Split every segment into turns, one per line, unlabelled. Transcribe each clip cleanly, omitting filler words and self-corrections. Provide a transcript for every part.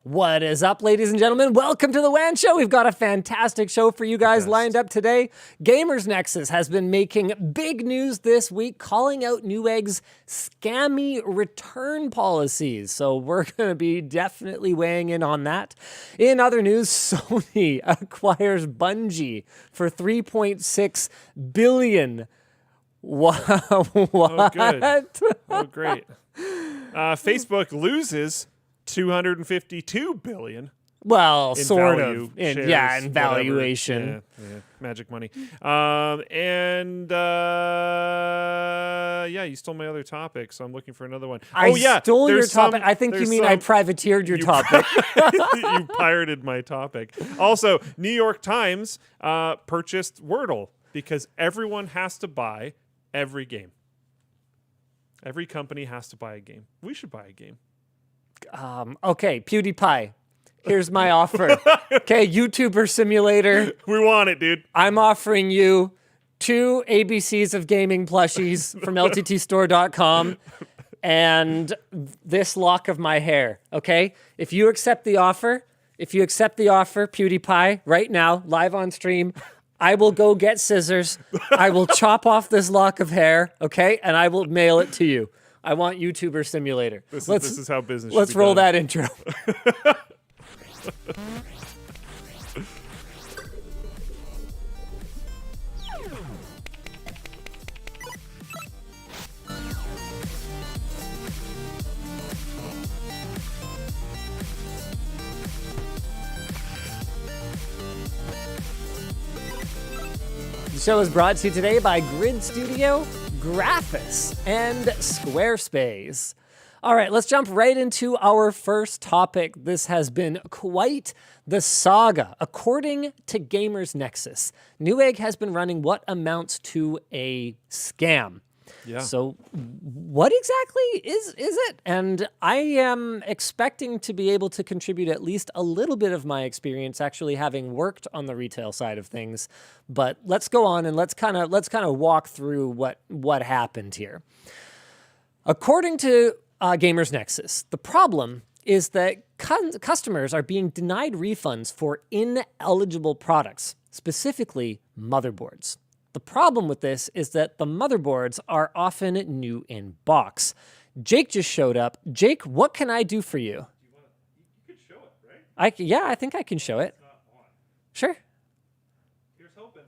What is up, ladies and gentlemen? Welcome to the WAN Show. We've got a fantastic show for you guys lined up today. Gamers Nexus has been making big news this week, calling out Newegg's scammy return policies. So we're going to be definitely weighing in on that. In other news, Sony acquires Bungie for $3.6 billion. What?
Oh, good. Oh, great. Facebook loses $252 billion.
Well,
in
sort
value,
of. In
shares,
valuation.
Yeah, magic money. Yeah, you stole my other topic, so I'm looking for another one.
I stole your topic. I think you mean I privateered your topic.
You pirated my topic. Also, New York Times purchased Wordle because everyone has to buy every game. Every company has to buy a game. We should buy a game.
Okay, PewDiePie. Here's my offer. Okay, YouTuber Simulator.
We want it, dude.
I'm offering you 2 ABCs of gaming plushies from LTTStore.com and this lock of my hair. Okay? If you accept the offer, PewDiePie, right now, live on stream, I will go get scissors. I will chop off this lock of hair, okay? And I will mail it to you. I want YouTuber Simulator.
This is how business
Let's
should be
roll
done.
that intro. The show is brought to you today by Grid Studio, Graphus, and Squarespace. All right, let's jump right into our first topic. This has been quite the saga. According to Gamers Nexus, Newegg has been running what amounts to a scam.
Yeah.
So what exactly is it? And I am expecting to be able to contribute at least a little bit of my experience actually having worked on the retail side of things. But let's go on and let's kind of walk through what happened here. According to Gamers Nexus, the problem is that customers are being denied refunds for ineligible products, specifically motherboards. The problem with this is that the motherboards are often new in box. Jake just showed up. Jake, what can I do for you?
You could show it, right?
I think I can show it.
It's not on.
Sure.
Here's hoping.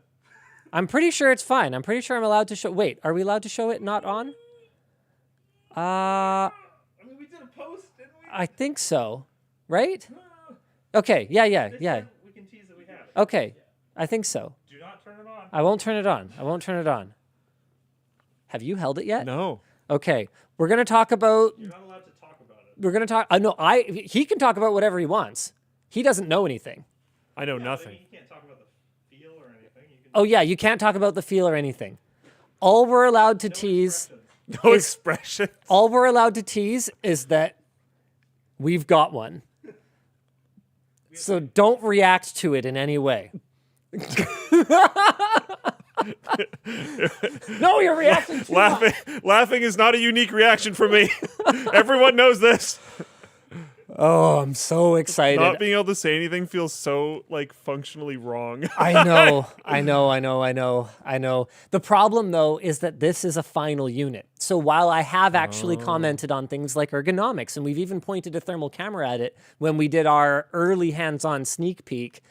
I'm pretty sure it's fine. I'm pretty sure I'm allowed to show. Wait, are we allowed to show it not on?
I mean, we did a post, didn't we?
I think so. Right? Okay. Yeah.
We can tease that we have it.
Okay. I think so.
Do not turn it on.
I won't turn it on. Have you held it yet?
No.
Okay. We're going to talk about...
You're not allowed to talk about it.
We're going to talk... he can talk about whatever he wants. He doesn't know anything.
I know
Yeah,
nothing.
but you can't talk about the feel or anything. You can
Oh, yeah. You can't talk about the feel or anything. All we're allowed to tease...
expressions.
No expression.
All we're allowed to tease is that we've got one. So don't react to it in any way. No, you're reacting too much.
Laughing is not a unique reaction for me. Everyone knows this.
Oh, I'm so excited.
Not being able to say anything feels so functionally wrong.
I know. The problem, though, is that this is a final unit. So while I have actually commented on things like ergonomics, and we've even pointed a thermal camera at it when we did our early hands-on sneak peek,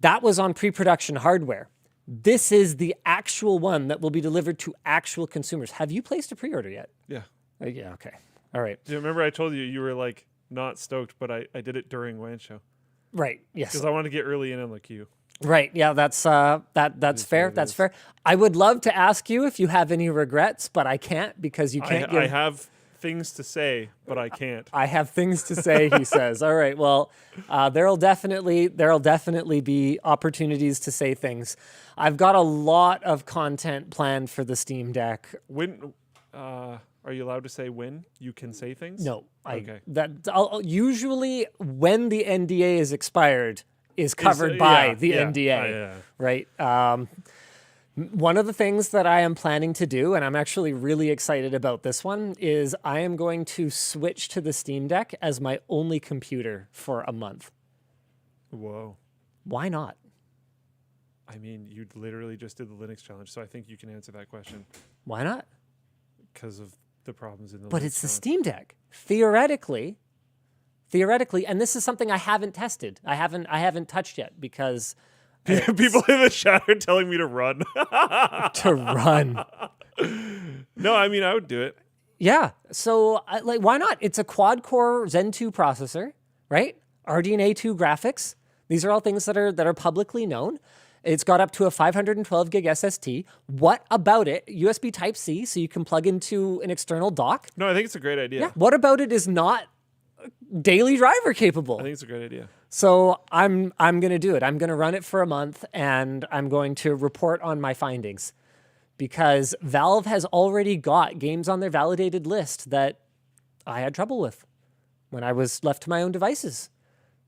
that was on pre-production hardware. This is the actual one that will be delivered to actual consumers. Have you placed a pre-order yet?
Yeah.
Yeah, okay. All right.
Do you remember I told you were not stoked, but I did it during WAN show
Right, yes.
because I wanted to get early in on the queue.
Right. Yeah, that's fair. That's fair. I would love to ask you if you have any regrets, but I can't because you can't
I have things to say, but I can't.
I have things to say, he says. All right. Well, there'll definitely be opportunities to say things. I've got a lot of content planned for the Steam Deck.
When are you allowed to say when you can say things?
No.
Okay.
Usually when the NDA is expired is covered by the NDA,
yeah.
right? One of the things that I am planning to do, and I'm actually really excited about this one, is I am going to switch to the Steam Deck as my only computer for a month.
Whoa.
Why not?
I mean, you literally just did the Linux challenge, so I think you can answer that question
Why not?
because of the problems in the
But
Linux
it's the
challenge.
Steam Deck. Theoretically, and this is something I haven't tested. I haven't touched yet because
People in the chat are telling me to run.
to run.
No, I mean, I would do it.
Yeah. So, why not? It's a quad-core Zen 2 processor, right? RDNA 2 graphics. These are all things that are publicly known. It's got up to a 512 gig SSD. What about it? USB Type-C, so you can plug into an external dock.
No, I think it's a great idea.
Yeah. What about it is not daily driver capable?
I think it's a great idea.
So I'm going to do it. I'm going to run it for a month, and I'm going to report on my findings. Because Valve has already got games on their validated list that I had trouble with when I was left to my own devices.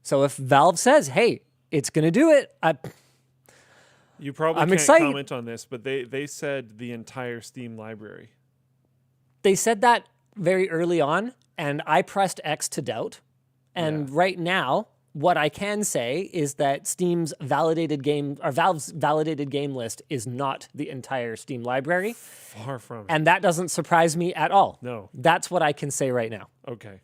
So if Valve says, hey, it's going to do it,
You probably
I'm
can't
excited.
comment on this, but they said the entire Steam library.
they said that very early on, and I pressed X to doubt. And right now, what I can say is that Steam's validated game, or Valve's validated game list is not the entire Steam library.
Far from it.
And that doesn't surprise me at all.
No.
That's what I can say right now.
Okay.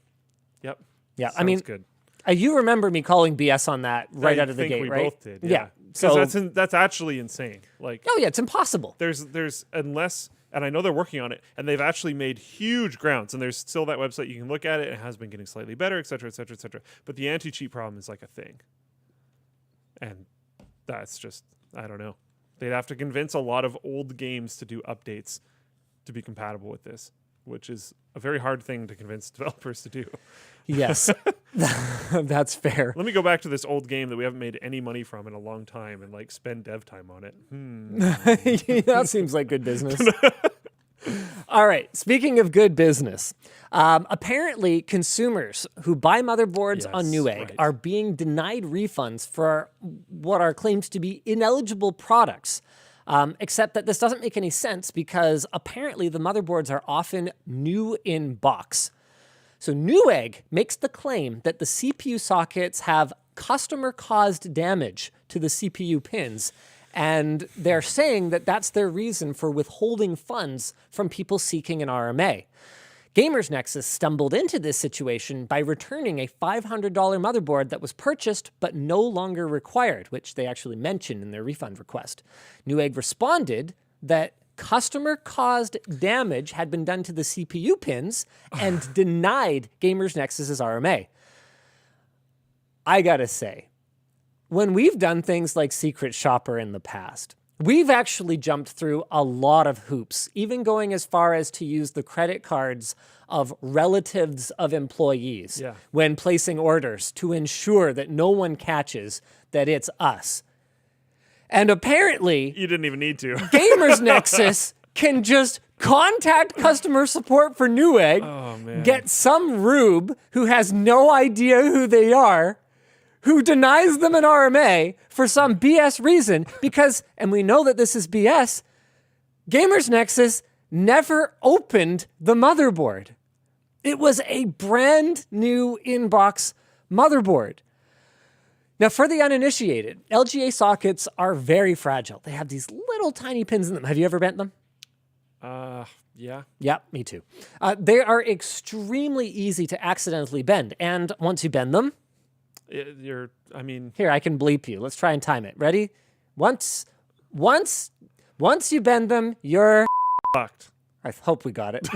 Yep.
Yeah,
Sounds
I mean,
good.
You remember me calling BS on that right out of the
I think
gate,
we
right?
both did.
Yeah.
Because
So,
that's actually insane. Like,
oh yeah, it's impossible.
there's unless, and I know they're working on it, and they've actually made huge grounds, and there's still that website you can look at it. It has been getting slightly better, et cetera, et cetera, et cetera. But the anti-cheat problem is like a thing, and that's just, I don't know. They'd have to convince a lot of old games to do updates to be compatible with this, which is a very hard thing to convince developers to do.
Yes, that's fair.
Let me go back to this old game that we haven't made any money from in a long time and like spend dev time on it.
That seems like good business. All right. Speaking of good business, apparently consumers who buy motherboards on
Yes,
Newegg
right.
are being denied refunds for what are claimed to be ineligible products. Except that this doesn't make any sense because apparently the motherboards are often new in box. So Newegg makes the claim that the CPU sockets have customer-caused damage to the CPU pins, and they're saying that that's their reason for withholding funds from people seeking an RMA. Gamers Nexus stumbled into this situation by returning a $500 motherboard that was purchased but no longer required, which they actually mentioned in their refund request. Newegg responded that customer-caused damage had been done to the CPU pins and denied Gamers Nexus's RMA. I gotta say, when we've done things like Secret Shopper in the past, we've actually jumped through a lot of hoops, even going as far as to use the credit cards of relatives of employees when placing orders to ensure that no one catches that it's us. And apparently,
You didn't even need to.
Gamers Nexus can just contact customer support for Newegg, get some rube who has no idea who they are, who denies them an RMA for some BS reason, because, and we know that this is BS, Gamers Nexus never opened the motherboard. It was a brand new inbox motherboard. Now, for the uninitiated, LGA sockets are very fragile. They have these little tiny pins in them. Have you ever bent them?
Yeah.
Yeah, me too. They are extremely easy to accidentally bend. And once you bend them,
I mean,
here, I can bleep you. Let's try and time it. Ready? Once you bend them, you're
fucked.
I hope we got it.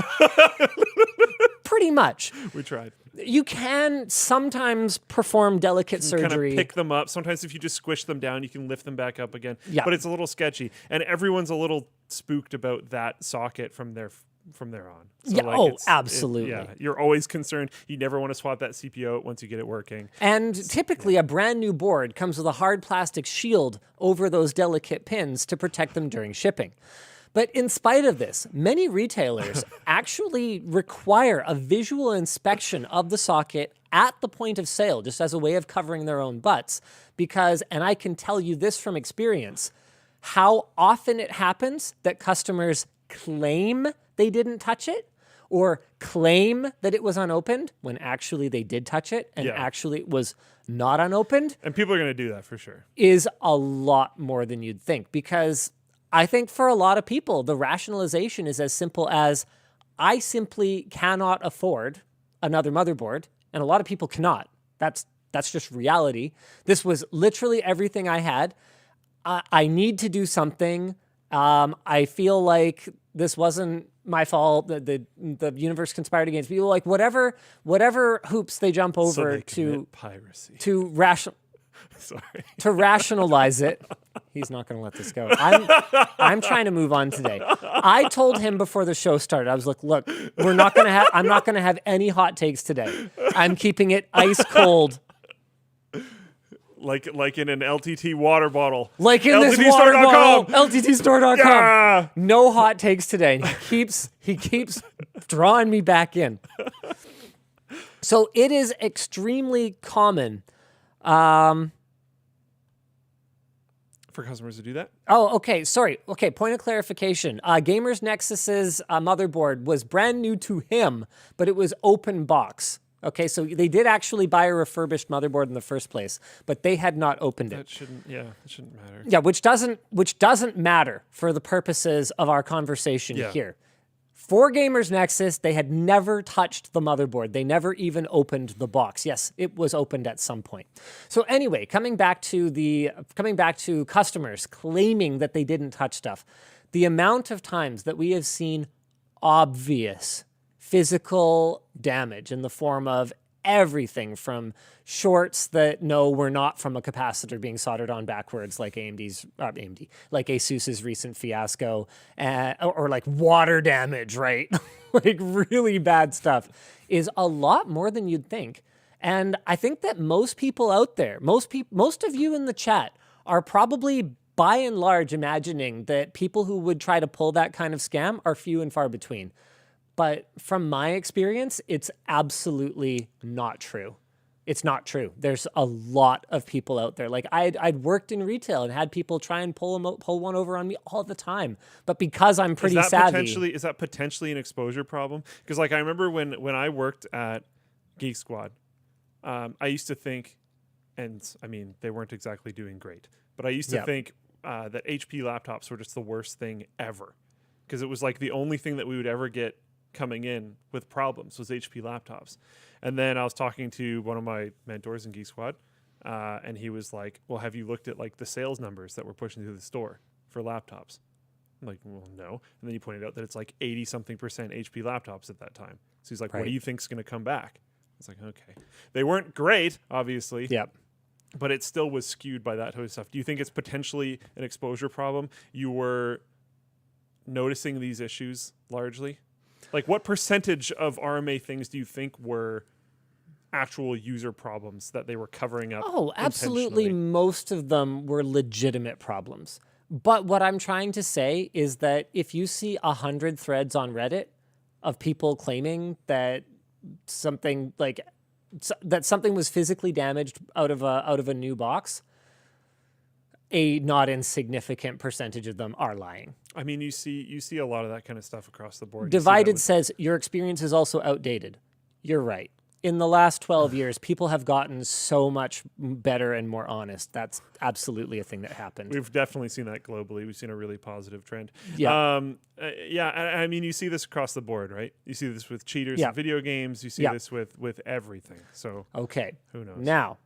Pretty much.
We tried.
You can sometimes perform delicate
Kind of
surgery.
pick them up. Sometimes if you just squish them down, you can lift them back up again.
Yeah.
But it's a little sketchy. And everyone's a little spooked about that socket from there on. So
Yeah, absolutely.
You're always concerned. You never want to swap that CPU out once you get it working.
And typically, a brand new board comes with a hard plastic shield over those delicate pins to protect them during shipping. But in spite of this, many retailers actually require a visual inspection of the socket at the point of sale, just as a way of covering their own butts. Because, and I can tell you this from experience, how often it happens that customers claim they didn't touch it or claim that it was unopened when actually they did touch it and actually it was not unopened.
And people are going to do that for sure.
Is a lot more than you'd think, because I think for a lot of people, the rationalization is as simple as I simply cannot afford another motherboard, and a lot of people cannot. That's just reality. This was literally everything I had. I need to do something. I feel like this wasn't my fault. The universe conspired against me. Like whatever hoops they jump over
So they
to
commit piracy.
Sorry. To rationalize it. He's not going to let this go. I'm trying to move on today. I told him before the show started, I was like, look, I'm not going to have any hot takes today. I'm keeping it ice cold.
Like in an LTT water bottle.
Like in this water bottle, LTTStore.com.
Yeah.
No hot takes today. He keeps drawing me back in. So it is extremely common
for customers to do that?
Oh, okay. Sorry. Okay, point of clarification. Gamers Nexus's motherboard was brand new to him, but it was open box. Okay, so they did actually buy a refurbished motherboard in the first place, but they had not opened it.
That shouldn't matter.
Yeah, which doesn't matter for the purposes of our conversation here. For Gamers Nexus, they had never touched the motherboard. They never even opened the box. Yes, it was opened at some point. So anyway, coming back to customers claiming that they didn't touch stuff, the amount of times that we have seen obvious physical damage in the form of everything from shorts that were not from a capacitor being soldered on backwards, like like ASUS's recent fiasco, or like water damage, right? Like really bad stuff, is a lot more than you'd think. And I think that most people out there, most of you in the chat, are probably by and large imagining that people who would try to pull that kind of scam are few and far between. But from my experience, it's absolutely not true. It's not true. There's a lot of people out there. Like I'd worked in retail and had people try and pull one over on me all the time. But because I'm pretty savvy,
is that potentially an exposure problem? Because like I remember when I worked at Geek Squad, I used to think, and I mean they weren't exactly doing great, but I used to think that HP laptops were just the worst thing ever, because it was like the only thing that we would ever get coming in with problems was HP laptops. And then I was talking to one of my mentors in Geek Squad, and he was like, well, have you looked at like the sales numbers that we're pushing through the store for laptops? I'm like, well, no. And then he pointed out that it's like 80-something% HP laptops at that time. So he's like, what do you think's going to come back? I was like, okay. They weren't great, obviously.
Yep.
But it still was skewed by that type of stuff. Do you think it's potentially an exposure problem? You were noticing these issues largely? Like, what percentage of RMA things do you think were actual user problems that they were covering up?
Oh, absolutely. Most of them were legitimate problems. But what I'm trying to say is that if you see 100 threads on Reddit of people claiming that something was physically damaged out of a new box, a not insignificant percentage of them are lying.
I mean, you see a lot of that kind of stuff across the board.
Divided says your experience is also outdated. You're right. In the last 12 years, people have gotten so much better and more honest. That's absolutely a thing that happened.
We've definitely seen that globally. We've seen a really positive trend.
Yeah.
I mean, you see this across the board, right? You see this with cheaters in video games. You see this with everything. So
okay.
Who knows?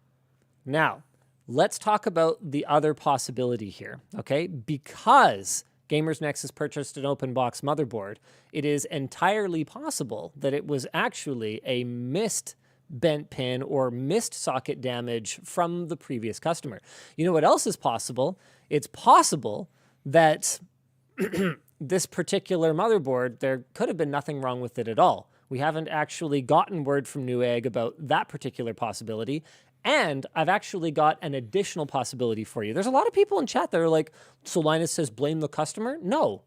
Now, let's talk about the other possibility here, okay? Because Gamers Nexus purchased an open box motherboard, it is entirely possible that it was actually a missed bent pin or missed socket damage from the previous customer. You know what else is possible? It's possible that this particular motherboard, there could have been nothing wrong with it at all. We haven't actually gotten word from Newegg about that particular possibility. And I've actually got an additional possibility for you. There's a lot of people in chat that are like, so Linus says blame the customer? No,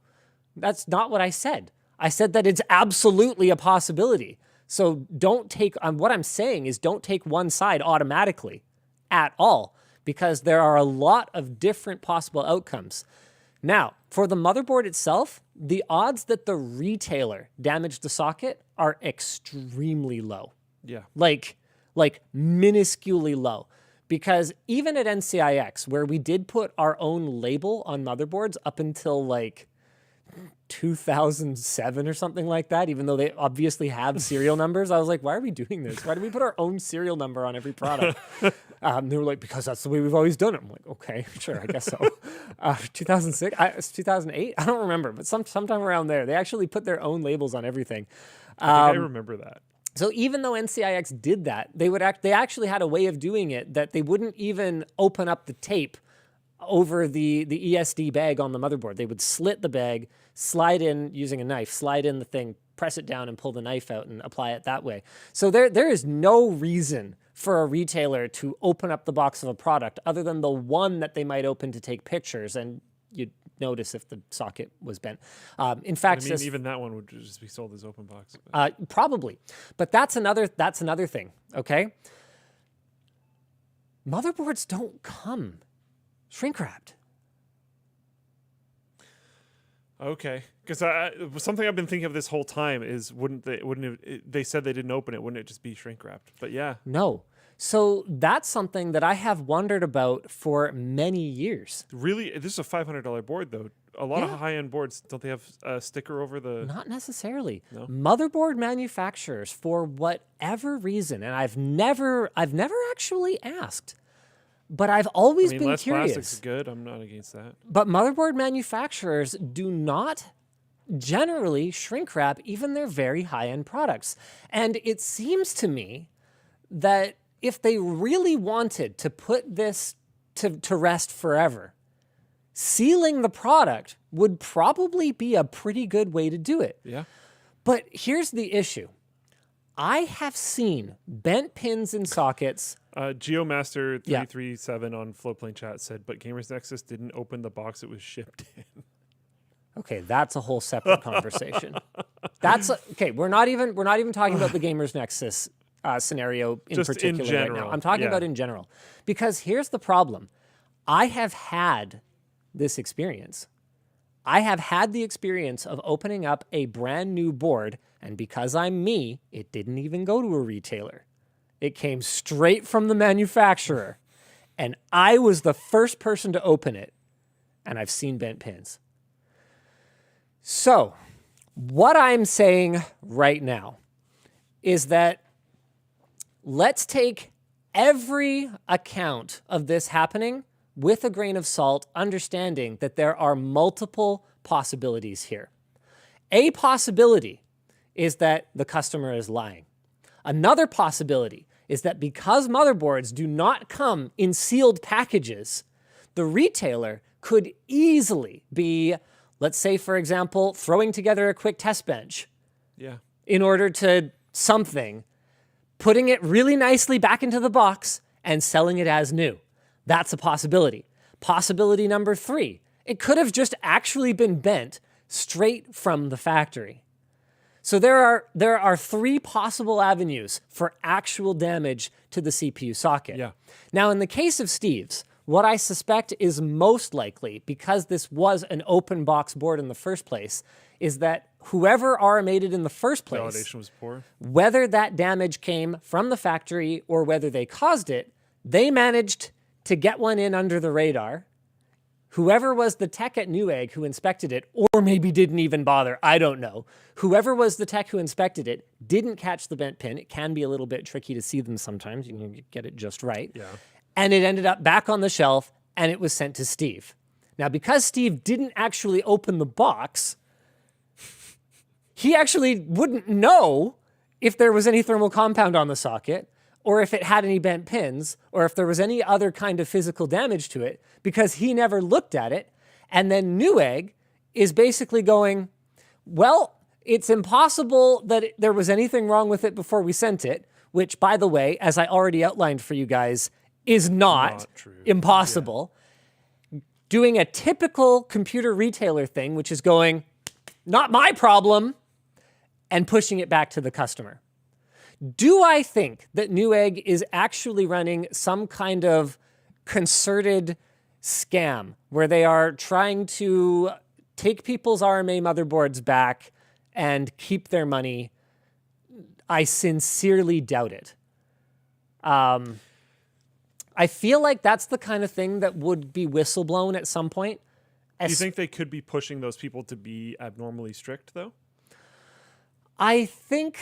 that's not what I said. I said that it's absolutely a possibility. So don't take, what I'm saying is don't take one side automatically at all, because there are a lot of different possible outcomes. Now, for the motherboard itself, the odds that the retailer damaged the socket are extremely low.
Yeah.
Like minusculely low. Because even at NCIX, where we did put our own label on motherboards up until like 2007 or something like that, even though they obviously have serial numbers, I was like, why are we doing this? Why do we put our own serial number on every product? They were like, because that's the way we've always done it. I'm like, okay, sure, I guess so. 2006, 2008, I don't remember, but sometime around there, they actually put their own labels on everything.
I remember that.
So even though NCIX did that, they actually had a way of doing it that they wouldn't even open up the tape over the ESD bag on the motherboard. They would slit the bag, slide in using a knife, slide in the thing, press it down and pull the knife out and apply it that way. So there is no reason for a retailer to open up the box of a product other than the one that they might open to take pictures, and you'd notice if the socket was bent. In fact,
even that one would just be sold as open box.
Probably, but that's another thing. Okay, motherboards don't come shrink wrapped.
Okay, because something I've been thinking of this whole time is they said they didn't open it, wouldn't it just be shrink wrapped? But yeah,
no. So that's something that I have wondered about for many years.
Really, this is a $500 board though. A lot of high-end boards, don't they have a sticker over the?
Not necessarily.
No?
Motherboard manufacturers, for whatever reason, and I've never actually asked, but I've always been
less
curious.
Plastic's good. I'm not against that.
But motherboard manufacturers do not generally shrink wrap even their very high-end products. And it seems to me that if they really wanted to put this to rest forever, sealing the product would probably be a pretty good way to do it.
Yeah.
But here's the issue. I have seen bent pins in sockets.
Geomaster 337 on Flowplane Chat said, but Gamers Nexus didn't open the box it was shipped in.
Okay, that's a whole separate conversation. Okay. We're not even talking about the Gamers Nexus scenario in
Just
particular
in general.
right now. I'm talking about in general. Because here's the problem. I have had this experience. I have had the experience of opening up a brand new board, and because I'm me, it didn't even go to a retailer. It came straight from the manufacturer, and I was the first person to open it, and I've seen bent pins. So, what I'm saying right now is that let's take every account of this happening with a grain of salt, understanding that there are multiple possibilities here. A possibility is that the customer is lying. Another possibility is that because motherboards do not come in sealed packages, the retailer could easily be, let's say, for example, throwing together a quick test bench in order to something, putting it really nicely back into the box and selling it as new. That's a possibility. Possibility number 3, it could have just actually been bent straight from the factory. So there are 3 possible avenues for actual damage to the CPU socket.
Yeah.
Now, in the case of Steve's, what I suspect is most likely, because this was an open box board in the first place, is that whoever RMA'd it in the first place,
Validation was poor.
whether that damage came from the factory or whether they caused it, they managed to get one in under the radar. Whoever was the tech at Newegg who inspected it, or maybe didn't even bother, I don't know. Whoever was the tech who inspected it didn't catch the bent pin. It can be a little bit tricky to see them sometimes. You can get it just right.
Yeah.
And it ended up back on the shelf, and it was sent to Steve. Now, because Steve didn't actually open the box, he actually wouldn't know if there was any thermal compound on the socket, or if it had any bent pins, or if there was any other kind of physical damage to it, because he never looked at it. And then Newegg is basically going, well, it's impossible that there was anything wrong with it before we sent it, which, by the way, as I already outlined for you guys, is not
true.
impossible. Yeah. Doing a typical computer retailer thing, which is going, not my problem, and pushing it back to the customer. Do I think that Newegg is actually running some kind of concerted scam where they are trying to take people's RMA motherboards back and keep their money, I sincerely doubt it. I feel like that's the kind of thing that would be whistleblown at some point.
Do you think they could be pushing those people to be abnormally strict, though?
I think...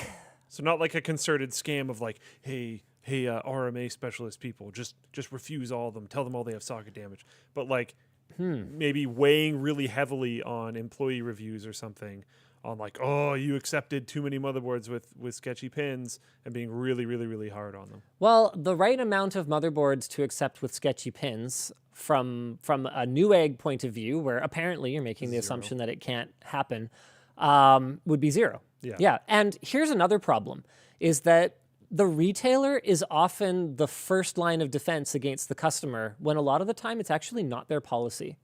So not like a concerted scam of like, hey, RMA specialist people, just refuse all of them, tell them all they have socket damage. But like maybe weighing really heavily on employee reviews or something, on like, oh, you accepted too many motherboards with sketchy pins, and being really, really, really hard on them.
Well, the right amount of motherboards to accept with sketchy pins from a Newegg point of view, where apparently you're making the assumption that it can't happen, would be 0. Yeah. And here's another problem, is that the retailer is often the first line of defense against the customer, when a lot of the time it's actually not their policy.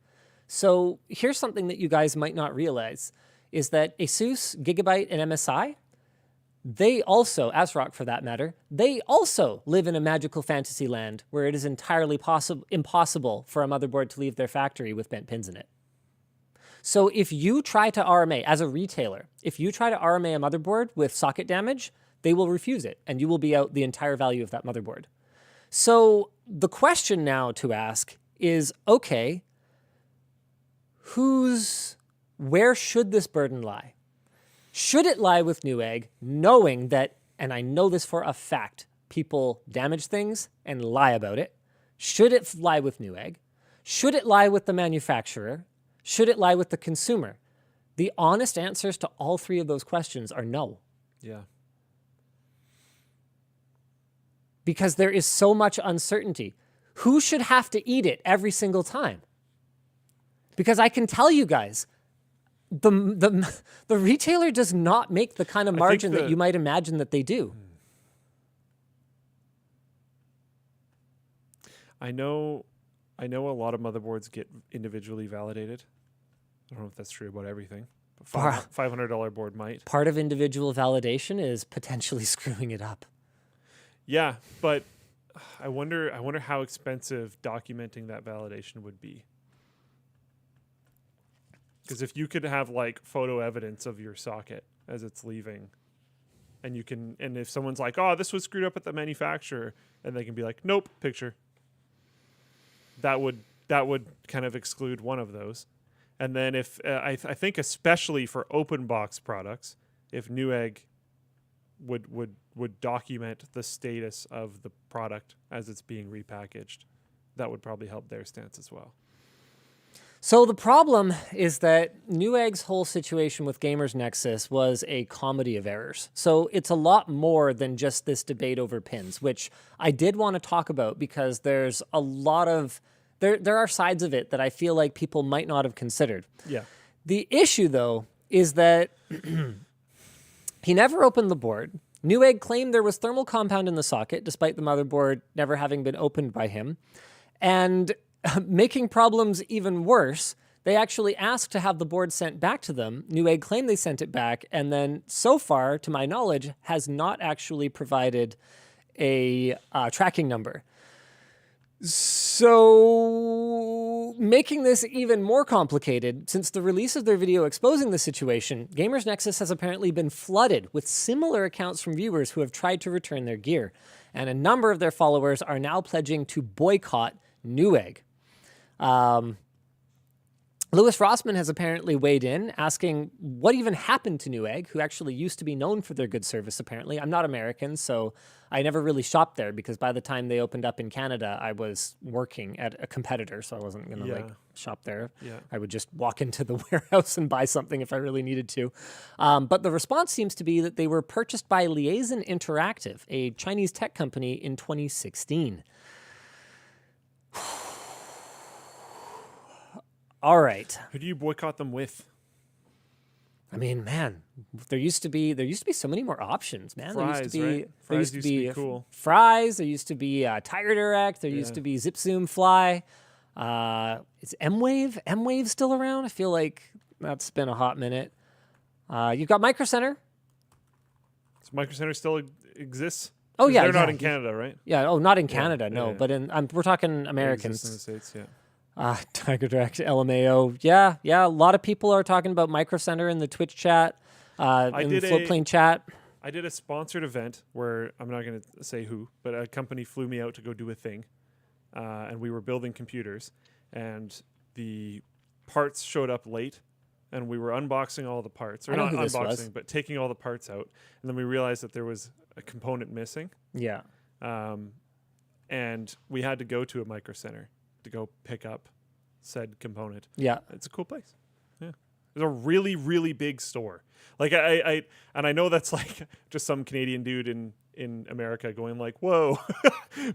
So here's something that you guys might not realize, is that ASUS, Gigabyte, and MSI, they also, ASRock for that matter, they also live in a magical fantasy land where it is entirely impossible for a motherboard to leave their factory with bent pins in it. So if you try to RMA, as a retailer, if you try to RMA a motherboard with socket damage, they will refuse it, and you will be out the entire value of that motherboard. So the question now to ask is, okay, where should this burden lie? Should it lie with Newegg, knowing that, and I know this for a fact, people damage things and lie about it? Should it lie with Newegg? Should it lie with the manufacturer? Should it lie with the consumer? The honest answers to all 3 of those questions are no.
Yeah.
Because there is so much uncertainty. Who should have to eat it every single time? Because I can tell you guys, the retailer does not make the kind of margin that you might imagine that they do.
I know a lot of motherboards get individually validated. I don't know if that's true about everything, but $500 board might.
Part of individual validation is potentially screwing it up.
Yeah, but I wonder how expensive documenting that validation would be. Because if you could have like photo evidence of your socket as it's leaving, and if someone's like, oh, this was screwed up at the manufacturer, and they can be like, nope, picture. That would kind of exclude one of those. And then if I think especially for open box products, if Newegg would document the status of the product as it's being repackaged, that would probably help their stance as well.
So the problem is that Newegg's whole situation with Gamers Nexus was a comedy of errors. So it's a lot more than just this debate over pins, which I did want to talk about because there's a lot of... There are sides of it that I feel like people might not have considered.
Yeah.
The issue, though, is that he never opened the board. Newegg claimed there was thermal compound in the socket, despite the motherboard never having been opened by him. And making problems even worse, they actually asked to have the board sent back to them. Newegg claimed they sent it back, and then so far, to my knowledge, has not actually provided a tracking number. So, making this even more complicated, since the release of their video exposing the situation, Gamers Nexus has apparently been flooded with similar accounts from viewers who have tried to return their gear, and a number of their followers are now pledging to boycott Newegg. Louis Rossman has apparently weighed in, asking what even happened to Newegg, who actually used to be known for their good service, apparently. I'm not American, so I never really shopped there because by the time they opened up in Canada, I was working at a competitor, so I wasn't going to shop there.
Yeah.
I would just walk into the warehouse and buy something if I really needed to. But the response seems to be that they were purchased by Liaison Interactive, a Chinese tech company, in 2016. All right.
Who do you boycott them with?
I mean, man, there used to be so many more options, man.
Fries, right?
There used to be
cool.
Fries. There used to be Tire Direct. There used to be Zip Zoom Fly. Is M-Wave still around? I feel like that's been a hot minute. You've got Micro Center.
So Micro Center still exists?
Oh yeah,
they're not in Canada, right?
Yeah. Oh, not in Canada, no.
Yeah.
But we're talking Americans.
In the States, yeah.
Tiger Direct, LMAO. Yeah. A lot of people are talking about Micro Center in the Twitch chat, in the Floatplane chat.
I did a sponsored event where I'm not going to say who, but a company flew me out to go do a thing, and we were building computers, and the parts showed up late, and we were unboxing all the parts, or not unboxing, but taking all the parts out, and then we realized that there was a component missing.
Yeah.
And we had to go to a Micro Center to go pick up said component.
Yeah.
It's a cool place. Yeah. It's a really, really big store. Like I know that's like just some Canadian dude in America going like, whoa,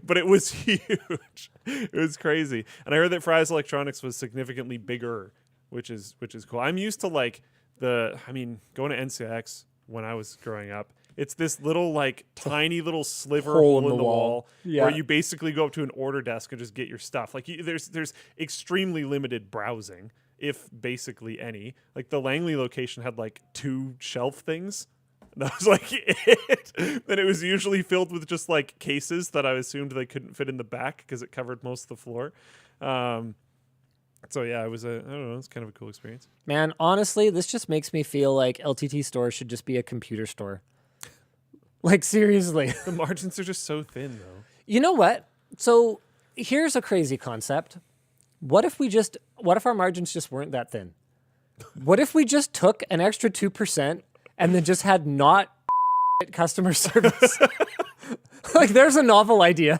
but it was huge. It was crazy. And I heard that Fry's Electronics was significantly bigger, which is cool. I'm used to like going to NCX when I was growing up. It's this little like tiny little sliver hole in the wall where you basically go up to an order desk and just get your stuff. Like there's extremely limited browsing, if basically any. Like the Langley location had like 2 shelf things. And that was like it. And it was usually filled with just like cases that I assumed they couldn't fit in the back because it covered most of the floor. So yeah, it was I don't know, it's kind of a cool experience.
Man, honestly, this just makes me feel like LTT Store should just be a computer store. Like, seriously.
The margins are just so thin, though.
You know what? So here's a crazy concept. What if our margins just weren't that thin? What if we just took an extra 2% and then just had not customer service? Like, there's a novel idea.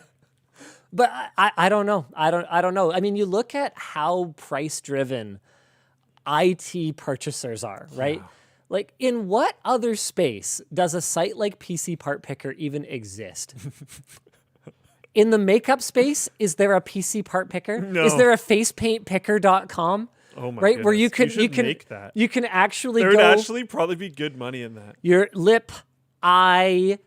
But I don't know. I don't know. I mean, you look at how price-driven IT purchasers are, right? Yeah. Like, in what other space does a site like PC Part Picker even exist? In the makeup space, is there a PC Part Picker?
No.
Is there a facepaintpicker.com?
Oh my
right?
goodness.
Where you can
make that.
You can actually
there would actually probably be good money in that.
Your lip, eye,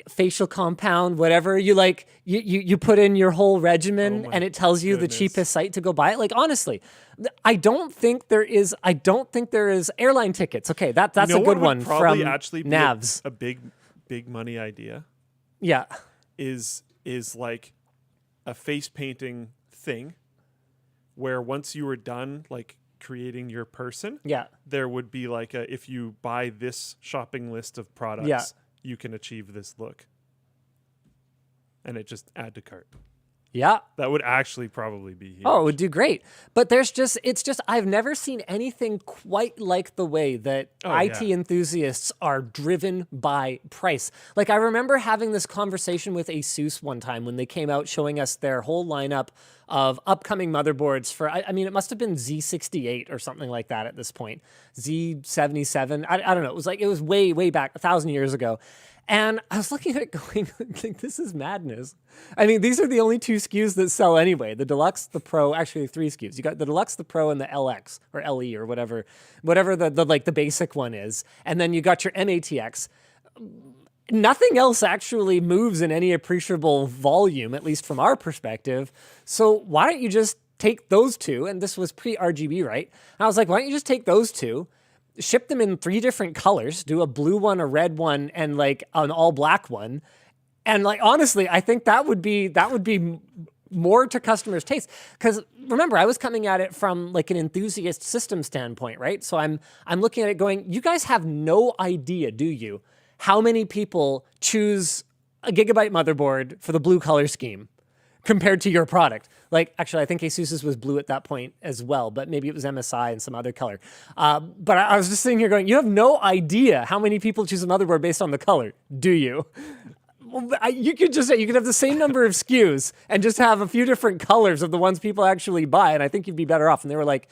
facial compound, whatever you like, you put in your whole regimen and it tells you the cheapest site to go buy it. Like, honestly, I don't think there is airline tickets. Okay, that's a good one from
actually
Navs.
A big money idea.
Yeah.
Is like a face painting thing where once you were done like creating your person, there would be like if you buy this shopping list of products, you can achieve this look. And it just add to cart.
Yeah.
That would actually probably be huge.
Oh, it would do great. But it's just, I've never seen anything quite like the way that IT enthusiasts are driven by price. Like, I remember having this conversation with ASUS one time when they came out showing us their whole lineup of upcoming motherboards for, I mean, it must have been Z68 or something like that at this point. Z77. I don't know. It was way back, 1,000 years ago. And I was looking at it going, like, this is madness. I mean, these are the only 2 SKUs that sell anyway. The Deluxe, the Pro, actually 3 SKUs. You got the Deluxe, the Pro, and the LX, or LE, or whatever the basic one is. And then you got your MATX. Nothing else actually moves in any appreciable volume, at least from our perspective. So why don't you just take those 2? And this was pre-RGB, right? And I was like, why don't you just take those 2, ship them in 3 different colors, do a blue one, a red one, and like an all black one. And like, honestly, I think that would be more to customers' taste. Because remember, I was coming at it from like an enthusiast system standpoint, right? So I'm looking at it going, you guys have no idea, do you, how many people choose a Gigabyte motherboard for the blue color scheme compared to your product? Like, actually, I think ASUS's was blue at that point as well, but maybe it was MSI and some other color. But I was just sitting here going, you have no idea how many people choose a motherboard based on the color, do you? You could have the same number of SKUs and just have a few different colors of the ones people actually buy, and I think you'd be better off. And they were like,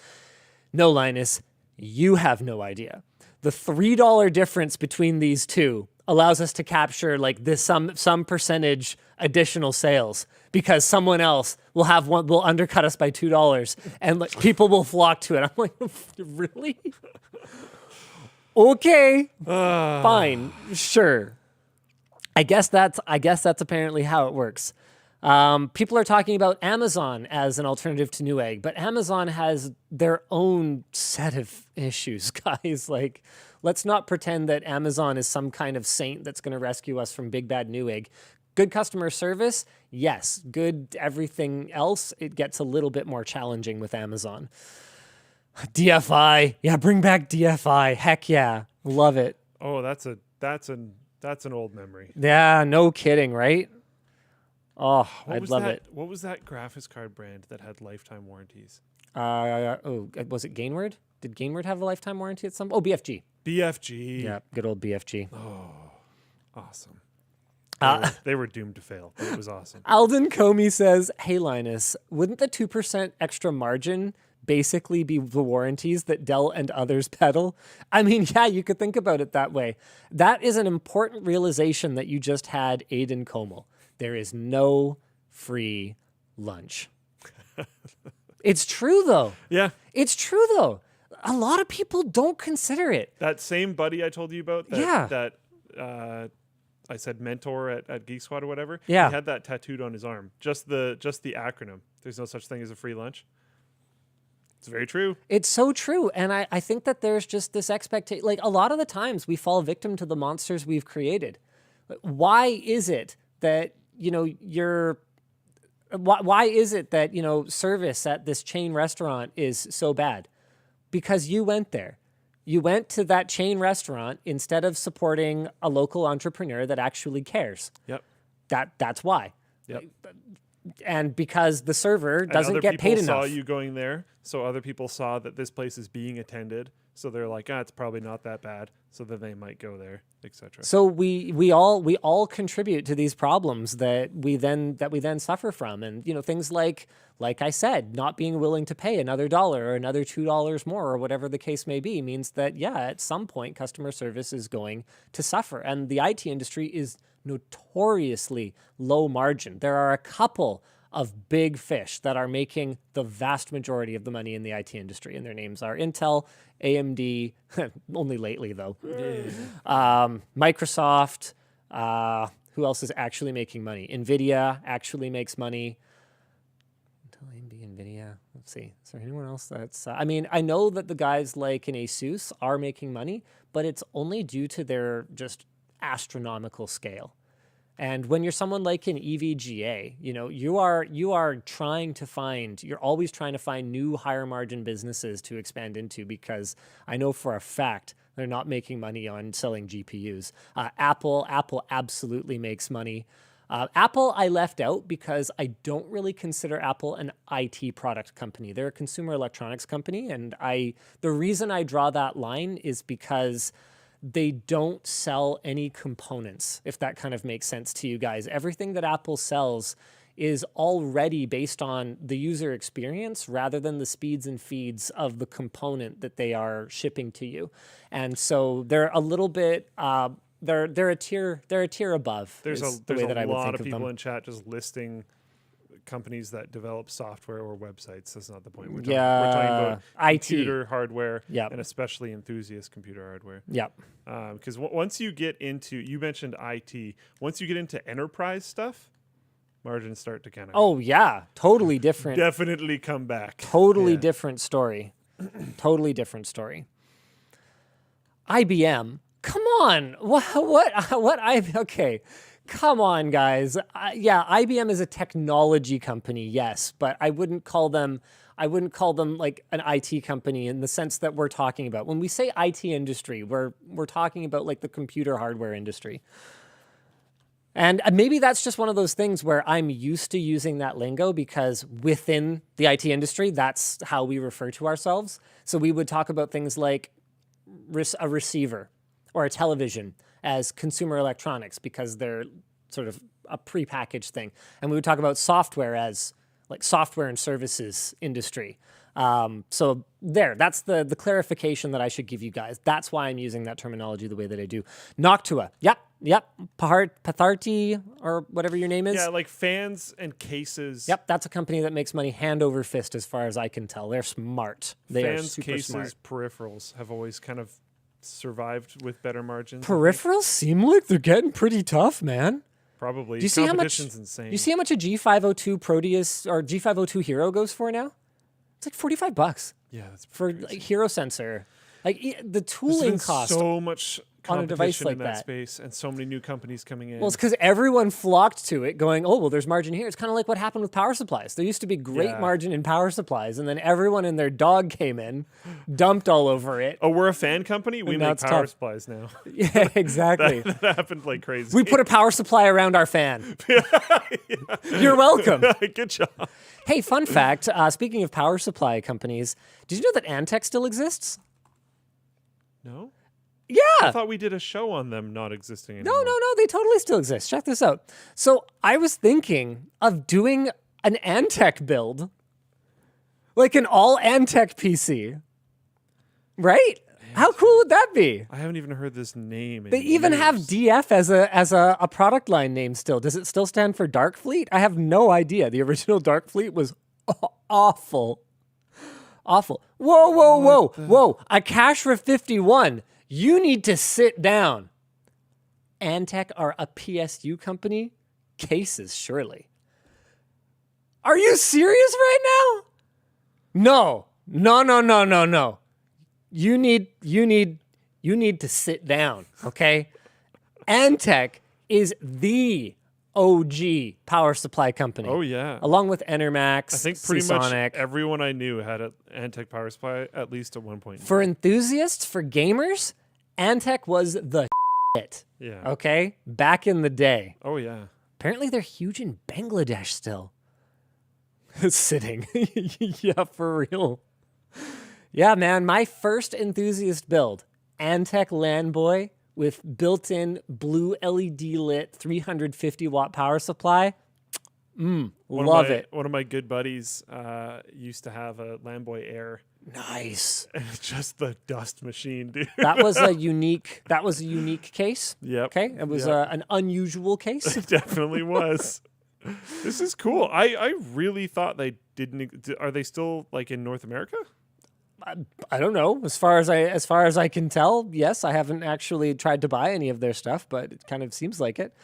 no, Linus, you have no idea. The $3 difference between these 2 allows us to capture like this some percentage additional sales because someone else will undercut us by $2 and like people will flock to it. I'm like, really? Okay, fine, sure. I guess that's apparently how it works. People are talking about Amazon as an alternative to Newegg, but Amazon has their own set of issues, guys. Like, let's not pretend that Amazon is some kind of saint that's going to rescue us from big bad Newegg. Good customer service, yes. Good everything else, it gets a little bit more challenging with Amazon. DFI, yeah, bring back DFI. Heck yeah, love it.
Oh, that's an old memory.
Yeah, no kidding, right? Oh, I'd love it.
What was that Graphus card brand that had lifetime warranties?
Was it Gainward? Did Gainward have a lifetime warranty at some? Oh, BFG.
BFG.
Yeah, good old BFG.
Awesome. They were doomed to fail, but it was awesome.
Alden Comey says, "Hey Linus, wouldn't the 2% extra margin basically be the warranties that Dell and others peddle?" I mean, yeah, you could think about it that way. That is an important realization that you just had, Aiden Comel. There is no free lunch. It's true, though.
Yeah.
It's true, though. A lot of people don't consider it.
That same buddy I told you about, that I said mentor at Geek Squad or whatever.
Yeah.
He had that tattooed on his arm. Just the acronym. There's no such thing as a free lunch. It's very true.
It's so true. And I think that there's just this expectation. Like, a lot of the times we fall victim to the monsters we've created. Why is it that, why is it that, service at this chain restaurant is so bad? Because you went there. You went to that chain restaurant instead of supporting a local entrepreneur that actually cares.
Yep.
That's why.
Yep.
And because the server doesn't get paid enough.
Other people saw you going there, so other people saw that this place is being attended, so they're like, it's probably not that bad, so then they might go there, etc.
So we all contribute to these problems that we then suffer from, and things like I said, not being willing to pay another $1 or another $2 more or whatever the case may be means that at some point customer service is going to suffer, and the IT industry is notoriously low margin. There are a couple of big fish that are making the vast majority of the money in the IT industry, and their names are Intel, AMD, only lately though, Microsoft. Who else is actually making money? NVIDIA actually makes money. Intel, AMD, NVIDIA. Let's see. Is there anyone else that's... I mean, I know that the guys like an ASUS are making money, but it's only due to their just astronomical scale. And when you're someone like an EVGA, you are trying to find, you're always trying to find new higher margin businesses to expand into, because I know for a fact they're not making money on selling GPUs. Apple absolutely makes money. Apple I left out because I don't really consider Apple an IT product company. They're a consumer electronics company, and the reason I draw that line is because they don't sell any components, if that kind of makes sense to you guys. Everything that Apple sells is already based on the user experience rather than the speeds and feeds of the component that they are shipping to you. And so they're a little bit they're a tier above.
There's
the way that I would
lot
think
of
of
people
them.
in chat just listing companies that develop software or websites. That's not the point. We're
Yeah,
talking about
IT.
computer hardware,
Yep.
and especially enthusiast computer hardware.
Yep.
Because once you get into, you mentioned IT, once you get into enterprise stuff, margins start to kind of
Oh yeah, totally different.
definitely come back.
Totally
Yeah.
different story. Totally different story. IBM. Come on. Okay. Come on, guys. Yeah, IBM is a technology company, yes, but I wouldn't call them like an IT company in the sense that we're talking about. When we say IT industry, we're talking about like the computer hardware industry. And maybe that's just one of those things where I'm used to using that lingo because within the IT industry, that's how we refer to ourselves. So we would talk about things like a receiver or a television as consumer electronics because they're sort of a prepackaged thing. And we would talk about software as like software and services industry. So that's the clarification that I should give you guys. That's why I'm using that terminology the way that I do. Noctua. Yep. Patharti or whatever your name is.
Yeah, like fans and cases.
Yep, that's a company that makes money hand over fist as far as I can tell. They're smart. They are
Fans,
super
cases,
smart.
peripherals have always kind of survived with better margins.
Peripherals seem like they're getting pretty tough, man.
Probably.
Do you see how much?
Competition's insane.
You see how much a G502 Proteus or G502 Hero goes for now? It's like $45
Yeah, that's
for
crazy.
like Hero sensor. Like the
There's
tooling
been
cost.
so much
on a device
competition
like
in that space, and so many new companies coming in.
Well, it's because everyone flocked to it going, oh, well, there's margin here. It's kind of like what happened with power supplies. There used to be great
Yeah.
margin in power supplies, and then everyone and their dog came in, dumped all over it.
Oh, we're a fan company? We
And now
make
it's
power
tough.
supplies now.
Yeah, exactly.
That happened like crazy.
We put a power supply around our fan. You're welcome.
Good job.
Hey, fun fact, speaking of power supply companies, did you know that Antec still exists?
No?
Yeah.
I thought we did a show on them not existing anymore.
No, they totally still exist. Check this out. So I was thinking of doing an Antec build, like an all Antec PC, right? How cool would that be?
I haven't even heard this name.
They even have DF as a product line name still. Does it still stand for Dark Fleet? I have no idea. The original Dark Fleet was awful. Awful. Whoa. A Cashra 51. You need to sit down. Antec are a PSU company? Cases, surely. Are you serious right now? No. You need to sit down, okay? Antec is the OG power supply company.
Oh, yeah.
Along with Enermax,
I think pretty
Seasonic.
much everyone I knew had an Antec power supply at least at one point.
For enthusiasts, for gamers, Antec was the shit.
Yeah.
Okay? Back in the day.
Oh, yeah.
Apparently they're huge in Bangladesh still. Sitting. Yeah, for real. Yeah, man, my first enthusiast build, Antec LAN Boy with built-in blue LED lit 350 watt power supply. Love it.
One of my good buddies used to have a Lamboy Air.
Nice.
And it's just the dust machine, dude.
That was a unique case.
Yep.
Okay. It was
Yep.
an unusual case.
It definitely was. This is cool. I really thought they didn't. Are they still like in North America?
I don't know. As far as I can tell, yes, I haven't actually tried to buy any of their stuff, but it kind of seems like it.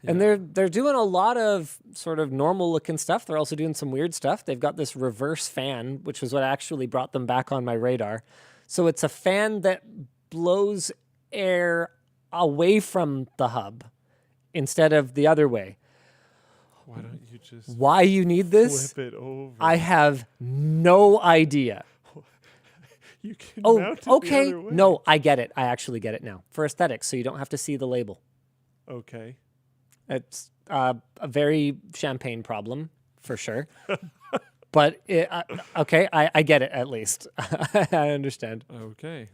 And they're doing a lot of sort of normal looking stuff. They're also doing some weird stuff. They've got this reverse fan, which was what actually brought them back on my radar. So it's a fan that blows air away from the hub instead of the other way.
Why don't you just
Why you need this?
flip it over?
I have no idea.
You can
Oh,
mount it
okay.
the other way.
No, I get it. I actually get it now. For aesthetics, so you don't have to see the label.
Okay.
It's a very champagne problem, for sure. But, okay, I get it at least. I understand.
Okay.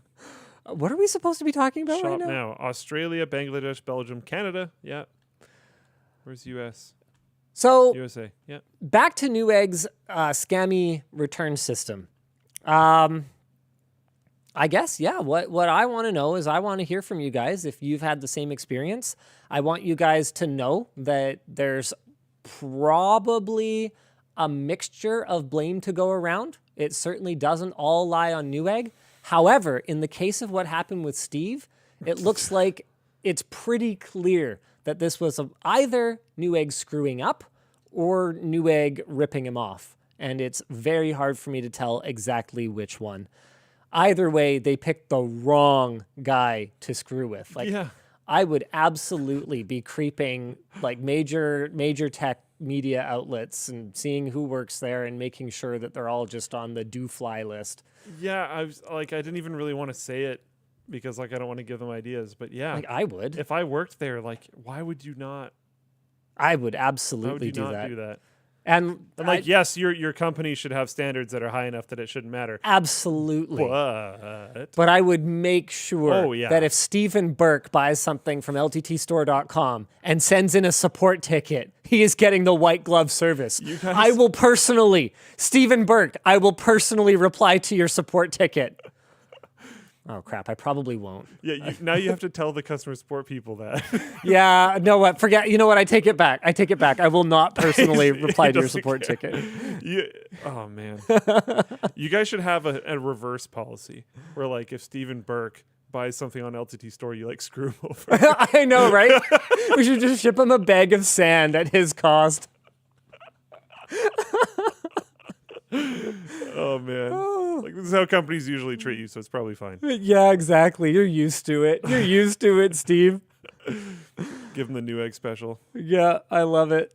What are we supposed to be talking about
Shop
right now?
now. Australia, Bangladesh, Belgium, Canada. Yeah. Where's US?
So,
USA. Yeah.
back to Newegg's scammy return system. I guess, yeah. What I want to know is I want to hear from you guys if you've had the same experience. I want you guys to know that there's probably a mixture of blame to go around. It certainly doesn't all lie on Newegg. However, in the case of what happened with Steve, it looks like it's pretty clear that this was either Newegg screwing up or Newegg ripping him off. And it's very hard for me to tell exactly which one. Either way, they picked the wrong guy to screw with. Like,
Yeah.
I would absolutely be creeping like major tech media outlets and seeing who works there and making sure that they're all just on the do-fly list.
Yeah. I was like, I didn't even really want to say it because like I don't want to give them ideas. But yeah,
Like, I would.
if I worked there, like, why would you not?
I would
Why would
absolutely
you
do
not
that.
do that?
And
And like, yes, your company should have standards that are high enough that it shouldn't matter.
absolutely.
But
But I would make sure
Oh, yeah.
that if Stephen Burke buys something from LTTStore.com and sends in a support ticket, he is getting the white glove service.
guys-
I will personally, Stephen Burke, I will personally reply to your support ticket. Oh, crap. I probably won't.
yeah, now you have to tell the customer support people that.
Yeah, no, what? Forget. You know what? I take it back. I will not personally
He
reply to your
doesn't
support
care.
ticket.
Oh man, you guys should have a reverse policy where like if Stephen Burke buys something on LTT Store, you like screw him over.
I know, right? We should just ship him a bag of sand at his cost.
Oh man, like this is how companies usually treat you, so it's probably fine.
Yeah, exactly. You're used to it. You're used to it, Steve.
Give them the Newegg special.
Yeah, I love it.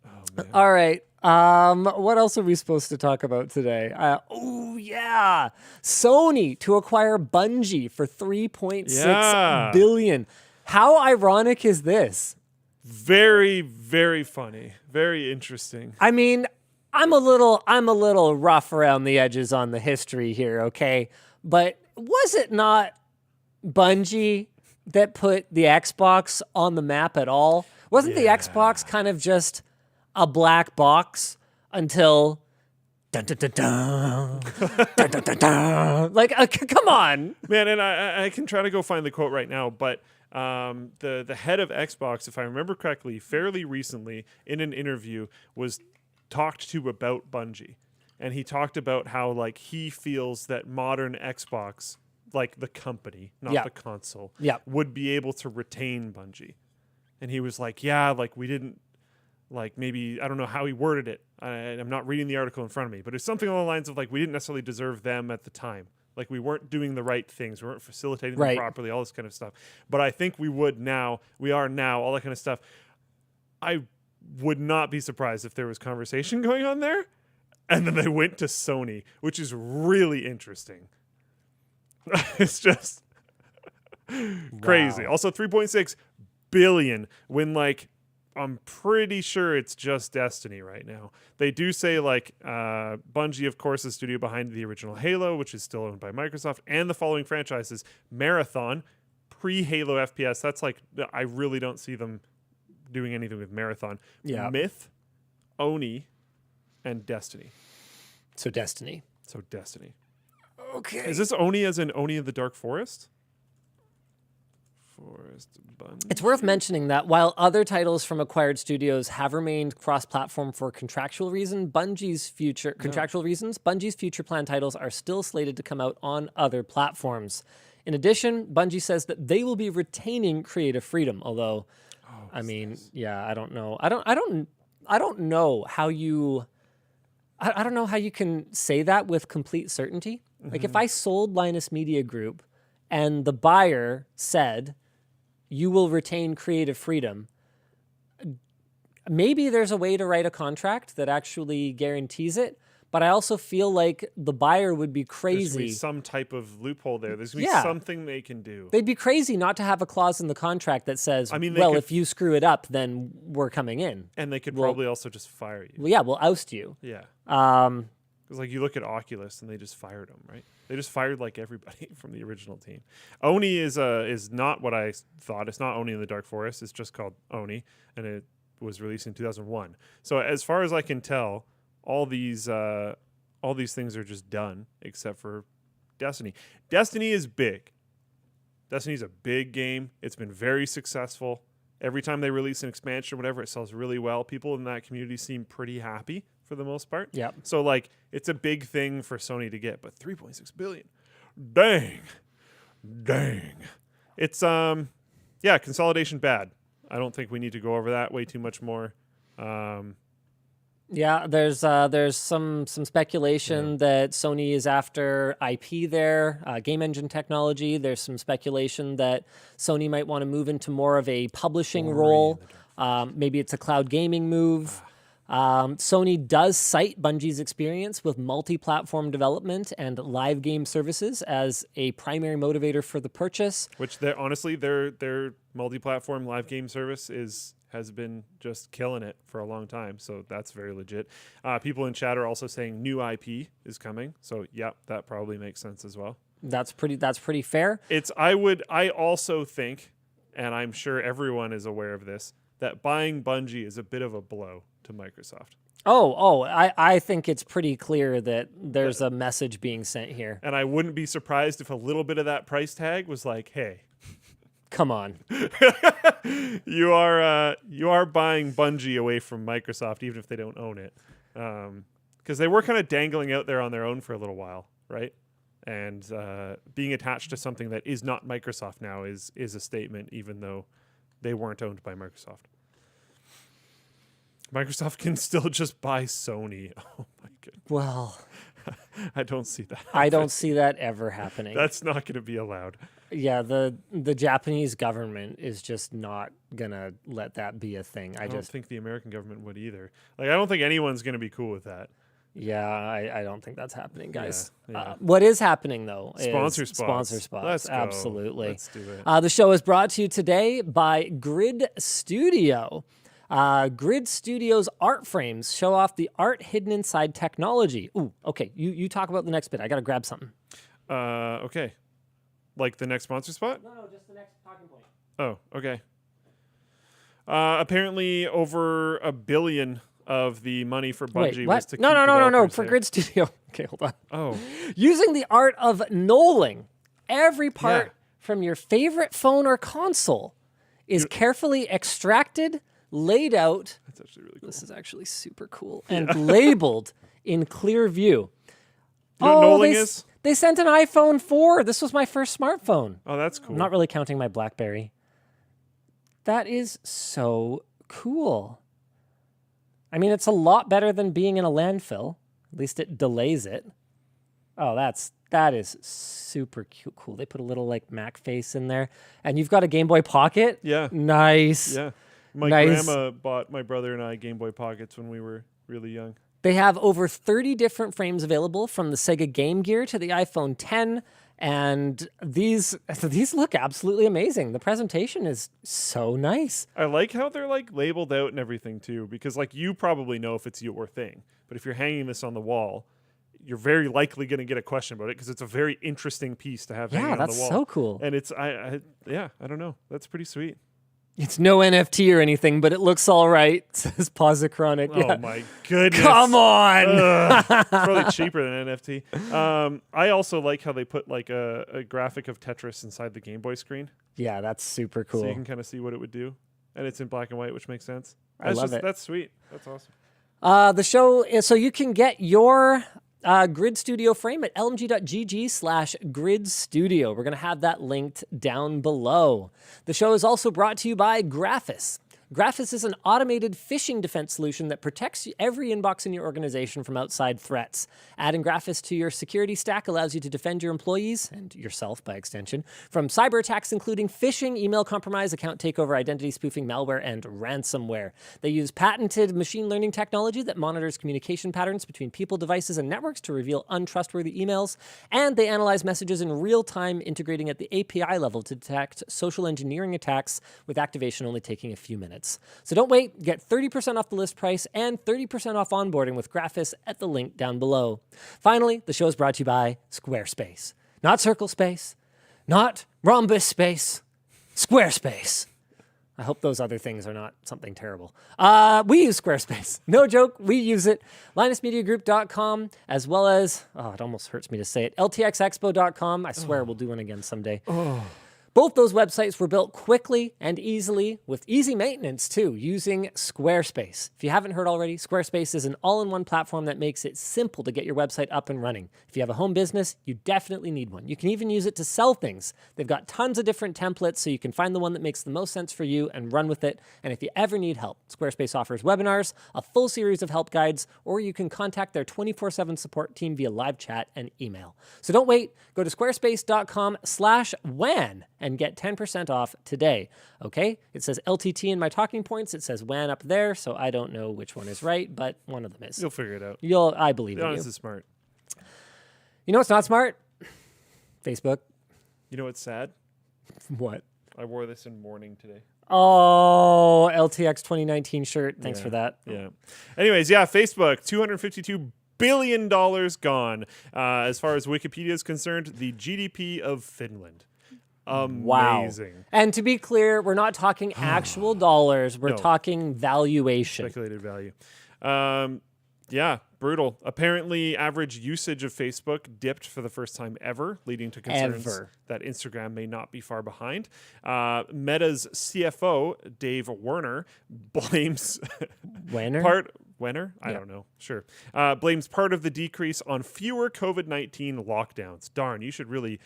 Oh man.
All right. What else are we supposed to talk about today? Oh yeah, Sony to acquire Bungie for $3.6 billion. How ironic is this?
Very, very funny. Very interesting.
I mean, I'm a little rough around the edges on the history here, okay? But was it not Bungie that put the Xbox on the map at all? Wasn't the Xbox kind of just a black box until dun, dun, dun, dun, dun, dun, dun, dun. Like, come on,
Man, and I can try to go find the quote right now, but the head of Xbox, if I remember correctly, fairly recently in an interview was talked to about Bungie, and he talked about how like he feels that modern Xbox, like the company, not the console, would be able to retain Bungie, and he was like, yeah, like we didn't. Like maybe, I don't know how he worded it. I'm not reading the article in front of me, but it's something along the lines of like, we didn't necessarily deserve them at the time. Like we weren't doing the right things. We weren't facilitating them properly, all this kind of stuff. But I think we would now. We are now, all that kind of stuff. I would not be surprised if there was conversation going on there. And then they went to Sony, which is really interesting. It's just crazy. Also, 3.6 billion when like, I'm pretty sure it's just Destiny right now. They do say like Bungie, of course, is the studio behind the original Halo, which is still owned by Microsoft, and the following franchises: Marathon, pre-Halo FPS. That's like I really don't see them doing anything with Marathon.
Yeah.
Myth, Oni, and Destiny.
So Destiny. Okay.
Is this Oni as in Oni of the Dark Forest? Bungie.
It's worth mentioning that while other titles from acquired studios have remained cross-platform for contractual reasons, Bungie's future planned titles are still slated to come out on other platforms. In addition, Bungie says that they will be retaining creative freedom. Although, I don't know. I don't know how you. I don't know how you can say that with complete certainty. Mm-hmm. Like if I sold Linus Media Group, and the buyer said, you will retain creative freedom. Maybe there's a way to write a contract that actually guarantees it, but I also feel like the buyer would be crazy.
There's going to be some type of loophole there. There's going to be something they can do.
They'd be crazy not to have a clause in the contract that says, if you screw it up, then we're coming in.
And they could probably also just fire you.
Well, yeah, we'll oust you.
Yeah. Because like you look at Oculus and they just fired them, right? They just fired like everybody from the original team. Oni is not what I thought. It's not Oni in the Dark Forest. It's just called Oni, and it was released in 2001. So as far as I can tell, all these things are just done except for Destiny. Destiny is big. Destiny's a big game. It's been very successful. Every time they release an expansion or whatever, it sells really well. People in that community seem pretty happy for the most part.
Yeah.
So like it's a big thing for Sony to get, but 3.6 billion. Dang. It's consolidation bad. I don't think we need to go over that way too much more.
Yeah, there's some speculation that Sony is after IP there, game engine technology. There's some speculation that Sony might want to move into more of a publishing role. Maybe it's a cloud gaming move. Sony does cite Bungie's experience with multi-platform development and live game services as a primary motivator for the purchase.
Which their multi-platform live game service has been just killing it for a long time, so that's very legit. People in chat are also saying new IP is coming, so yeah, that probably makes sense as well.
That's pretty fair.
I also think, and I'm sure everyone is aware of this, that buying Bungie is a bit of a blow to Microsoft.
I think it's pretty clear that there's a message being sent here.
And I wouldn't be surprised if a little bit of that price tag was like, hey,
come on.
You are buying Bungie away from Microsoft, even if they don't own it. Because they were kind of dangling out there on their own for a little while, right? And being attached to something that is not Microsoft now is a statement, even though they weren't owned by Microsoft. Microsoft can still just buy Sony. Oh, my goodness.
Well,
I don't see that.
I don't see that ever happening.
That's not going to be allowed.
Yeah, the Japanese government is just not gonna let that be a thing.
I don't think the American government would either. Like, I don't think anyone's going to be cool with that.
Yeah, I don't think that's happening, guys.
Yeah.
What is happening, though,
Sponsor
is
spots.
sponsor spots.
Let's go.
Absolutely.
Let's do it.
The show is brought to you today by Grid Studio. Grid Studio's art frames show off the art hidden inside technology. Ooh, okay. You talk about the next bit. I got to grab something.
Okay. Like the next sponsor spot?
No, just the next talking point.
Oh, okay. Apparently, over $1 billion of the money for Bungie
Wait,
was
what?
to
No,
keep
no.
developers
For
there.
Grid Studio. Okay, hold on.
Oh,
Using the art of knolling, every part
Yeah.
from your favorite phone or console is carefully extracted, laid out.
that's actually really cool.
This is actually super cool. And labeled in clear view.
You know what knolling
they,
is?
They sent an iPhone 4. This was my first smartphone.
Oh, that's cool.
I'm not really counting my BlackBerry. That is so cool. I mean, it's a lot better than being in a landfill. At least it delays it. Oh, that is super cute, cool. They put a little like Mac face in there, and you've got a Game Boy Pocket.
Yeah.
Nice.
Yeah. My
Nice.
grandma bought my brother and I Game Boy Pockets when we were really young.
They have over 30 different frames available, from the Sega Game Gear to the iPhone 10, and these look absolutely amazing. The presentation is so nice.
I like how they're like labeled out and everything too, because like you probably know if it's your thing, but if you're hanging this on the wall, you're very likely going to get a question about it because it's a very interesting piece to have hanging
Yeah,
on the
that's
wall.
so cool.
And it's I don't know. That's pretty sweet.
It's no NFT or anything, but it looks all right, says Posichronic.
Oh
Yeah.
my goodness.
Come on.
It's probably cheaper than NFT. I also like how they put like a graphic of Tetris inside the Game Boy screen,
Yeah, that's super cool.
so you can kind of see what it would do, and it's in black and white, which makes sense.
I love it.
That's sweet. That's awesome.
The show is, so you can get your Grid Studio frame at lmg.gg/Grid Studio. We're going to have that linked down below. The show is also brought to you by Graphus. Graphus is an automated phishing defense solution that protects every inbox in your organization from outside threats. Adding Graphus to your security stack allows you to defend your employees, and yourself by extension, from cyber attacks including phishing, email compromise, account takeover, identity spoofing, malware, and ransomware. They use patented machine learning technology that monitors communication patterns between people, devices, and networks to reveal untrustworthy emails, and they analyze messages in real time, integrating at the API level to detect social engineering attacks, with activation only taking a few minutes. So don't wait, get 30% off the list price and 30% off onboarding with Graphus at the link down below. Finally, the show is brought to you by Squarespace. Not Circle Space, not Rhombus Space, Squarespace. I hope those other things are not something terrible. We use Squarespace. No joke, we use it. LinusMediaGroup.com, as well as, it almost hurts me to say it, LTXExpo.com. I swear we'll do one again someday. Both those websites were built quickly and easily, with easy maintenance too, using Squarespace. If you haven't heard already, Squarespace is an all-in-one platform that makes it simple to get your website up and running. If you have a home business, you definitely need one. You can even use it to sell things. They've got tons of different templates, so you can find the one that makes the most sense for you and run with it. And if you ever need help, Squarespace offers webinars, a full series of help guides, or you can contact their 24/7 support team via live chat and email. So don't wait. Go to squarespace.com/WAN and get 10% off today. Okay? It says LTT in my talking points. It says WAN up there, so I don't know which one is right, but one of them is.
You'll figure it out.
I believe in you.
Honest is smart.
You know what's not smart? Facebook.
You know what's sad?
What?
I wore this in mourning today.
Oh, LTX 2019 shirt. Thanks for that.
Yeah. Anyways, Facebook, $252 billion gone. As far as Wikipedia is concerned, the GDP of Finland. Amazing.
Wow. And to be clear, we're not talking actual dollars. We're
No.
talking valuation.
Speculated value. Brutal. Apparently, average usage of Facebook dipped for the first time ever, leading to concerns that Instagram may not be far behind. Meta's CFO, Dave Werner, blames
Wenner?
I don't know. Sure. Blames part of the decrease on fewer COVID-19 lockdowns. Darn, you should really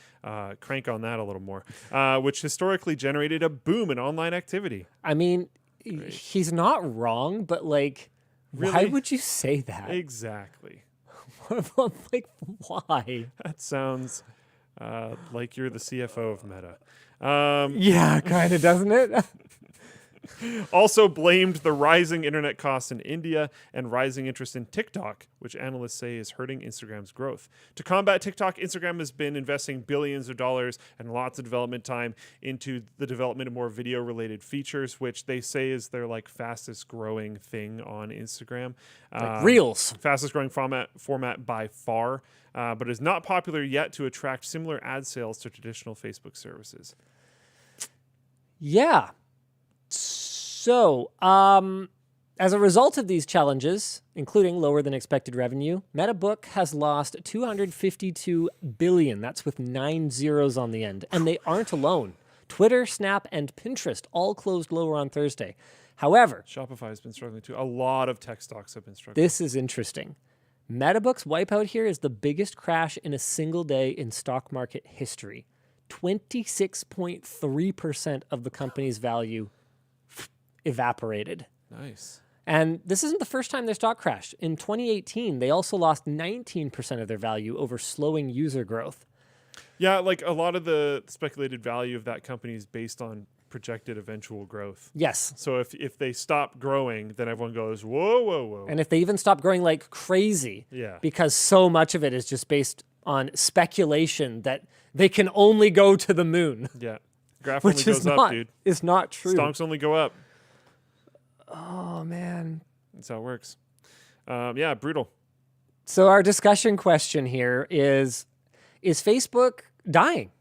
crank on that a little more, which historically generated a boom in online activity.
I mean, he's not wrong, but like, why
Really?
would you say that?
Exactly.
Like, why?
That sounds like you're the CFO of Meta.
Yeah, kind of, doesn't it?
Also blamed the rising internet costs in India and rising interest in TikTok, which analysts say is hurting Instagram's growth. To combat TikTok, Instagram has been investing billions of dollars and lots of development time into the development of more video-related features, which they say is their like fastest growing thing on Instagram.
Like Reels.
Fastest growing format by far, but is not popular yet to attract similar ad sales to traditional Facebook services.
Yeah. So, as a result of these challenges, including lower than expected revenue, MetaBook has lost $252 billion. That's with 9 zeros on the end. And they aren't alone. Twitter, Snap, and Pinterest all closed lower on Thursday. However,
Shopify has been struggling too. A lot of tech stocks have been struggling.
this is interesting. MetaBook's wipeout here is the biggest crash in a single day in stock market history. 26.3% of the company's value evaporated.
Nice.
And this isn't the first time their stock crashed. In 2018, they also lost 19% of their value over slowing user growth.
Yeah, like a lot of the speculated value of that company is based on projected eventual growth.
Yes.
So if they stop growing, then everyone goes, whoa, whoa, whoa.
And if they even stop growing like crazy,
Yeah.
because so much of it is just based on speculation that they can only go to the moon,
Yeah. Graph only
which
goes
is
up,
not,
dude.
is not true.
Stonks only go up.
Oh, man.
That's how it works. Yeah, brutal.
So our discussion question here is Facebook dying?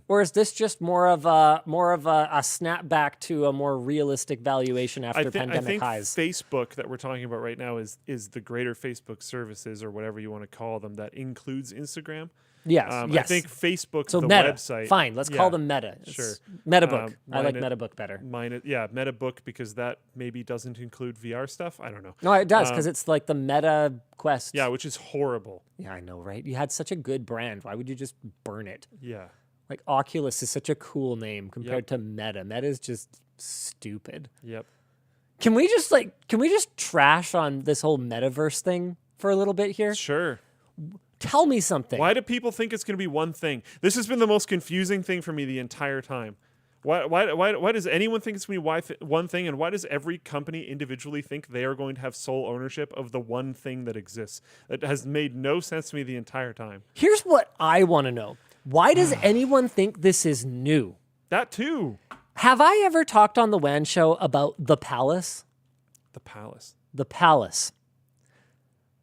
Or is this just more of a snapback to a more realistic valuation after pandemic
I think
highs?
Facebook that we're talking about right now is the greater Facebook services or whatever you want to call them that includes Instagram.
Yes, yes.
I think Facebook,
So
the
Meta,
website.
fine. Let's call them Meta.
Sure.
MetaBook. I like
mine-
MetaBook better.
MetaBook because that maybe doesn't include VR stuff. I don't know.
No, it does because it's like the Meta Quest.
Yeah, which is horrible.
Yeah, I know, right? You had such a good brand. Why would you just burn it?
Yeah.
Like Oculus is such a cool name compared to Meta. Meta is just stupid.
Yep.
Can we just trash on this whole metaverse thing for a little bit here?
Sure.
Tell me something.
Why do people think it's going to be one thing? This has been the most confusing thing for me the entire time. Why does anyone think it's going to be one thing, and why does every company individually think they are going to have sole ownership of the one thing that exists? It has made no sense to me the entire time.
Here's what I want to know. Why does anyone think this is new?
That too.
Have I ever talked on the WAN show about the Palace?
The Palace.
The Palace.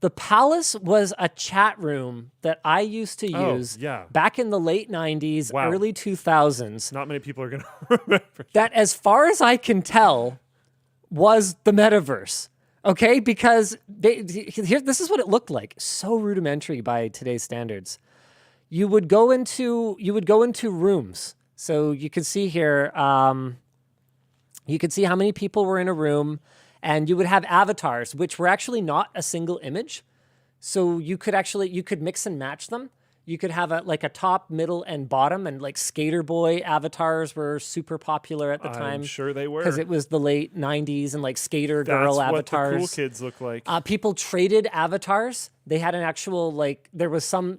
The Palace was a chat room that I used to use back in the late 90s, early 2000s.
Not many people are going to remember.
That, as far as I can tell, was the metaverse. Okay? Because this is what it looked like. So rudimentary by today's standards. You would go into rooms. So you can see here, you could see how many people were in a room. And you would have avatars, which were actually not a single image. So you could mix and match them. You could have a top, middle, and bottom. And like Skater Boy avatars were super popular at the time.
I'm sure they were.
Because it was the late 90s and like Skater Girl avatars.
That's what the cool kids look like.
People traded avatars. They had an actual there was some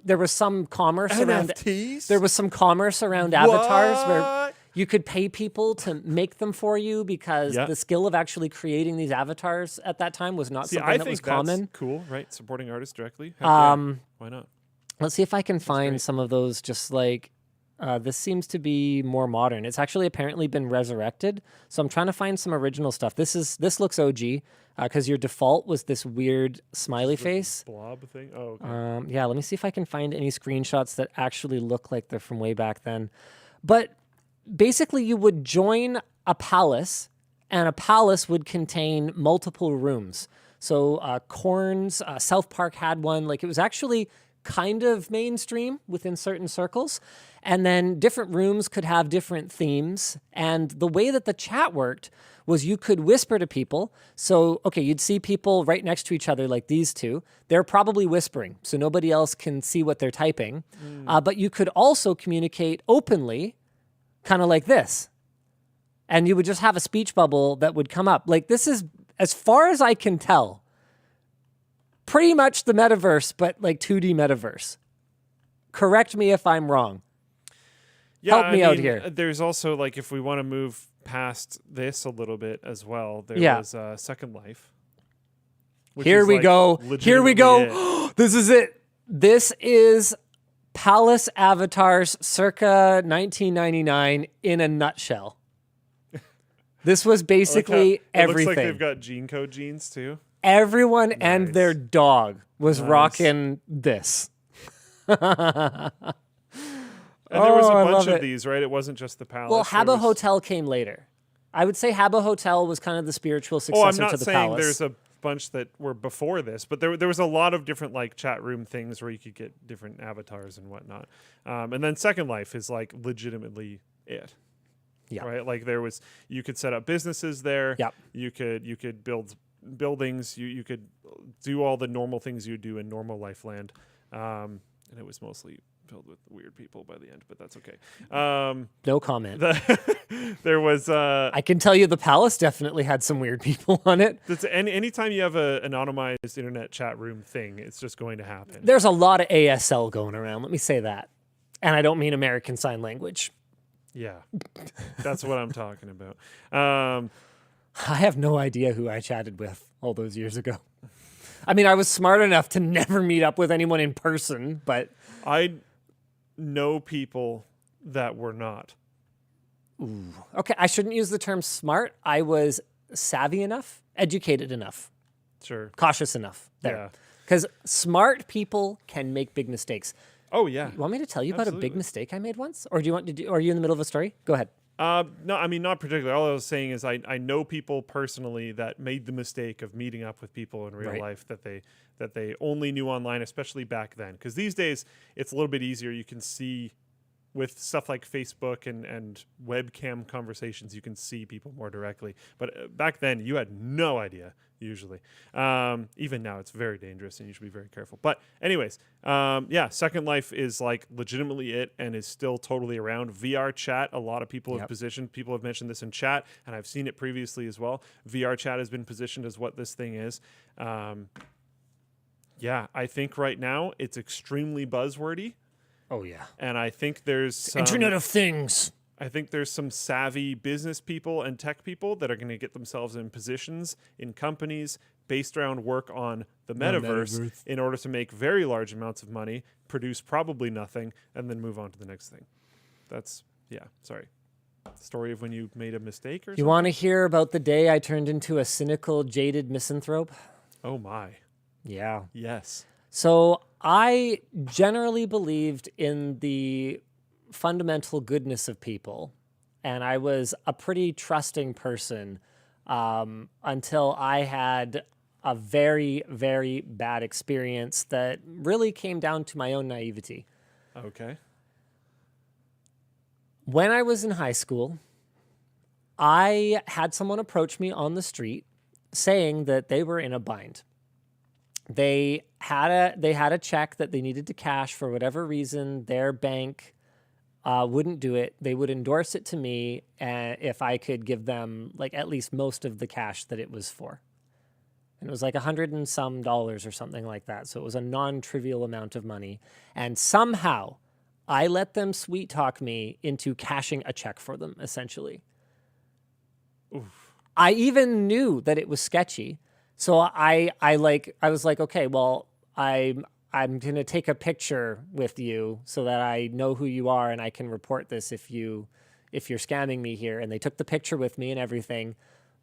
commerce around
NFTs?
There was some commerce around avatars where you could pay people to make them for you because the skill of actually creating these avatars at that time was not something that was common.
That's cool, right? Supporting artists directly. Why not?
Let's see if I can find some of those. Just like this seems to be more modern. It's actually apparently been resurrected. So I'm trying to find some original stuff. This looks OG because your default was this weird smiley face
blob thing. Oh, okay.
Yeah. Let me see if I can find any screenshots that actually look like they're from way back then. But basically, you would join a palace, and a palace would contain multiple rooms. So Korn's, South Park had one. Like, it was actually kind of mainstream within certain circles. And then different rooms could have different themes. And the way that the chat worked was you could whisper to people. So, okay, you'd see people right next to each other like these two. They're probably whispering, so nobody else can see what they're typing. But you could also communicate openly, kind of like this. And you would just have a speech bubble that would come up. Like, this is, as far as I can tell, pretty much the metaverse, but like 2D metaverse. Correct me if I'm wrong.
Yeah,
Help me out here.
There's also, like, if we want to move past this a little bit as well, there was Second Life.
Here we go. Here we go.
It.
This is it. This is Palace Avatars circa 1999 in a nutshell. This was basically everything.
It looks like they've got gene code jeans too.
Everyone and their dog was rocking this.
And there was a
I
bunch
love
of
it.
these, right? It wasn't just the Palace.
Well,
There
Habbo
was-
Hotel came later. I would say Habbo Hotel was kind of the spiritual
Oh,
successor
I'm
to
not
the
saying
Palace.
there's a bunch that were before this, but there was a lot of different like chat room things where you could get different avatars and whatnot. And then Second Life is like legitimately it.
Yeah.
Right. Like you could set up businesses there.
Yep.
You could build buildings. You could do all the normal things you do in normal Lifeland. And it was mostly filled with weird people by the end, but that's okay.
No comment.
There was.
I can tell you the Palace definitely had some weird people on it.
Anytime you have an anonymized internet chat room thing, it's just going to happen.
There's a lot of ASL going around. Let me say that. And I don't mean American Sign Language.
Yeah, that's what I'm talking about.
I have no idea who I chatted with all those years ago. I mean, I was smart enough to never meet up with anyone in person, but
I know people that were not.
okay, I shouldn't use the term smart. I was savvy enough, educated enough,
Sure.
cautious enough
Yeah.
there. Because smart people can make big mistakes.
Oh yeah.
You want me to tell you about a
Absolutely.
big mistake I made once? Or do you want to do, are you in the middle of a story? Go ahead.
No, I mean, not particularly. All I was saying is I know people personally that made the mistake of meeting up with people in real
Right.
life that they only knew online, especially back then. Because these days it's a little bit easier. You can see with stuff like Facebook and webcam conversations, you can see people more directly. But back then, you had no idea. Usually, even now, it's very dangerous, and you should be very careful. But anyways, yeah, Second Life is like legitimately it, and is still totally around. VR chat, a lot of people have positioned. People have mentioned this in chat, and I've seen it previously as well. VR chat has been positioned as what this thing is. Yeah, I think right now it's extremely buzzwordy,
Oh, yeah.
and I think there's some,
Internet of Things.
I think there's some savvy business people and tech people that are going to get themselves in positions in companies based around work on the metaverse in order to make very large amounts of money, produce probably nothing, and then move on to the next thing. That's, yeah, sorry. Story of when you made a mistake or
You
something?
want to hear about the day I turned into a cynical, jaded misanthrope?
Oh my.
Yeah.
Yes.
So I generally believed in the fundamental goodness of people, and I was a pretty trusting person until I had a very, very bad experience that really came down to my own naivety.
Okay.
When I was in high school, I had someone approach me on the street saying that they were in a bind. They had a check that they needed to cash for whatever reason. Their bank wouldn't do it. They would endorse it to me if I could give them like at least most of the cash that it was for. And it was like $100 and some or something like that. So it was a non-trivial amount of money. And somehow I let them sweet talk me into cashing a check for them, essentially.
Oof.
I even knew that it was sketchy. So I was like, okay, well, I'm going to take a picture with you so that I know who you are and I can report this if you're scamming me here. And they took the picture with me and everything.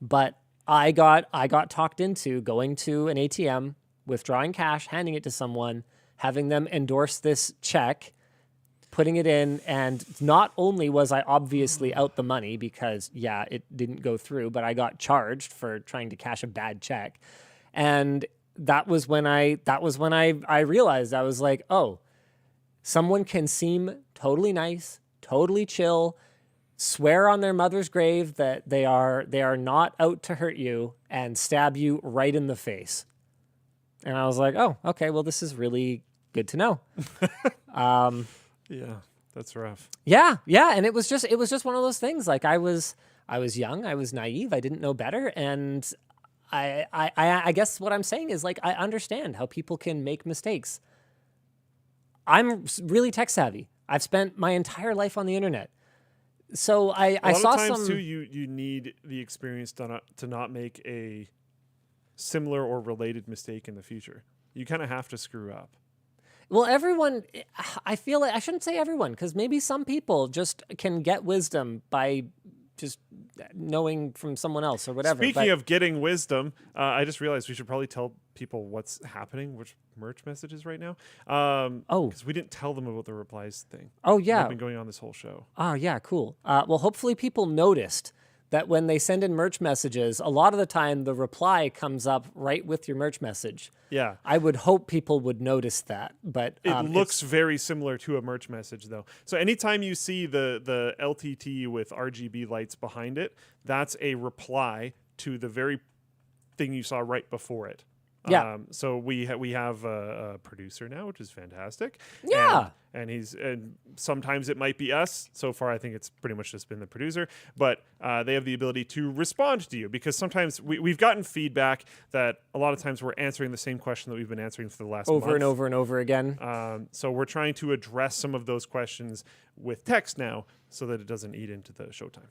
But I got talked into going to an ATM, withdrawing cash, handing it to someone, having them endorse this check, putting it in. And not only was I obviously out the money because, yeah, it didn't go through, but I got charged for trying to cash a bad check. And that was when I realized, I was like, oh, someone can seem totally nice, totally chill, swear on their mother's grave that they are not out to hurt you, and stab you right in the face. And I was like, oh, okay, well, this is really good to know.
Yeah, that's rough.
Yeah, and it was just one of those things. Like I was young, I was naive, I didn't know better, and I guess what I'm saying is like I understand how people can make mistakes. I'm really tech savvy. I've spent my entire life on the internet. So I
A
saw
lot of times
some
too, you need the experience to not make a similar or related mistake in the future. You kind of have to screw up.
Well, everyone, I feel like I shouldn't say everyone, because maybe some people just can get wisdom by just knowing from someone else or whatever.
Speaking of getting wisdom, I just realized we should probably tell people what's happening, which merch messages right now. Because we didn't tell them about the replies thing.
Oh,
They've
yeah.
been going on this whole show.
Oh, yeah, cool. Well, hopefully people noticed that when they send in merch messages, a lot of the time the reply comes up right with your merch message.
Yeah.
I would hope people would notice that, but
It looks very similar to a merch message, though. So anytime you see the LTT with RGB lights behind it, that's a reply to the very thing you saw right before it.
Yeah.
So we have a producer now, which is fantastic.
Yeah.
And sometimes it might be us. So far, I think it's pretty much just been the producer. But they have the ability to respond to you, because sometimes we've gotten feedback that a lot of times we're answering the same question that we've been answering for the last
over
month.
and over and over again.
So we're trying to address some of those questions with text now, so that it doesn't eat into the showtime.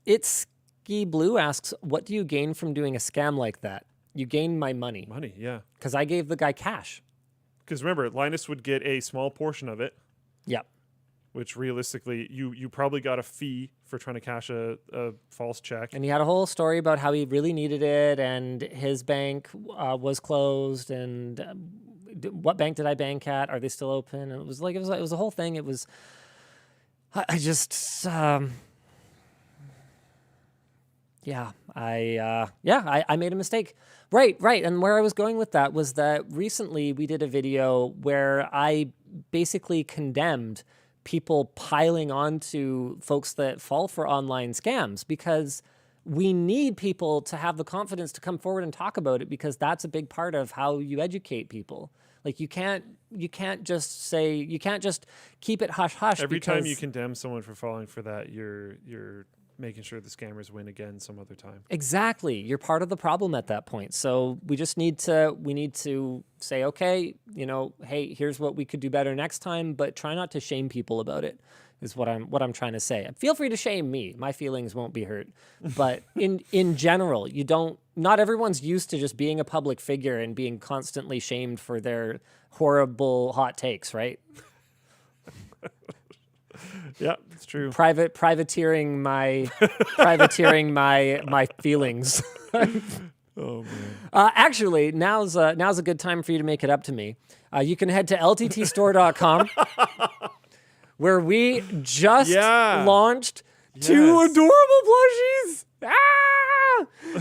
It's Ski Blue asks, what do you gain from doing a scam like that? You gain my money.
Money, yeah.
Because I gave the guy cash.
Because remember, Linus would get a small portion of it,
Yep.
which realistically, you probably got a fee for trying to cash a false check.
And he had a whole story about how he really needed it, and his bank was closed, and what bank did I bank at? Are they still open? And it was a whole thing. It was, I just, I made a mistake. Right. And where I was going with that was that recently we did a video where I basically condemned people piling onto folks that fall for online scams, because we need people to have the confidence to come forward and talk about it, because that's a big part of how you educate people. Like you can't just keep it hush hush.
Every time you condemn someone for falling for that, you're making sure the scammers win again some other time.
Exactly. You're part of the problem at that point. So we just need to say, okay, hey, here's what we could do better next time, but try not to shame people about it, is what I'm trying to say. Feel free to shame me. My feelings won't be hurt. But in general, not everyone's used to just being a public figure and being constantly shamed for their horrible hot takes, right?
Yeah, it's true.
Privateering my feelings.
Oh man.
Actually, now's a good time for you to make it up to me. You can head to LTTStore.com, where we just launched 2 adorable plushies.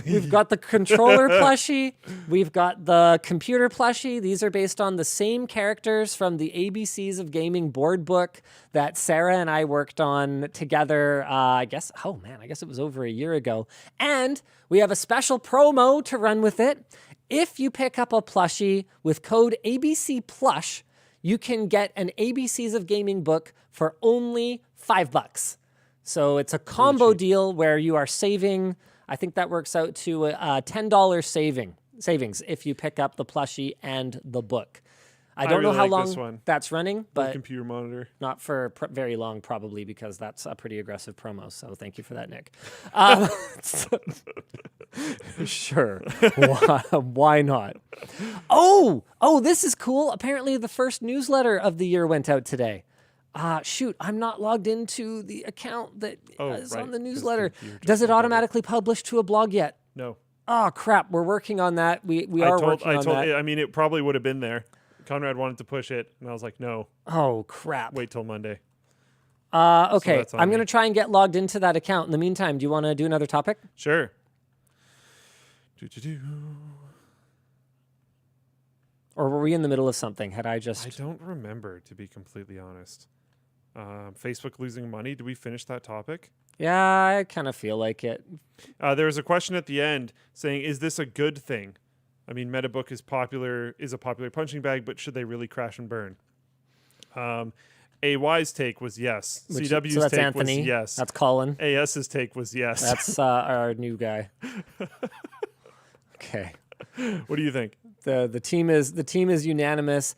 We've got the controller plushie. We've got the computer plushie. These are based on the same characters from the ABCs of Gaming board book that Sarah and I worked on together, I guess it was over a year ago. And we have a special promo to run with it. If you pick up a plushie with code ABCPlush, you can get an ABCs of Gaming book for only $5. So it's a combo deal where you are saving. I think that works out to a $10 savings if you pick up the plushie and the book. I don't know how long that's running, but
computer monitor.
Not for very long, probably, because that's a pretty aggressive promo. So thank you for that, Nick. Sure, why not? Oh, this is cool. Apparently, the first newsletter of the year went out today. Shoot, I'm not logged into the account that is on the newsletter. Does it automatically publish to a blog yet?
No.
Oh, crap. We're working on that. We are working on that.
I mean, it probably would have been there. Conrad wanted to push it, and I was like, no.
Oh, crap.
Wait till Monday.
Okay, so I'm going to try and get logged into that account. In the meantime, do you want to do another topic?
Sure.
Or were we in the middle of something? I
don't remember, to be completely honest. Facebook losing money. Did we finish that topic?
Yeah, I kind of feel like it.
There was a question at the end saying, is this a good thing? I mean, MetaBook is a popular punching bag, but should they really crash and burn? AY's take was yes.
Which-
CW's
so that's
take
Anthony.
was yes.
That's Colin.
AS's take was yes.
That's our new guy. Okay.
What do you think?
The team is unanimous.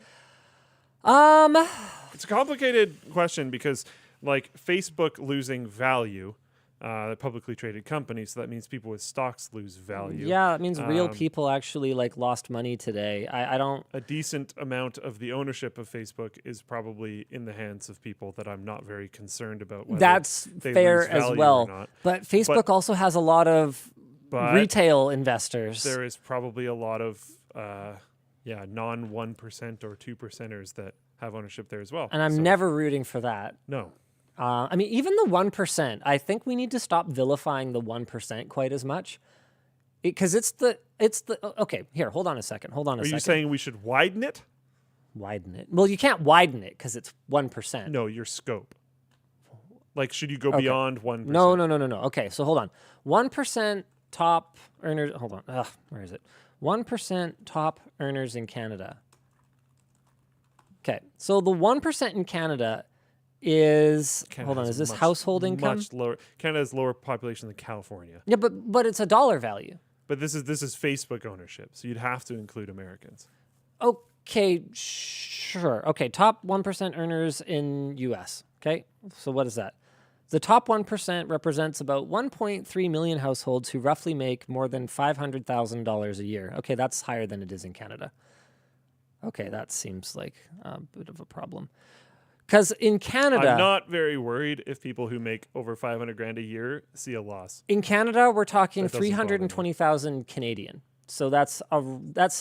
It's a complicated question because, like, Facebook losing value, publicly traded companies, so that means people with stocks lose value.
Yeah, it means real people actually like lost money today. I don't.
A decent amount of the ownership of Facebook is probably in the hands of people that I'm not very concerned about. Whether
That's
they
fair
lose
as
value
well.
or not.
But Facebook also has a lot of
But
retail investors.
there is probably a lot of non 1% or 2%ers that have ownership there as well.
And I'm
So,
never rooting for that.
no.
I mean, even the 1%, I think we need to stop vilifying the 1% quite as much. Because okay, here, hold on a second.
Are you saying we should widen it?
Widen it. Well, you can't widen it because it's 1%.
No, your scope. Like, should you go beyond 1%?
No. Okay, so hold on. 1% top earners. Hold on. Where is it? 1% top earners in Canada. Okay, so the 1% in Canada is
Canada
hold on.
has
Is this
much-
household income?
Much lower. Canada has lower population than California.
Yeah, but it's a dollar value.
But this is Facebook ownership, so you'd have to include Americans.
Okay, sure. Okay, top 1% earners in U.S. Okay, so what is that? The top 1% represents about 1.3 million households who roughly make more than $500,000 a year. Okay, that's higher than it is in Canada. Okay, that seems like a bit of a problem. Because in Canada...
I'm not very worried if people who make over 500 grand a year see a loss.
In Canada, we're talking
That doesn't bother me.
320,000 Canadian. So that's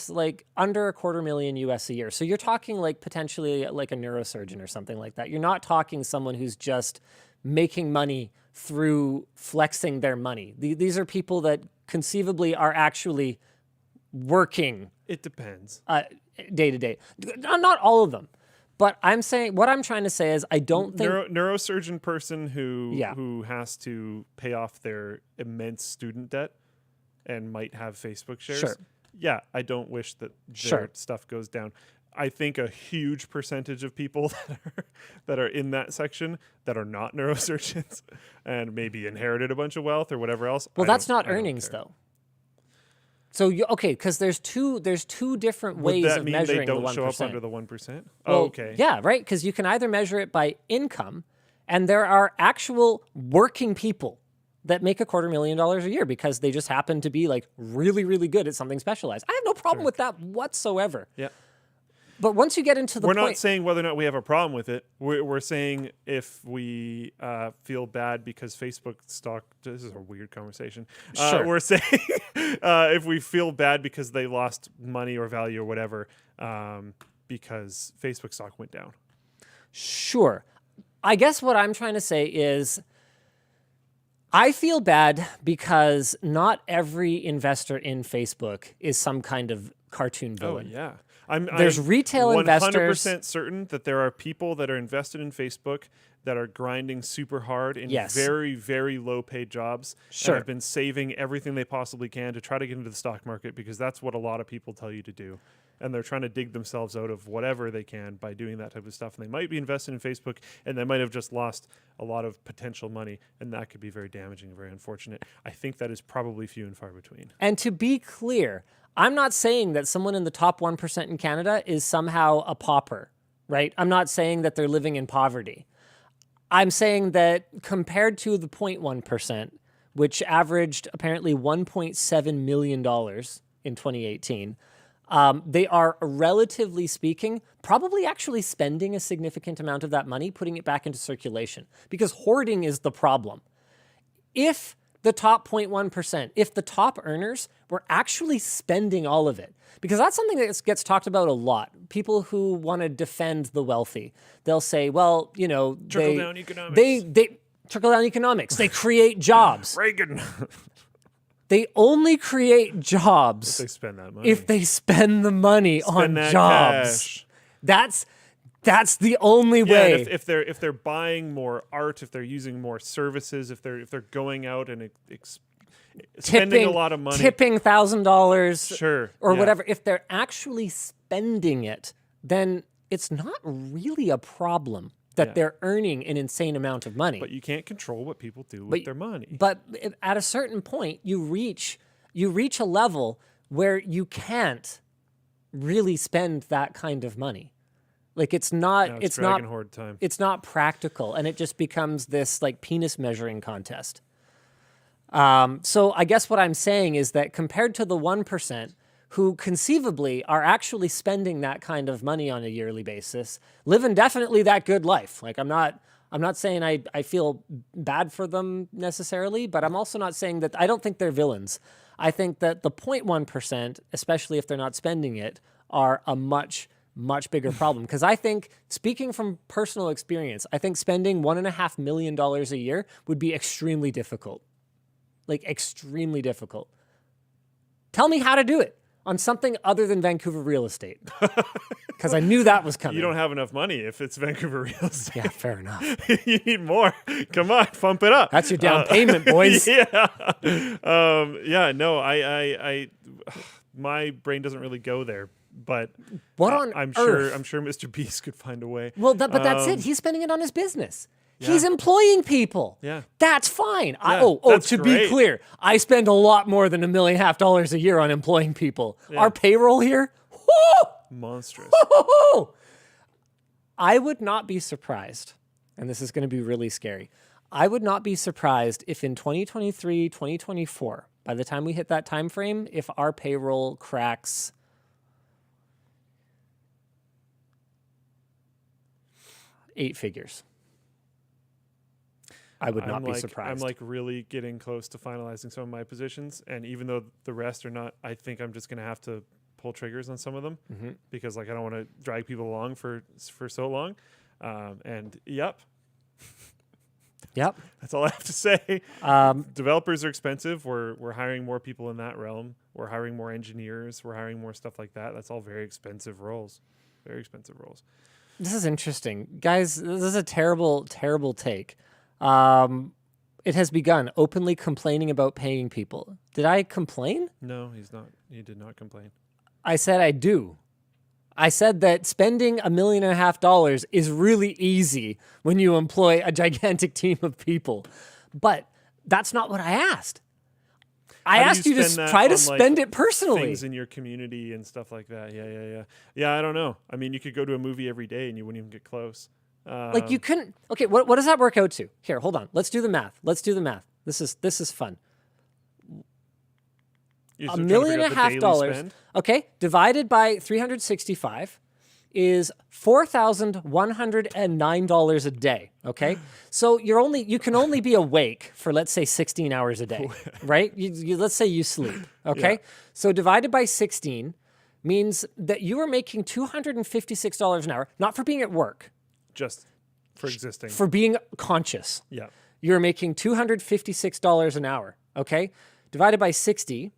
like under $250,000 US a year. So you're talking like potentially like a neurosurgeon or something like that. You're not talking someone who's just making money through flexing their money. These are people that conceivably are actually working
It depends.
day to day. Not all of them. But what I'm trying to say is I don't think...
Neurosurgeon person who
Yeah.
who has to pay off their immense student debt and might have Facebook shares.
Sure.
Yeah, I don't wish that their
Sure.
stuff goes down. I think a huge percentage of people that are in that section that are not neurosurgeons and maybe inherited a bunch of wealth or whatever else.
Well, that's not
I don't
earnings,
care.
though. So, because there's two different ways
Would that
of
mean
measuring
they don't
the 1%.
show up under the 1%?
Well,
Okay.
Yeah, right? Because you can either measure it by income, and there are actual working people that make $250,000 a year because they just happen to be like really, really good at something specialized. I have no problem with that whatsoever.
Yeah.
But once you get into the
We're
point...
not saying whether or not we have a problem with it. We're saying if we feel bad because Facebook stock... This is a weird conversation.
Sure.
We're saying if we feel bad because they lost money or value or whatever because Facebook stock went down.
Sure. I guess what I'm trying to say is I feel bad because not every investor in Facebook is some kind of cartoon villain.
Oh, yeah.
There's
I'm
retail
100%
investors.
certain that there are people that are invested in Facebook that are grinding super hard in
Yes.
very, very low paid jobs.
Sure.
And have been saving everything they possibly can to try to get into the stock market because that's what a lot of people tell you to do. And they're trying to dig themselves out of whatever they can by doing that type of stuff. And they might be invested in Facebook and they might have just lost a lot of potential money. And that could be very damaging and very unfortunate. I think that is probably few and far between.
And to be clear, I'm not saying that someone in the top 1% in Canada is somehow a pauper, right? I'm not saying that they're living in poverty. I'm saying that compared to the 0.1%, which averaged apparently $1.7 million in 2018, they are, relatively speaking, probably actually spending a significant amount of that money, putting it back into circulation, because hoarding is the problem. If the top 0.1%, if the top earners were actually spending all of it, because that's something that gets talked about a lot. People who want to defend the wealthy, they'll say, well,
Trickle-down economics.
They trickle-down economics. They create jobs.
Reagan.
They only create jobs
They spend that money.
if they spend the money on
Spend that
jobs.
cash.
That's the only
Yeah,
way.
and if they're buying more art, if they're using more services, if they're going out and spending a lot of money,
tipping $1,000,
Sure,
or
yeah.
whatever. If they're actually spending it, then it's not really a problem. that they're earning an insane amount of money.
But you can't control what people do with their money.
But at a certain point, you reach a level where you can't really spend that kind of money. Like it's not,
Now
it's
Dragon
not,
Horde time.
it's not practical, and it just becomes this like penis measuring contest. So I guess what I'm saying is that compared to the 1% who conceivably are actually spending that kind of money on a yearly basis, living definitely that good life. Like I'm not saying I feel bad for them necessarily, but I'm also not saying that I don't think they're villains. I think that the 0.1%, especially if they're not spending it, are a much bigger problem. Because I think, speaking from personal experience, I think spending $1.5 million a year would be extremely difficult. Like extremely difficult. Tell me how to do it on something other than Vancouver real estate. Because I knew that was coming.
You don't have enough money if it's Vancouver real estate.
Yeah, fair enough.
You need more. Come on, pump it up.
That's your down payment, boys.
Yeah. No, I my brain doesn't really go there, but
What on
I'm
earth?
sure Mr. Beast could find a way.
Well, but that's it. He's spending it on his business. He's employing people.
Yeah.
That's fine.
that's
To be
great.
clear, I spend a lot more than $1.5 million a year on employing people. Our payroll here, whoo!
Monstrous.
Woo-hoo-hoo! I would not be surprised, and this is going to be really scary. I would not be surprised if in 2023, 2024, by the time we hit that time frame, if our payroll cracks 8 figures. I would not be surprised.
I'm like really getting close to finalizing some of my positions, and even though the rest are not, I think I'm just going to have to pull triggers on some of them because like I don't want to drag people along for so long. And yep, that's all I have to say. Developers are expensive. We're hiring more people in that realm. We're hiring more engineers. We're hiring more stuff like that. That's all very expensive roles. Very expensive roles.
This is interesting. Guys, this is a terrible, terrible take. It has begun openly complaining about paying people. Did I complain?
No, he's not. He did not complain.
I said I do. I said that spending $1.5 million is really easy when you employ a gigantic team of people. But that's not what I asked. I asked you to try to spend it personally.
Things in your community and stuff like that. Yeah, I don't know. I mean, you could go to a movie every day and you wouldn't even get close.
Like you couldn't. Okay, what does that work out to? Here, hold on. Let's do the math. This is fun. $1.5 million. Okay, divided by 365 is $4,109 a day. Okay, so you can only be awake for, let's say, 16 hours a day, right? Let's say you sleep. Okay,
Yeah.
so divided by 16 means that you are making $256 an hour, not for being at work,
Just for existing.
for being conscious.
Yeah.
You're making $256 an hour. Okay, divided by 60.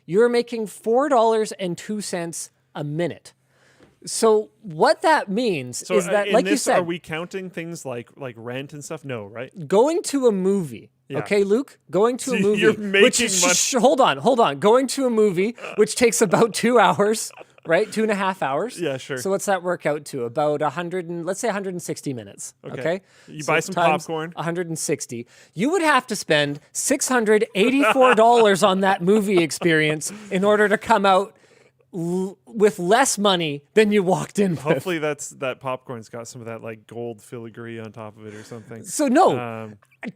You're making $4.02 a minute. So what that means is that, like you said,
are we counting things like rent and stuff? No, right?
going to a movie.
Yeah.
Okay, Luke, going to a movie.
You're making
hold on. Going to a movie, which takes about 2 hours, right? 2.5 hours.
Yeah, sure.
So what's that work out to? About 160 minutes. Okay.
You
So
buy some
times
popcorn.
160. You would have to spend $684 on that movie experience in order to come out with less money than you walked in with.
Hopefully that popcorn's got some of that like gold filigree on top of it or something.
So no,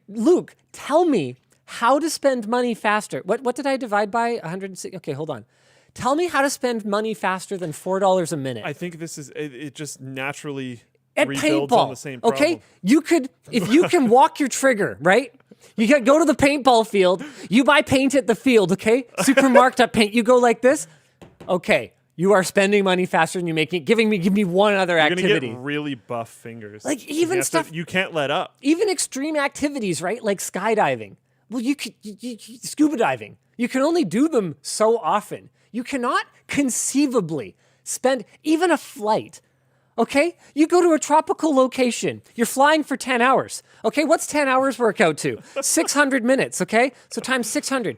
Luke, tell me how to spend money faster. What did I divide by? 160. Okay, hold on. Tell me how to spend money faster than $4 a minute.
I think this is it just naturally
At
rebuilds
paintball.
on the same problem.
Okay, you could, if you can walk your trigger, right? You can go to the paintball field. You buy paint at the field. Okay, super marked up paint. You go like this. Okay, you are spending money faster than you making. Give me one other
You're
activity.
gonna get really buff fingers.
Like, even
you have
stuff-
you can't let up.
Even extreme activities, right? Like skydiving. Well, you could scuba diving. You can only do them so often. You cannot conceivably spend even a flight. Okay? You go to a tropical location. You're flying for 10 hours. Okay? What's 10 hours work out to? 600 minutes, okay? So times 600.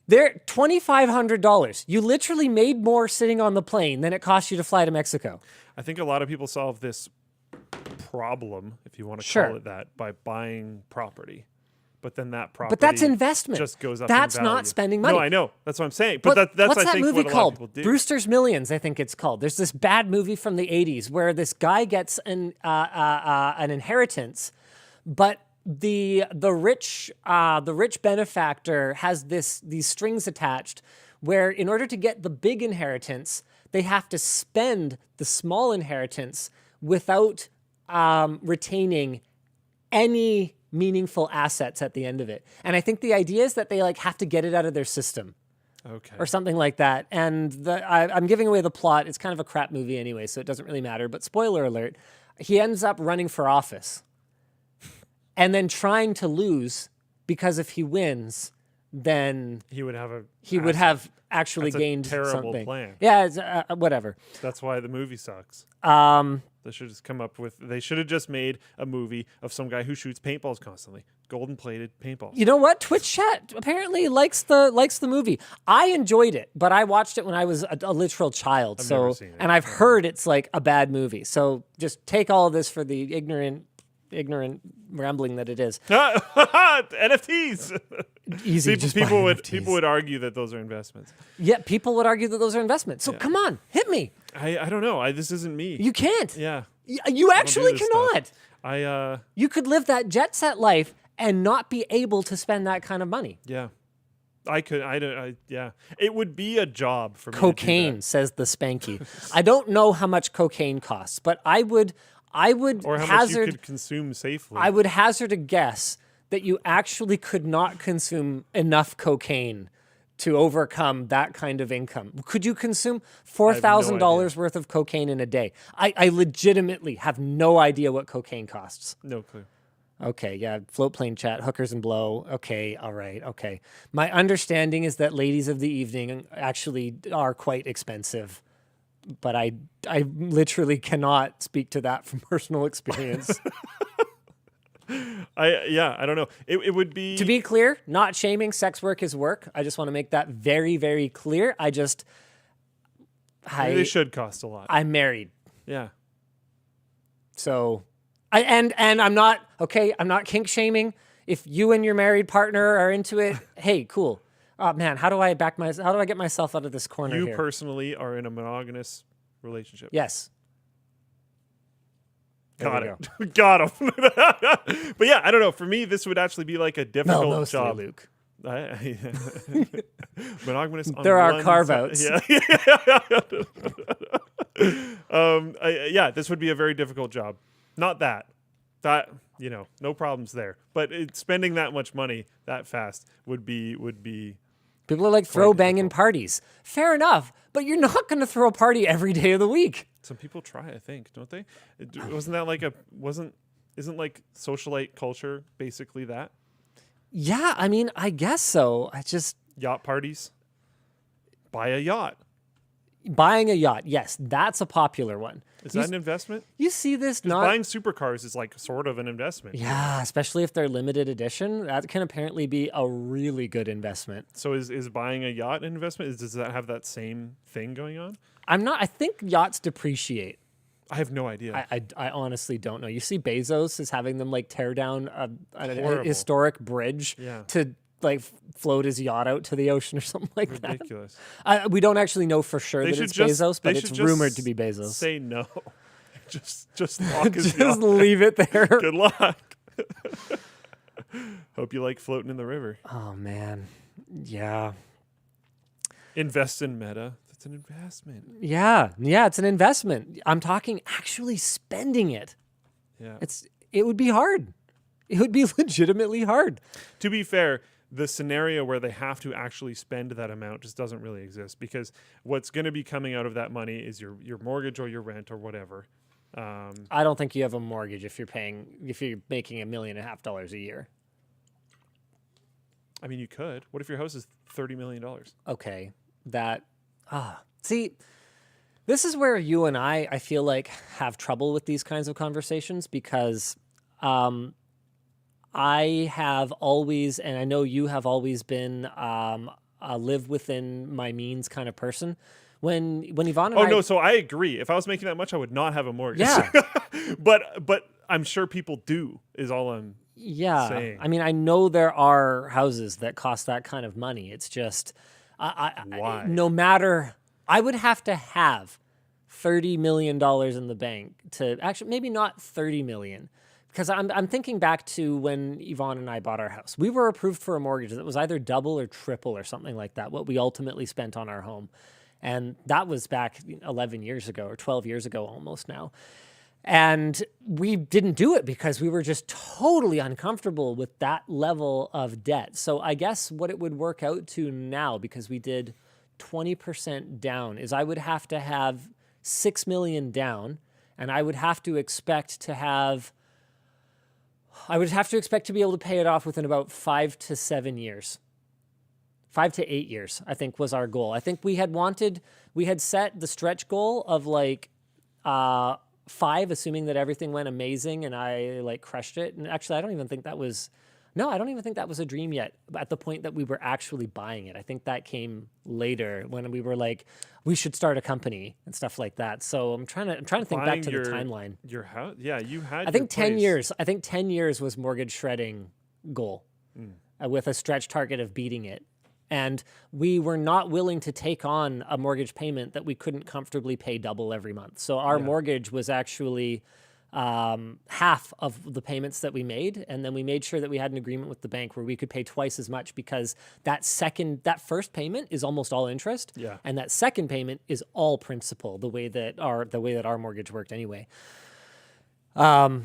They're $2,500. You literally made more sitting on the plane than it cost you to fly to Mexico.
I think a lot of people solve this problem, if you want to
Sure.
call it that, by buying property. But then that property
But that's investment.
just goes up
That's
in value.
not spending money.
No, I know. That's what I'm saying. But that's
what's
I
that
think
movie
what a lot
called?
of people do.
Brewster's Millions, I think it's called. There's this bad movie from the 80s where this guy gets an inheritance, but the rich benefactor has these strings attached where in order to get the big inheritance, they have to spend the small inheritance without retaining any meaningful assets at the end of it. And I think the idea is that they like have to get it out of their system
Okay.
or something like that. And I'm giving away the plot. It's kind of a crap movie anyway, so it doesn't really matter. But spoiler alert, he ends up running for office and then trying to lose because if he wins, then
He would have
would have actually
That's a
gained
terrible
something.
plan.
Yeah, it's, whatever.
That's why the movie sucks. They should just come up with. They should have just made a movie of some guy who shoots paintballs constantly, golden-plated paintballs.
You know what? Twitch chat apparently likes the movie. I enjoyed it, but I watched it when I was a literal child.
never seen it.
And I've heard it's like a bad movie. So just take all of this for the ignorant rambling that it is.
NFTs.
Easy. just buy
people
NFTs.
would argue that those are investments.
Yeah, people would argue that those are investments. So come on, hit me.
I don't know. This isn't me.
You can't.
Yeah.
You actually
this stuff.
cannot.
I
You could live that jet set life and not be able to spend that kind of money.
yeah. I could. I don't. Yeah. It would be a job for me. To
Cocaine,
do
says the Spanky. I don't know how much cocaine costs, but I would
that. Or how much you
hazard
could consume safely.
I would hazard a guess that you actually could not consume enough cocaine to overcome that kind of income. Could you consume $4,000 worth of cocaine in a day? I legitimately have no idea what cocaine costs.
No clue.
Okay, yeah, float plane chat, hookers and blow. Okay, all right, okay. My understanding is that ladies of the evening actually are quite expensive, but I literally cannot speak to that from personal experience.
I don't know. It would be
To be clear, not shaming, sex work is work. I just want to make that very, very clear.
they should cost a lot.
I'm married.
Yeah.
So and I'm not kink shaming. If you and your married partner are into it, hey, cool. Oh man, how do I get myself out of this corner
You
here?
personally are in a monogamous relationship.
Yes. There
Got
we
it. Got him. But yeah, I don't know. For me, this would actually be like a difficult
No, mostly,
job.
Luke.
Monogamous. On
There are
one
carve-outs.
side- Yeah. This would be a very difficult job. Not that. That, no problems there. But spending that much money that fast would be.
People are like throw banging
difficult.
parties. Fair enough, but you're not going to throw a party every day of the week.
Some people try, I think, don't they? Isn't like socialite culture basically that?
Yeah, I mean, I guess so.
Yacht parties? Buy a yacht.
Buying a yacht, yes, that's a popular one.
Is that an investment?
You see this
Because
not
buying supercars is like sort of an investment.
Yeah, especially if they're limited edition. That can apparently be a really good investment.
So is buying a yacht an investment? Does that have that same thing going on?
I think yachts depreciate.
I have no idea.
I honestly don't know. You see Bezos is having them like tear down a
Horrible.
historic bridge
Yeah.
to like float his yacht out to the ocean or something like
Ridiculous.
that. We don't actually know for sure that it's Bezos, but it's rumored to be Bezos.
Say no. just lock his
Just
yacht.
leave it there.
Good luck. Hope you like floating in the river.
Oh man. Yeah.
Invest in Meta. That's an investment.
Yeah, it's an investment. I'm talking actually spending it.
Yeah.
It would be hard. It would be legitimately hard.
To be fair, the scenario where they have to actually spend that amount just doesn't really exist, because what's going to be coming out of that money is your mortgage or your rent or whatever.
I don't think you have a mortgage if you're making $1.5 million a year.
I mean, you could. What if your house is $30 million?
Okay, see, this is where you and I feel like have trouble with these kinds of conversations, because I have always, and I know you have always been a live within my means kind of person, When Yvonne and
Oh
I,
no, so I agree. If I was making that much, I would not have a mortgage.
Yeah.
but I'm sure people do. Is all I'm saying.
I mean, I know there are houses that cost that kind of money. It's just,
Why?
no matter, I would have to have $30 million in the bank to actually, maybe not 30 million. Because I'm thinking back to when Yvonne and I bought our house. We were approved for a mortgage that was either double or triple or something like that, what we ultimately spent on our home. And that was back 11 years ago or 12 years ago almost now. And we didn't do it because we were just totally uncomfortable with that level of debt. So I guess what it would work out to now, because we did 20% down, is I would have to have 6 million down, and I would have to expect to be able to pay it off within about 5 to 7 years. 5 to 8 years, I think, was our goal. I think we had set the stretch goal of like 5, assuming that everything went amazing and I like crushed it. And actually, I don't even think that was a dream yet at the point that we were actually buying it. I think that came later when we were like, we should start a company and stuff like that. So I'm trying to think back to the timeline.
Your house? Yeah, you had.
I think
your
10
place.
years. I think 10 years was mortgage shredding goal, with a stretch target of beating it. And we were not willing to take on a mortgage payment that we couldn't comfortably pay double every month. So our mortgage was actually half of the payments that we made. And then we made sure that we had an agreement with the bank where we could pay twice as much, because that first payment is almost all interest.
Yeah.
And that second payment is all principal, the way that our mortgage worked anyway. Where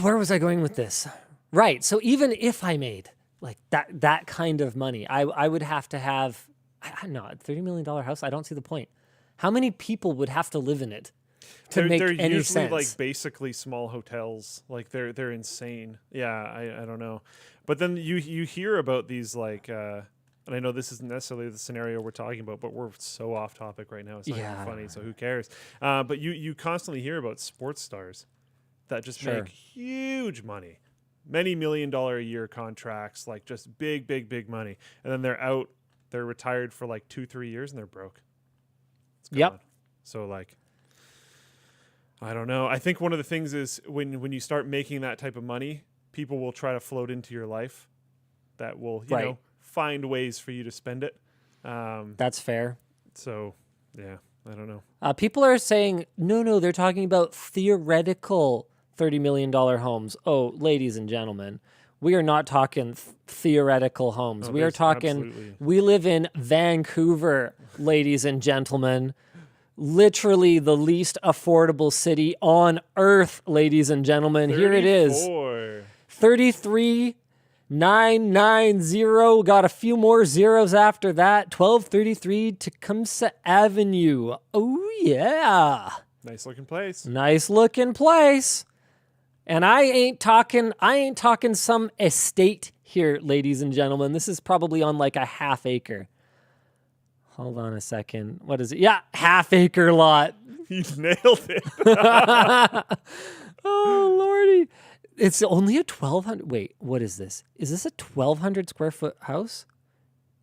was I going with this? Right. So even if I made like that kind of money, I would have to have, I don't know, a $30 million house. I don't see the point. How many people would have to live in it to make
they're
any
usually
sense?
like basically small hotels. Like they're insane. Yeah, I don't know. But then you hear about these like, and I know this isn't necessarily the scenario we're talking about, but we're so off topic right now. It's not even funny, so who cares? But you constantly hear about sports stars that just make huge money. Many $1 million a year contracts, like just big money. And then they're retired for like 2-3 years and they're broke. It's gone.
Yep.
So like, I don't know. I think one of the things is when you start making that type of money, people will try to float into your life that will, you know, find ways for you to spend it.
That's fair.
So yeah, I don't know.
People are saying, no, they're talking about theoretical $30 million homes. Oh, ladies and gentlemen, we are not talking theoretical homes. We are talking, we live in Vancouver, ladies and gentlemen. Literally the least affordable city on earth, ladies and gentlemen. Here it is. 33990. Got a few more zeros after that. 1233 Tecumseh Avenue. Oh, yeah.
Nice looking place.
Nice looking place. And I ain't talking some estate here, ladies and gentlemen. This is probably on like a half acre. Hold on a second. What is it? Yeah, half acre lot.
You nailed it.
Oh, Lordy. It's only a 1,200. Wait, what is this? Is this a 1,200 square foot house?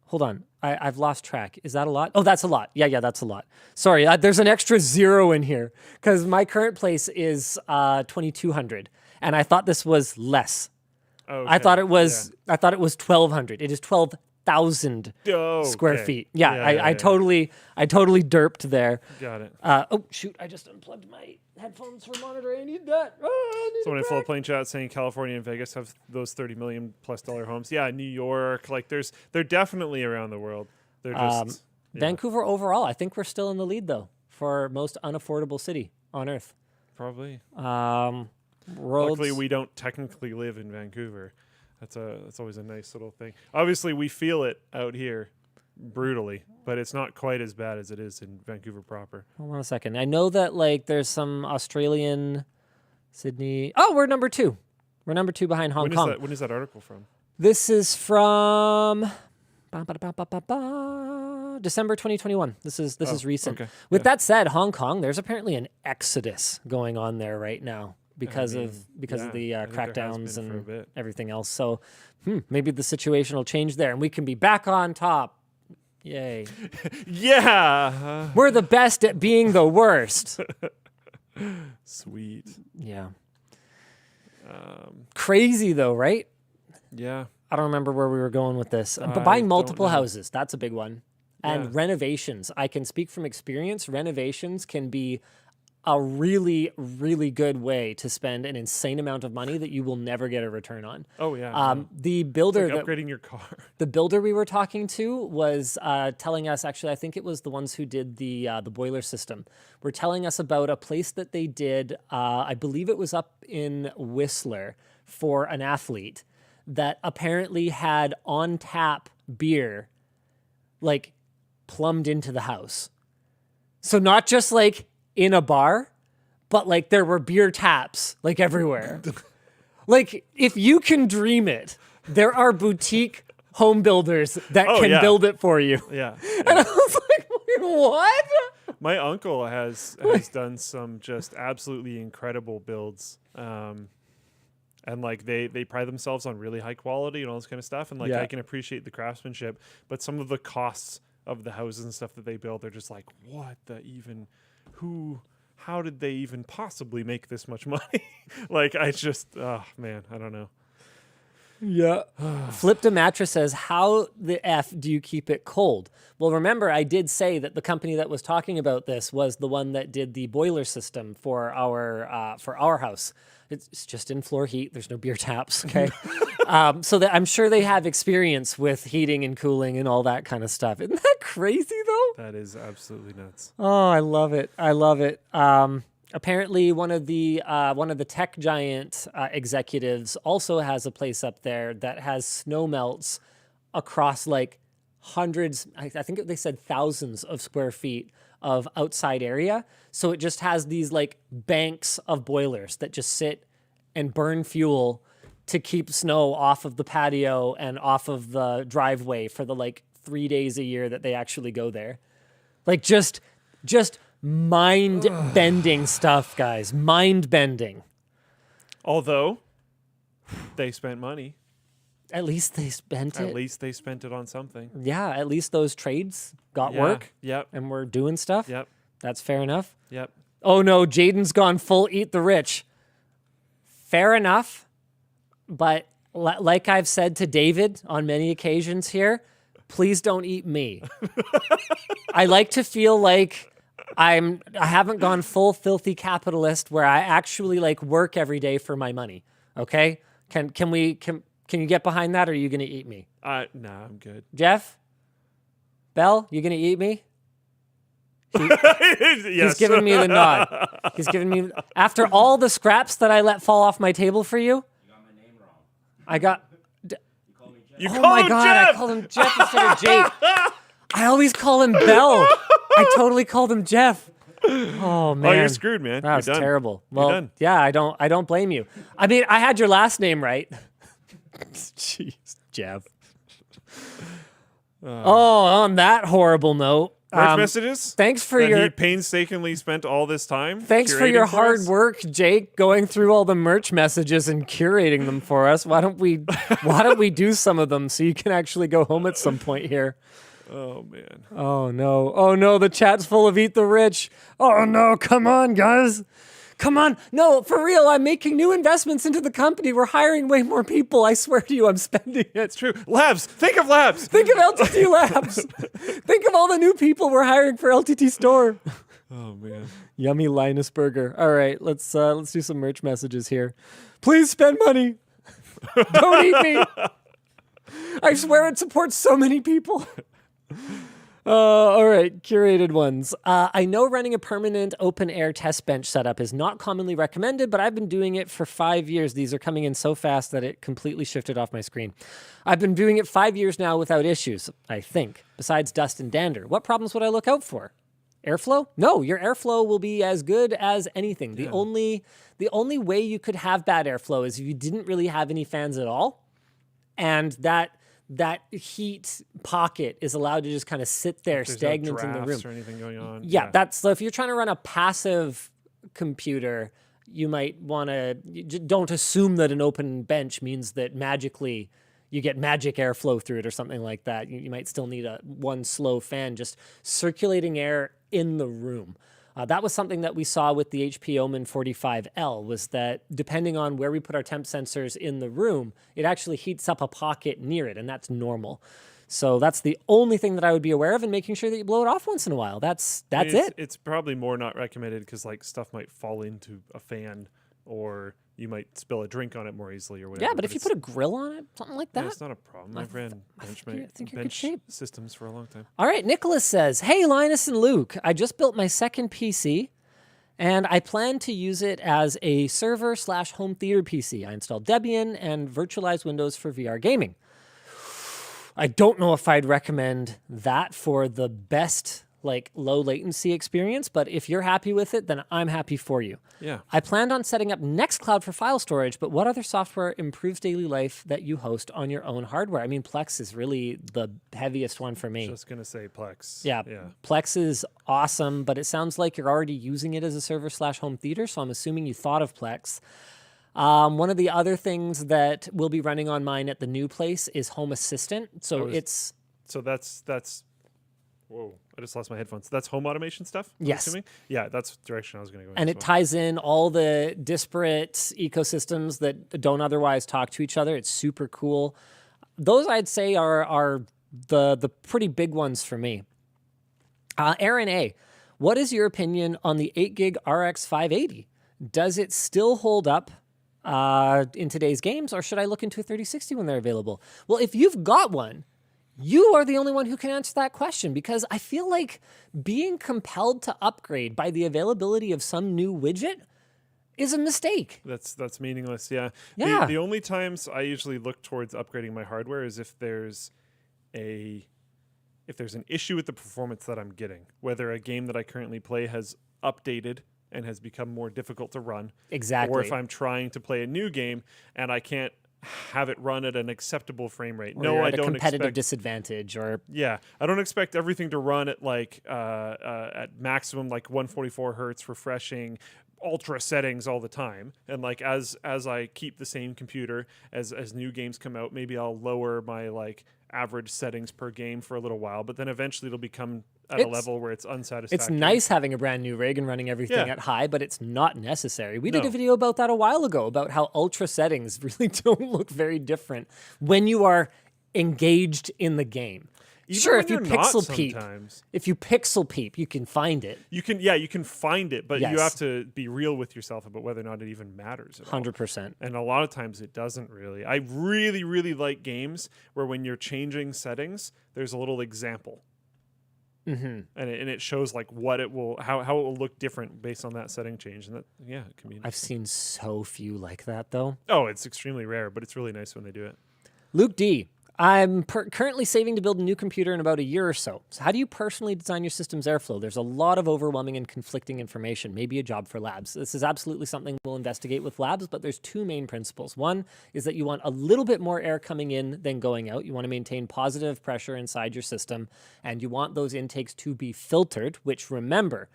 Hold on. I've lost track. Is that a lot? Oh, that's a lot. Yeah, that's a lot. Sorry, there's an extra 0 in here because my current place is 2,200, and I thought this was less.
Okay.
I thought it was 1,200. It is 12,000 square feet. Yeah, I totally derped there.
Got it.
Oh shoot! I just unplugged my headphones for monitoring. I need that.
Someone in Floodplain chat saying California and Vegas have those $30 million+ homes. Yeah, New York, like they're definitely around the world. They're just
Vancouver overall. I think we're still in the lead though for most unaffordable city on earth.
Probably.
Roads.
Luckily, we don't technically live in Vancouver. That's always a nice little thing. Obviously, we feel it out here brutally, but it's not quite as bad as it is in Vancouver proper.
Hold on a second. I know that like there's some Australian Sydney. Oh, we're number 2. We're number 2 behind Hong Kong.
When is that article from?
This is from December 2021. This is recent.
Okay.
With that said, Hong Kong, there's apparently an exodus going on there right now because of the crackdowns and everything else. So maybe the situation will change there and we can be back on top Yay.
Yeah.
We're the best at being the worst.
Sweet.
Yeah. Crazy though, right?
Yeah.
I don't remember where we were going with this. But
I
buying
don't
multiple
know.
houses, that's a big one. And
Yeah.
renovations. I can speak from experience. Renovations can be a really, really good way to spend an insane amount of money that you will never get a return on.
Oh yeah.
The builder
Like
that
upgrading your car.
the builder we were talking to was telling us, actually, I think it was the ones who did the boiler system, were telling us about a place that they did, I believe it was up in Whistler, for an athlete that apparently had on tap beer, like, plumbed into the house. So not just like in a bar, but like there were beer taps like everywhere. Like, if you can dream it, there are boutique home builders that
Oh,
can
yeah.
build it for you.
Yeah.
And I was like, wait, what?
My uncle has done some just absolutely incredible builds. And like they pride themselves on really high quality and all this kind of stuff. And like
Yeah.
I can appreciate the craftsmanship, but some of the costs of the houses and stuff that they build, they're just like, what the even, how did they even possibly make this much money? Like I just, oh man, I don't know.
Yeah. Flipped a mattress says, how the F do you keep it cold? Well, remember, I did say that the company that was talking about this was the one that did the boiler system for our house. It's just in floor heat. There's no beer taps. Okay. So that I'm sure they have experience with heating and cooling and all that kind of stuff. Isn't that crazy though?
That is absolutely nuts.
Oh, I love it. I love it. Apparently, one of the tech giant executives also has a place up there that has snow melts across like hundreds. I think they said thousands of square feet of outside area. So it just has these like banks of boilers that just sit and burn fuel to keep snow off of the patio and off of the driveway for the like 3 days a year that they actually go there. Like just mind bending stuff, guys. Mind bending.
Although they spent money.
At least they spent it.
At least they spent it on something.
Yeah, at least those trades got
Yeah.
work
Yep.
and we're doing stuff.
Yep.
That's fair enough.
Yep.
Oh no, Jaden's gone full eat the rich. Fair enough. But like I've said to David on many occasions here, please don't eat me. I like to feel like I haven't gone full filthy capitalist where I actually like work every day for my money. Okay? Can you get behind that, or are you gonna eat me?
Nah, I'm good.
Jeff? Bell, you gonna eat me?
Yes.
He's giving me the nod. He's giving me, after all the scraps that I let fall off my table for you.
You got my name wrong.
I got,
You call me Jeff.
You
oh
call
my
him
God,
Jeff!
I called him Jeff instead of Jake. I always call him Bell. I totally called him Jeff. Oh man.
Oh, you're screwed, man.
That was
You're done.
terrible.
You're
Well,
done.
yeah, I don't blame you. I mean, I had your last name right. Jeez, Jeff. Oh, on that horrible note.
Merch messages?
Thanks for
that
your
he painstakingly spent all this time.
Thanks for
curating
your hard
us?
work, Jake, going through all the merch messages and curating them for us. Why don't we do some of them so you can actually go home at some point here?
Oh man.
Oh no, the chat's full of eat the rich. Oh no, come on, guys. Come on. No, for real, I'm making new investments into the company. We're hiring way more people. I swear to you, I'm spending it.
It's true. Labs. Think of labs.
Think of LTT Labs. Think of all the new people we're hiring for LTT Store.
Oh man.
Yummy Linus burger. All right, let's do some merch messages here. Please spend money. Don't eat me. I swear it supports so many people. All right, curated ones. I know running a permanent open air test bench setup is not commonly recommended, but I've been doing it for 5 years. These are coming in so fast that it completely shifted off my screen. I've been doing it 5 years now without issues, I think, besides dust and dander. What problems would I look out for? Airflow? No, your airflow will be as good as anything. The only way you could have bad airflow is if you didn't really have any fans at all, and that heat pocket is allowed to just kind of sit there
There's
stagnant
no
in the room.
drafts or anything going on.
Yeah, that's so if you're trying to run a passive computer, you might want to don't assume that an open bench means that magically you get magic airflow through it or something like that. You might still need one slow fan just circulating air in the room. That was something that we saw with the HP Omen 45L, was that depending on where we put our temp sensors in the room, it actually heats up a pocket near it, and that's normal. So that's the only thing that I would be aware of, and making sure that you blow it off once in a while. That's it.
It's probably more not recommended because like stuff might fall into a fan, or you might spill a drink on it more easily or whatever.
Yeah, but if you put a grill on it, something like that.
That's not a problem. I've ran bench systems for a long time.
All right, Nicholas says, hey, Linus and Luke, I just built my second PC, and I plan to use it as a server/home theater PC. I installed Debian and virtualized Windows for VR gaming. I don't know if I'd recommend that for the best low latency experience, but if you're happy with it, then I'm happy for you.
Yeah.
I planned on setting up Nextcloud for file storage, but what other software improves daily life that you host on your own hardware? I mean, Plex is really the heaviest one for me.
Just going to say Plex.
Yeah. Plex is awesome, but it sounds like you're already using it as a server/home theater, so I'm assuming you thought of Plex. One of the other things that will be running on mine at the new place is Home Assistant. So
that's whoa, I just lost my headphones. That's home automation stuff?
Yes.
Yeah, that's the direction I was going to go in.
And it ties in all the disparate ecosystems that don't otherwise talk to each other. It's super cool. Those I'd say are the pretty big ones for me. Aaron A., what is your opinion on the 8 gig RX 580? Does it still hold up in today's games, or should I look into a 3060 when they're available? Well, if you've got one, you are the only one who can answer that question, because I feel like being compelled to upgrade by the availability of some new widget is a mistake.
That's meaningless, yeah.
Yeah.
The only times I usually look towards upgrading my hardware is if there's an issue with the performance that I'm getting, whether a game that I currently play has updated and has become more difficult to run.
Exactly.
Or if I'm trying to play a new game and I can't have it run at an acceptable frame rate.
Or
No, I
at a
don't
competitive
expect
disadvantage, or
I don't expect everything to run at at maximum 144 hertz refreshing ultra settings all the time. And as I keep the same computer as new games come out, maybe I'll lower my average settings per game for a little while, but then eventually it'll become at a level where it's unsatisfactory.
It's nice having a brand new rig and running everything at high, but it's not necessary. We did
No.
a video about that a while ago, about how ultra settings really don't look very different when you are engaged in the game.
Even
sure,
when
if you
you're not
pixel peep,
sometimes.
if you pixel peep, you can find it.
You can find it, but you
Yes.
have to be real with yourself about whether or not it even matters at all.
100%.
And a lot of times it doesn't really. I really, really like games where when you're changing settings, there's a little example.
Mm-hmm.
And it shows what it will, how it will look different based on that setting change. And that, it can be.
I've seen so few like that, though.
Oh, it's extremely rare, but it's really nice when they do it.
Luke D., I'm currently saving to build a new computer in about a year or so. So how do you personally design your system's airflow? There's a lot of overwhelming and conflicting information, maybe a job for labs. This is absolutely something we'll investigate with labs, but there's two main principles. One is that you want a little bit more air coming in than going out. You want to maintain positive pressure inside your system, and you want those intakes to be filtered, which, remember,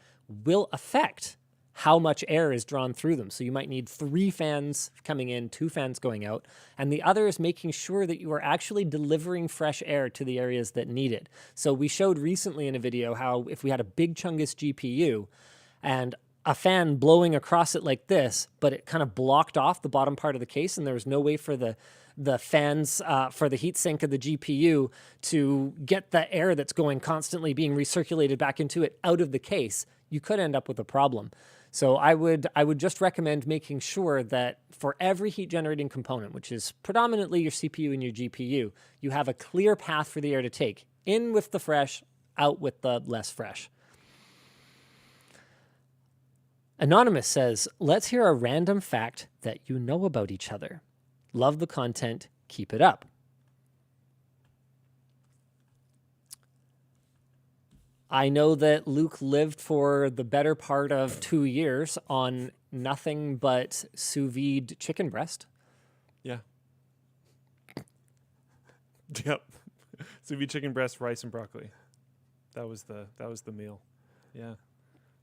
will affect how much air is drawn through them. So you might need 3 fans coming in, 2 fans going out. And the other is making sure that you are actually delivering fresh air to the areas that need it. So we showed recently in a video how if we had a big Chungus GPU and a fan blowing across it like this, but it kind of blocked off the bottom part of the case, and there was no way for the fans for the heatsink of the GPU to get the air that's going constantly being recirculated back into it out of the case, you could end up with a problem. So I would just recommend making sure that for every heat generating component, which is predominantly your CPU and your GPU, you have a clear path for the air to take. In with the fresh, out with the less fresh. Anonymous says, let's hear a random fact that you know about each other. Love the content. Keep it up. I know that Luke lived for the better part of 2 years on nothing but sous vide chicken breast.
Yeah. Yep. Sous vide chicken breast, rice, and broccoli. That was the meal. Yeah.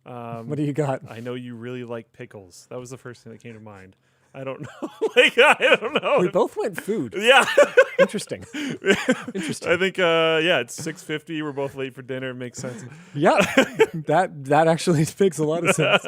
What do you got?
I know you really like pickles. That was the first thing that came to mind. I don't know. I don't know.
We both went food.
Yeah.
Interesting. Interesting.
I think it's 6:50. We're both late for dinner. It makes sense.
Yeah, that actually makes a lot of sense.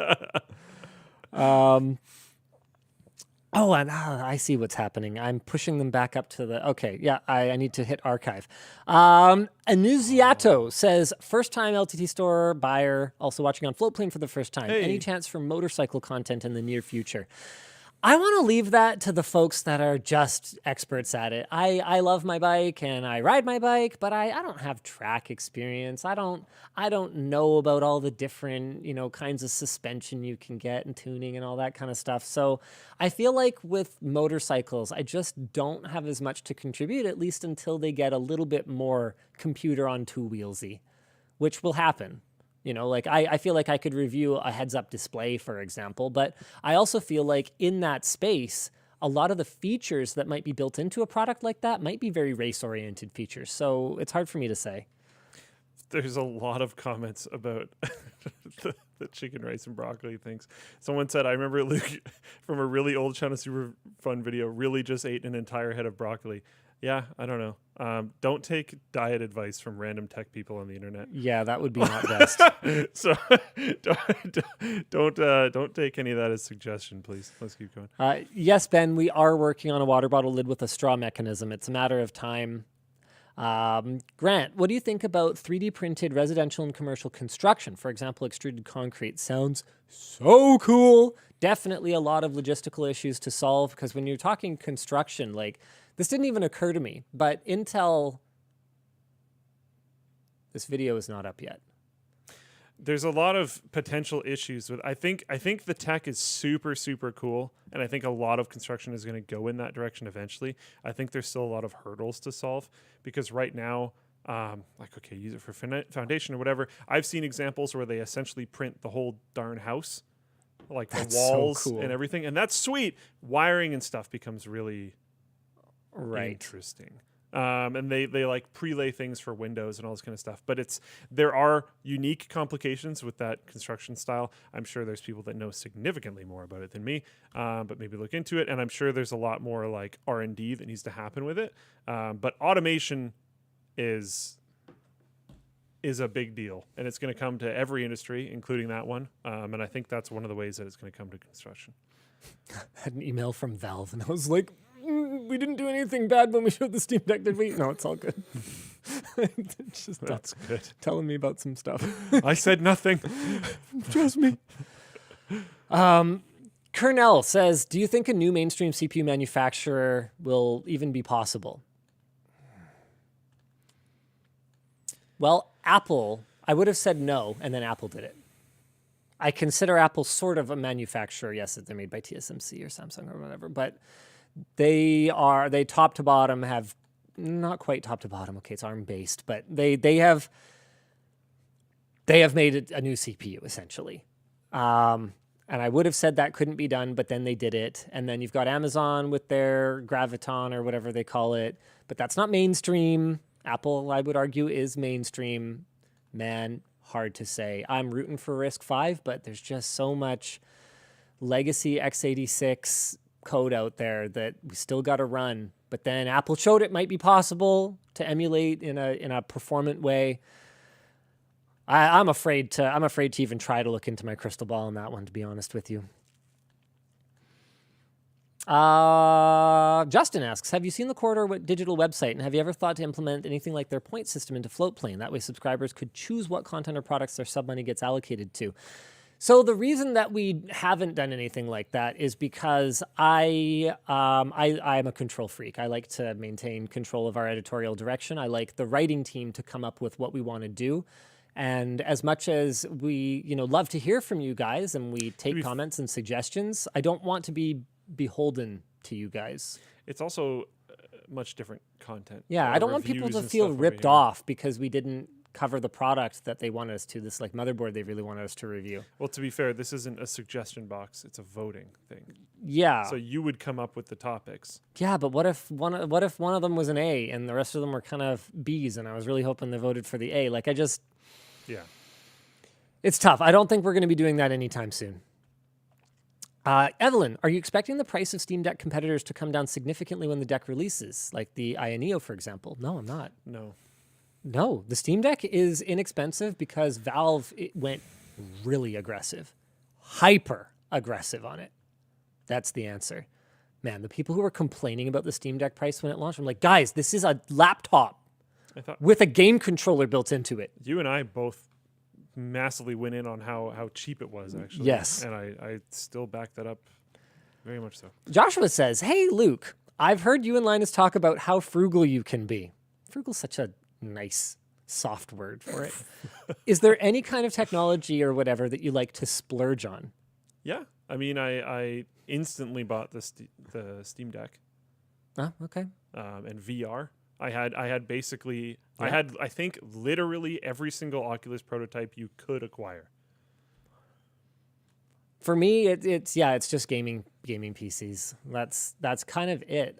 Oh, and I see what's happening. I'm pushing them back up to the... Okay, yeah, I need to hit archive. Anuziato says, first-time LTT store buyer, also watching on Floatplane for the first time.
Hey.
Any chance for motorcycle content in the near future? I want to leave that to the folks that are just experts at it. I love my bike and I ride my bike, but I don't have track experience. I don't know about all the different, kinds of suspension you can get and tuning and all that kind of stuff. So I feel like with motorcycles, I just don't have as much to contribute, at least until they get a little bit more computer on two wheelsy, which will happen. I feel like I could review a heads-up display, for example, but I also feel like in that space, a lot of the features that might be built into a product like that might be very race-oriented features. So it's hard for me to say.
There's a lot of comments about the chicken rice and broccoli things. Someone said, I remember Luke from a really old China Super Fun video really just ate an entire head of broccoli. Yeah, I don't know. Don't take diet advice from random tech people on the internet.
Yeah, that would be not best.
So don't take any of that as suggestion, please. Let's keep going.
Yes, Ben, we are working on a water bottle lid with a straw mechanism. It's a matter of time. Grant, what do you think about 3D printed residential and commercial construction? For example, extruded concrete sounds so cool. Definitely a lot of logistical issues to solve, because when you're talking construction, this didn't even occur to me, but Intel, this video is not up yet.
There's a lot of potential issues with. I think the tech is super, super cool, and I think a lot of construction is going to go in that direction eventually. I think there's still a lot of hurdles to solve, because right now, use it for foundation or whatever. I've seen examples where they essentially print the whole darn house, like
That's
the walls
so cool.
and everything, and that's sweet. Wiring and stuff becomes really interesting. And they prelay things for windows and all this kind of stuff. But there are unique complications with that construction style. I'm sure there's people that know significantly more about it than me, but maybe look into it. And I'm sure there's a lot more R&D that needs to happen with it. But automation is a big deal, and it's going to come to every industry, including that one. And I think that's one of the ways that it's going to come to construction.
I had an email from Valve, and I was like, we didn't do anything bad when we showed the Steam Deck, did we? No, it's all good. It's just
That's good.
telling me about some stuff.
I said nothing.
Trust me. Kernel says, do you think a new mainstream CPU manufacturer will even be possible? Well, Apple, I would have said no, and then Apple did it. I consider Apple sort of a manufacturer. Yes, they're made by TSMC or Samsung or whatever, but they top to bottom have, not quite top to bottom. Okay, it's ARM based, but they have made a new CPU essentially. And I would have said that couldn't be done, but then they did it. And then you've got Amazon with their Graviton or whatever they call it, but that's not mainstream. Apple, I would argue, is mainstream. Man, hard to say. I'm rooting for RISC-V, but there's just so much legacy x86 code out there that we still got to run. But then Apple showed it might be possible to emulate in a performant way. I'm afraid to even try to look into my crystal ball on that one, to be honest with you. Justin asks, have you seen the Corridor digital website, and have you ever thought to implement anything like their point system into Floatplane? That way subscribers could choose what content or products their sub money gets allocated to. So the reason that we haven't done anything like that is because I'm a control freak. I like to maintain control of our editorial direction. I like the writing team to come up with what we want to do. And as much as we, love to hear from you guys and we take comments and suggestions, I don't want to be beholden to you guys.
It's also much different content.
Yeah, I don't want people to feel ripped off because we didn't cover the product that they wanted us to. This motherboard they really wanted us to review.
Well, to be fair, this isn't a suggestion box; it's a voting thing.
Yeah.
So you would come up with the topics.
Yeah, but what if one of them was an A and the rest of them were kind of Bs, and I was really hoping they voted for the A.
Yeah.
It's tough. I don't think we're going to be doing that anytime soon. Evelyn, are you expecting the price of Steam Deck competitors to come down significantly when the deck releases, like the Aya Neo, for example? No, I'm not. No, the Steam Deck is inexpensive because Valve went really aggressive, hyper aggressive on it. That's the answer. Man, the people who were complaining about the Steam Deck price when it launched, I'm like, guys, this is a laptop with a game controller built into it.
You and I both massively went in on how cheap it was, actually.
Yes.
And I still back that up very much so.
Joshua says, hey, Luke, I've heard you and Linus talk about how frugal you can be. Frugal's such a nice, soft word for it. Is there any kind of technology or whatever that you like to splurge on?
Yeah. I mean, I instantly bought the Steam Deck.
Oh, okay.
And VR. I had basically, I think literally every single Oculus prototype you could acquire.
For me, it's just gaming PCs. That's kind of it.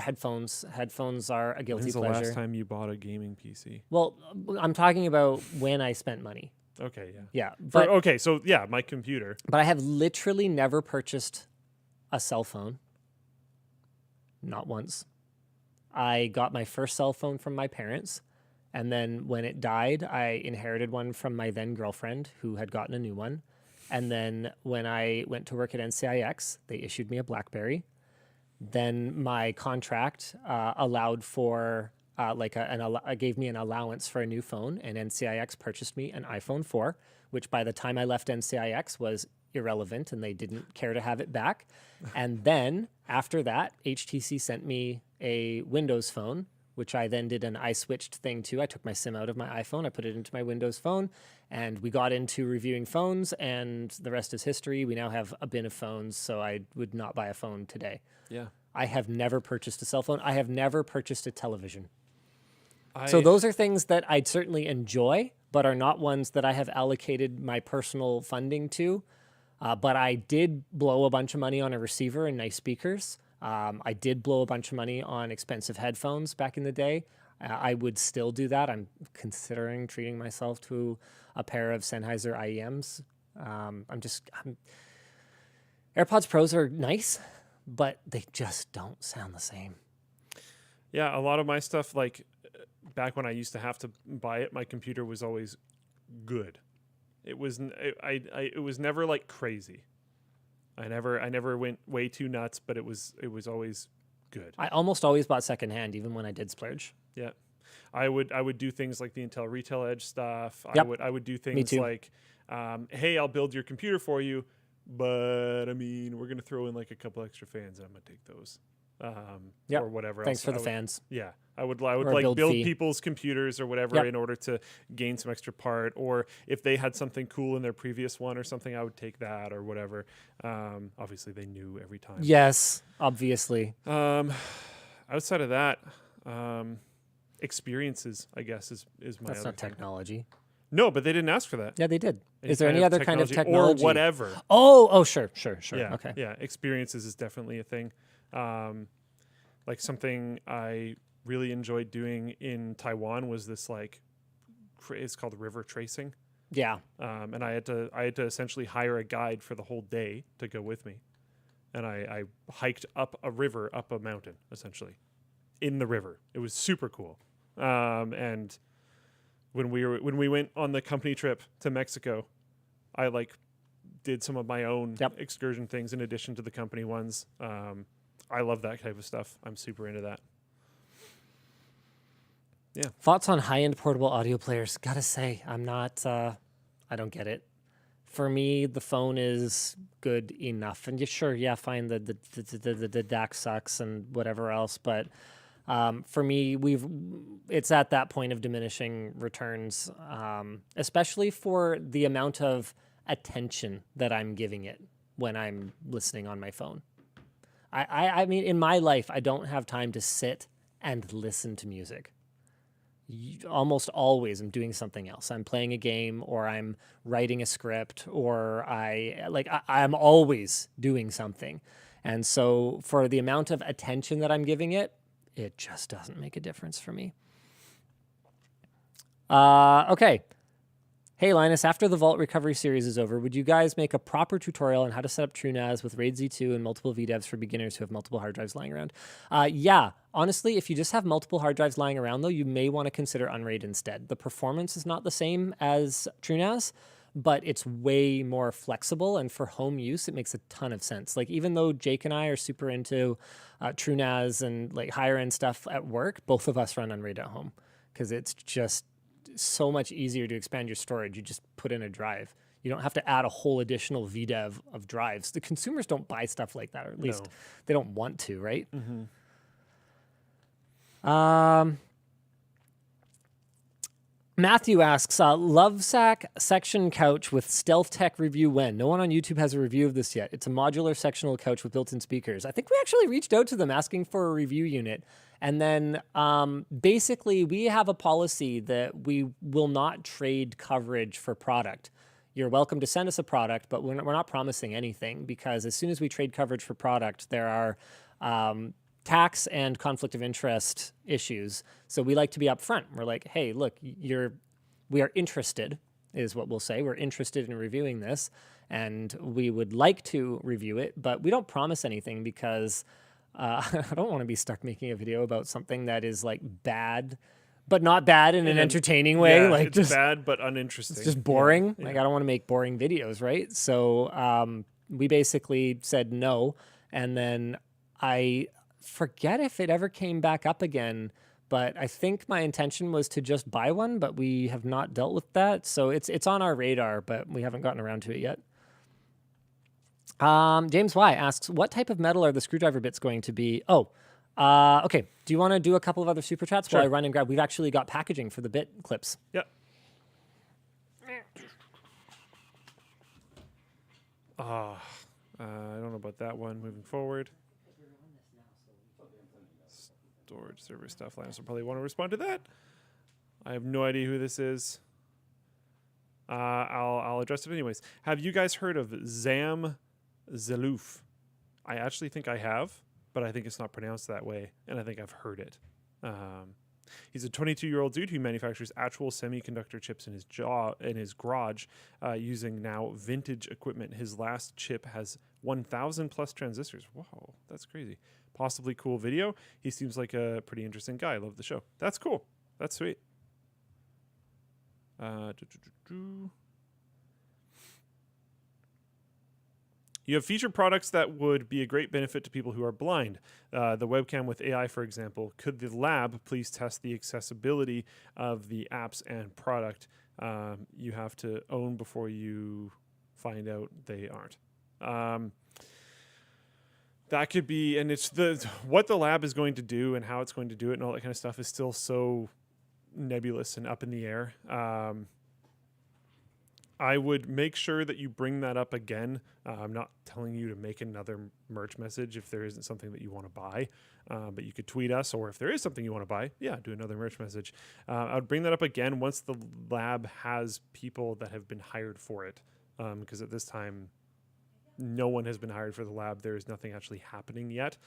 Headphones. Headphones are a guilty
When's the
pleasure.
last time you bought a gaming PC?
Well, I'm talking about when I spent money.
Okay, yeah.
Yeah, but
my computer.
But I have literally never purchased a cell phone. Not once. I got my first cell phone from my parents, and then when it died, I inherited one from my then girlfriend who had gotten a new one. And then when I went to work at NCIX, they issued me a BlackBerry. Then my contract allowed for gave me an allowance for a new phone, and NCIX purchased me an iPhone 4, which by the time I left NCIX was irrelevant, and they didn't care to have it back. And then after that, HTC sent me a Windows phone, which I then did an iSwitched thing too. I took my SIM out of my iPhone, I put it into my Windows phone, and we got into reviewing phones, and the rest is history. We now have a bin of phones, so I would not buy a phone today.
Yeah.
I have never purchased a cell phone. I have never purchased a television. So those are things that I'd certainly enjoy, but are not ones that I have allocated my personal funding to. But I did blow a bunch of money on a receiver and nice speakers. I did blow a bunch of money on expensive headphones back in the day. I would still do that. I'm considering treating myself to a pair of Sennheiser IEMs. AirPods Pros are nice, but they just don't sound the same.
Yeah, a lot of my stuff, like back when I used to have to buy it, my computer was always good. It was it was never like crazy. I never went way too nuts, but it was always good.
I almost always bought secondhand, even when I did splurge.
Yeah, I would do things like the Intel Retail Edge stuff.
Yep.
I would do things like, hey, I'll build your computer for you, but I mean, we're gonna throw in like a couple extra fans, and I'm gonna take those. Or whatever.
Thanks
else.
for the fans.
Yeah, I would like build
fee.
people's computers or whatever in order to gain some extra part. Or if they had something cool in their previous one or something, I would take that or whatever. Obviously, they knew every time.
Yes, obviously.
Outside of that, experiences, I guess, is my.
That's
other
not
thing.
technology.
No, but they didn't ask for that.
Yeah, they did. Is there any other kind of technology
or whatever?
Oh, sure.
Yeah,
Okay.
Yeah, experiences is definitely a thing. Like something I really enjoyed doing in Taiwan was this it's called river tracing.
Yeah.
And I had to essentially hire a guide for the whole day to go with me, and I hiked up a river, up a mountain, essentially, in the river. It was super cool. And when we went on the company trip to Mexico, I did some of my own excursion things in addition to the company ones. I love that type of stuff. I'm super into that. Yeah.
Thoughts on high-end portable audio players? Gotta say, I'm not. I don't get it. For me, the phone is good enough, and fine. The DAC sucks and whatever else, but for me, it's at that point of diminishing returns, especially for the amount of attention that I'm giving it when I'm listening on my phone. I mean, in my life, I don't have time to sit and listen to music. Almost always I'm doing something else. I'm playing a game, or I'm writing a script, or I'm always doing something. And so for the amount of attention that I'm giving it, it just doesn't make a difference for me. Okay. Hey Linus, after the Vault Recovery series is over, would you guys make a proper tutorial on how to set up TrueNAS with RAID Z2 and multiple VDEVs for beginners who have multiple hard drives lying around? Yeah, honestly, if you just have multiple hard drives lying around though, you may want to consider Unraid instead. The performance is not the same as TrueNAS, but it's way more flexible, and for home use, it makes a ton of sense. Like even though Jake and I are super into TrueNAS and like higher end stuff at work, both of us run Unraid at home because it's just so much easier to expand your storage. You just put in a drive. You don't have to add a whole additional VDEV of drives. The consumers don't buy stuff like that, or at least they don't want to, right? Matthew asks, Lovesack section couch with Stealth Tech review when? No one on YouTube has a review of this yet. It's a modular sectional couch with built-in speakers. I think we actually reached out to them asking for a review unit. And then basically we have a policy that we will not trade coverage for product. You're welcome to send us a product, but we're not promising anything, because as soon as we trade coverage for product, there are tax and conflict of interest issues. So we like to be upfront. We're like, hey, look, we are interested, is what we'll say. We're interested in reviewing this, and we would like to review it, but we don't promise anything, because I don't want to be stuck making a video about something that is like bad, but not bad in an entertaining way.
Yeah,
like
it's
just
bad but uninteresting.
it's just boring.
Yeah.
Like I don't want to make boring videos, right? So we basically said no, and then I forget if it ever came back up again, but I think my intention was to just buy one, but we have not dealt with that. So it's on our radar, but we haven't gotten around to it yet. James Y asks, what type of metal are the screwdriver bits going to be? Okay. Do you want to do a couple of other super chats while I run and grab? We've actually got packaging for the bit clips.
Yep. I don't know about that one moving forward. Storage server stuff. Linus will probably want to respond to that. I have no idea who this is. I'll address it anyways. Have you guys heard of Zeloof? I actually think I have, but I think it's not pronounced that way, and I think I've heard it. He's a 22-year-old dude who manufactures actual semiconductor chips in his garage using now vintage equipment. His last chip has 1,000 plus transistors. Whoa, that's crazy. Possibly cool video. He seems like a pretty interesting guy. I love the show. That's cool. That's sweet. You have featured products that would be a great benefit to people who are blind. The webcam with AI, for example. Could the lab please test the accessibility of the apps and product you have to own before you find out they aren't? That could be, and it's what the lab is going to do and how it's going to do it and all that kind of stuff is still so nebulous and up in the air. I would make sure that you bring that up again. I'm not telling you to make another merch message if there isn't something that you want to buy, but you could tweet us, or if there is something you want to buy, do another merch message. I would bring that up again once the lab has people that have been hired for it, because at this time, no one has been hired for the lab. There is nothing actually happening yet.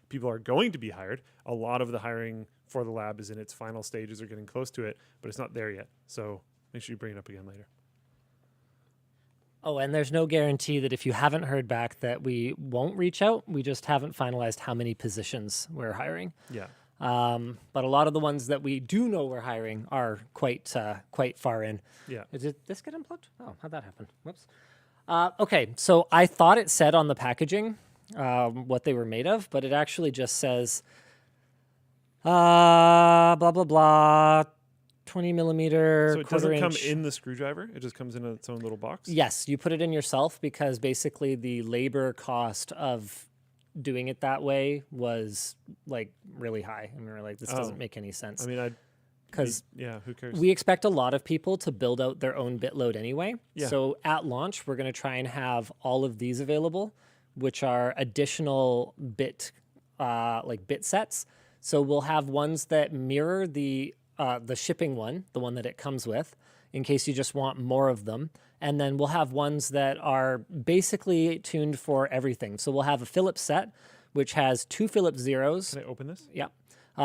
People are going to be hired. A lot of the hiring for the lab is in its final stages or getting close to it, but it's not there yet. So make sure you bring it up again later.
Oh, and there's no guarantee that if you haven't heard back that we won't reach out. We just haven't finalized how many positions we're hiring.
Yeah.
But a lot of the ones that we do know we're hiring are quite far in.
Yeah.
Did this get unplugged? Oh, how'd that happen? Whoops. Okay, so I thought it said on the packaging what they were made of, but it actually just says blah, blah, blah, 20 millimeter.
So it doesn't come in the screwdriver? It just comes in its own little box?
Yes, you put it in yourself, because basically the labor cost of doing it that way was like really high. And we were like, this doesn't make any sense.
I mean, because who cares?
We expect a lot of people to build out their own bit load anyway.
Yeah.
So at launch, we're going to try and have all of these available, which are additional bit sets. So we'll have ones that mirror the shipping one, the one that it comes with, in case you just want more of them. And then we'll have ones that are basically tuned for everything. So we'll have a Philips set, which has 2 Philips zeros.
Can I open this?
Yeah.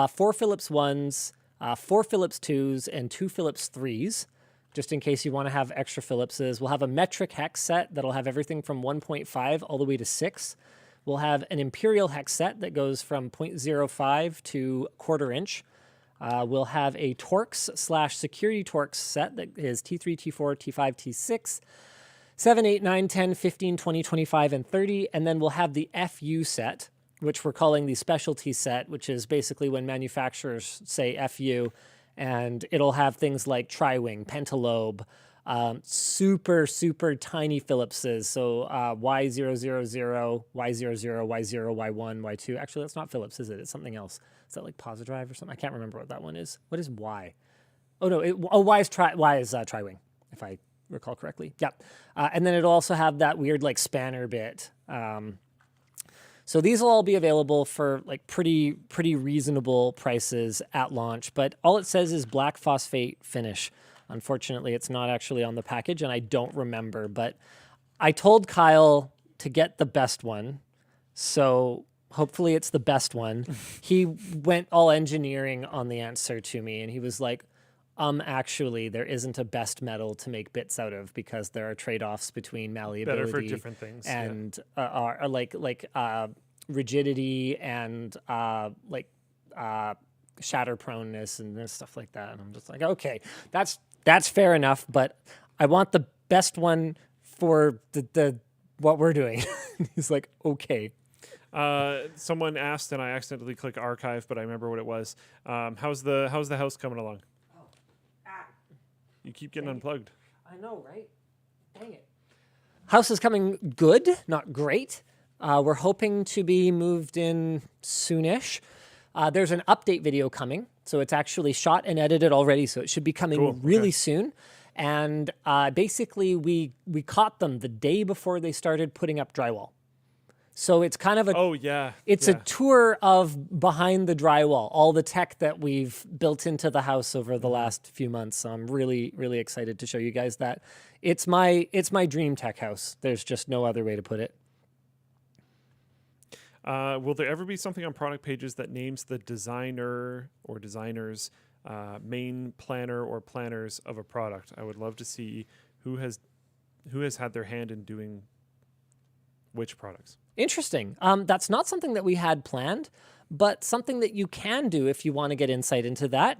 4 Philips 1s, 4 Philips 2s, and 2 Philips 3s. just in case you want to have extra Phillipses. We'll have a metric hex set that'll have everything from 1.5 all the way to 6. We'll have an imperial hex set that goes from 0.05 to 1/4 inch. We'll have a Torx / security Torx set that is T3, T4, T5, T6, 7, 8, 9, 10, 15, 20, 25, and 30. And then we'll have the FU set, which we're calling the specialty set, which is basically when manufacturers say FU, and it'll have things like tri-wing, pentalobe, super, super tiny Phillipses. So Y000, Y00, Y0, Y1, Y2. Actually, that's not Phillips, is it? It's something else. Is that like Posidrive or something? I can't remember what that one is. What is Y? Oh, no. Y is tri-wing, if I recall correctly. Yeah. And then it'll also have that weird like spanner bit. So these will all be available for like pretty reasonable prices at launch, but all it says is black phosphate finish. Unfortunately, it's not actually on the package, and I don't remember, but I told Kyle to get the best one, so hopefully it's the best one. He went all engineering on the answer to me, and he was like, actually, there isn't a best metal to make bits out of because there are trade-offs between malleability
Better for different things.
And rigidity and shatter proneness and stuff like that. And I'm just like, okay, that's fair enough, but I want the best one for the what we're doing. He's like, okay.
Someone asked, and I accidentally clicked archive, but I remember what it was. How's the house coming along? You keep getting unplugged.
I know, right? Dang it. House is coming good, not great. We're hoping to be moved in soonish. There's an update video coming, so it's actually shot and edited already, so it should be coming really soon. And basically, we caught them the day before they started putting up drywall. So it's kind of a a tour of behind the drywall, all the tech that we've built into the house over the last few months. So I'm really, really excited to show you guys that. It's my dream tech house. There's just no other way to put it.
Will there ever be something on product pages that names the designer or designers main planner or planners of a product? I would love to see who has had their hand in doing which products.
Interesting. That's not something that we had planned, but something that you can do if you want to get insight into that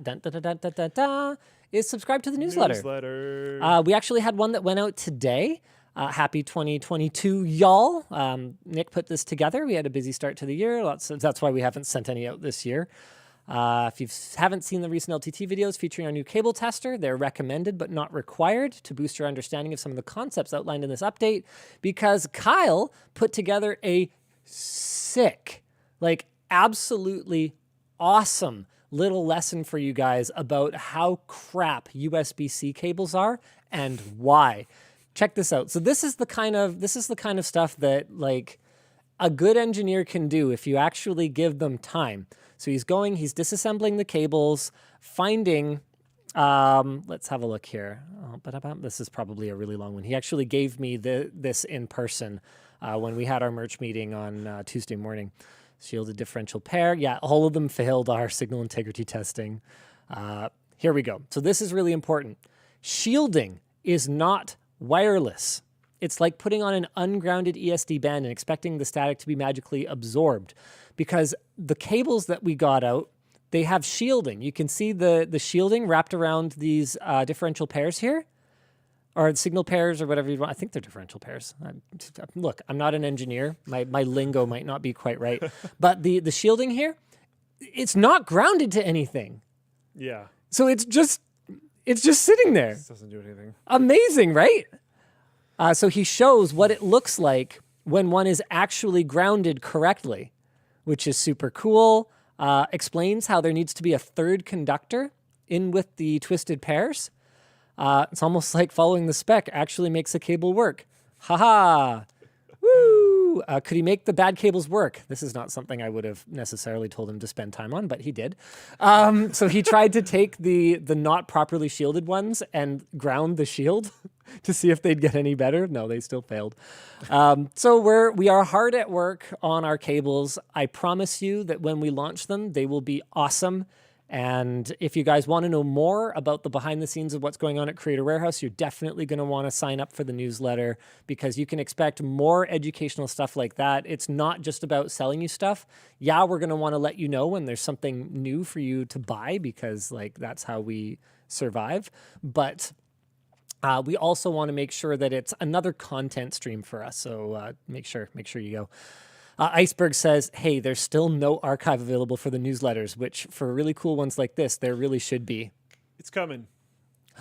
is subscribe to the newsletter. We actually had one that went out today. Happy 2022, y'all. Nick put this together. We had a busy start to the year. That's why we haven't sent any out this year. If you haven't seen the recent LTT videos featuring our new cable tester, they're recommended but not required to boost your understanding of some of the concepts outlined in this update, because Kyle put together a sick, like absolutely awesome little lesson for you guys about how crap USB-C cables are and why. Check this out. So this is the kind of stuff that like a good engineer can do if you actually give them time. So he's disassembling the cables, finding, let's have a look here. This is probably a really long one. He actually gave me this in person when we had our merch meeting on Tuesday morning. Shielded differential pair. Yeah, all of them failed our signal integrity testing. Here we go. So this is really important. Shielding is not wireless. It's like putting on an ungrounded ESD band and expecting the static to be magically absorbed, because the cables that we got out, they have shielding. You can see the shielding wrapped around these differential pairs here, or signal pairs, or whatever you want. I think they're differential pairs. Look, I'm not an engineer. My lingo might not be quite right. But the shielding here, it's not grounded to anything.
Yeah.
So it's just sitting there.
This doesn't do anything.
Amazing, right? So he shows what it looks like when one is actually grounded correctly, which is super cool. Explains how there needs to be a third conductor in with the twisted pairs. It's almost like following the spec actually makes a cable work. Haha. Woo! Could he make the bad cables work? This is not something I would have necessarily told him to spend time on, but he did. So he tried to take the not properly shielded ones and ground the shield to see if they'd get any better. No, they still failed. So we are hard at work on our cables. I promise you that when we launch them, they will be awesome. And if you guys want to know more about the behind the scenes of what's going on at Creator Warehouse, you're definitely going to want to sign up for the newsletter because you can expect more educational stuff like that. It's not just about selling you stuff. Yeah, we're going to want to let you know when there's something new for you to buy because like that's how we survive. But we also want to make sure that it's another content stream for us. So make sure you go. Iceberg says, hey, there's still no archive available for the newsletters, which for really cool ones like this, there really should be.
It's coming.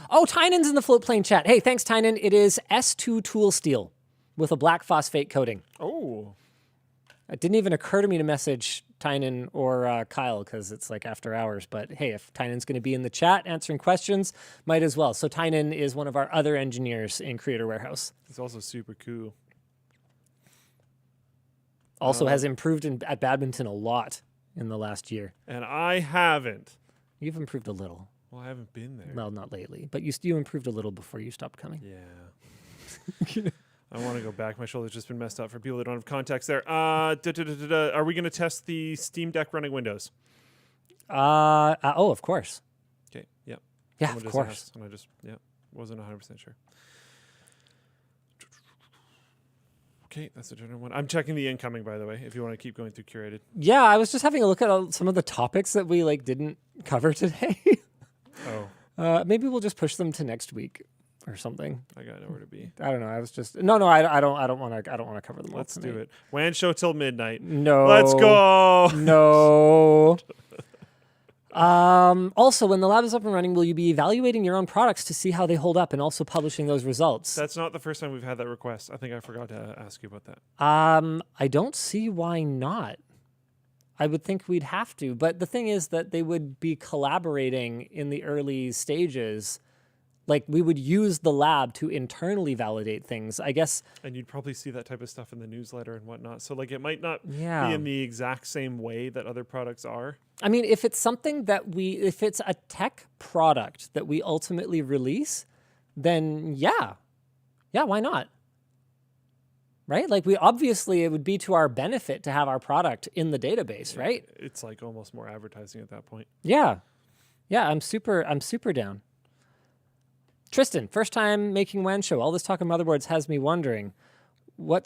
Oh, Tynan's in the float plane chat. Hey, thanks, Tynan. It is S2 tool steel with a black phosphate coating.
Oh.
It didn't even occur to me to message Tynan or Kyle because it's like after hours. But hey, if Tynan's going to be in the chat answering questions, might as well. So Tynan is one of our other engineers in Creator Warehouse.
It's also super cool.
Also has improved at badminton a lot in the last year.
And I haven't.
You've improved a little.
Well, I haven't been there.
Well, not lately, but you improved a little before you stopped coming.
Yeah. I want to go back. My shoulder's just been messed up for people that don't have context there. Are we going to test the Steam Deck running Windows?
Oh, of course.
Okay. Yep.
Yeah,
Someone
of
just
course.
asked, and I just wasn't 100% sure. Okay, that's the general one. I'm checking the incoming, by the way, if you want to keep going through curated.
Yeah, I was just having a look at some of the topics that we didn't cover today.
Oh.
Maybe we'll just push them to next week or something.
I got nowhere to be.
I don't know. I was just no. I don't want to cover them all.
Let's
tonight.
do it. WAN show till midnight.
No.
Let's go.
No. Also, when the lab is up and running, will you be evaluating your own products to see how they hold up and also publishing those results?
That's not the first time we've had that request. I think I forgot to ask you about that.
I don't see why not. I would think we'd have to, but the thing is that they would be collaborating in the early stages. Like we would use the lab to internally validate things, I guess.
And you'd probably see that type of stuff in the newsletter and whatnot. So like it might not be
Yeah.
in the exact same way that other products are.
I mean, if it's something that if it's a tech product that we ultimately release, then yeah, why not? Right? Like it would be to our benefit to have our product in the database, right?
It's like almost more advertising at that point.
Yeah. I'm super down. Tristan, first time making WAN show. All this talk of motherboards has me wondering, oh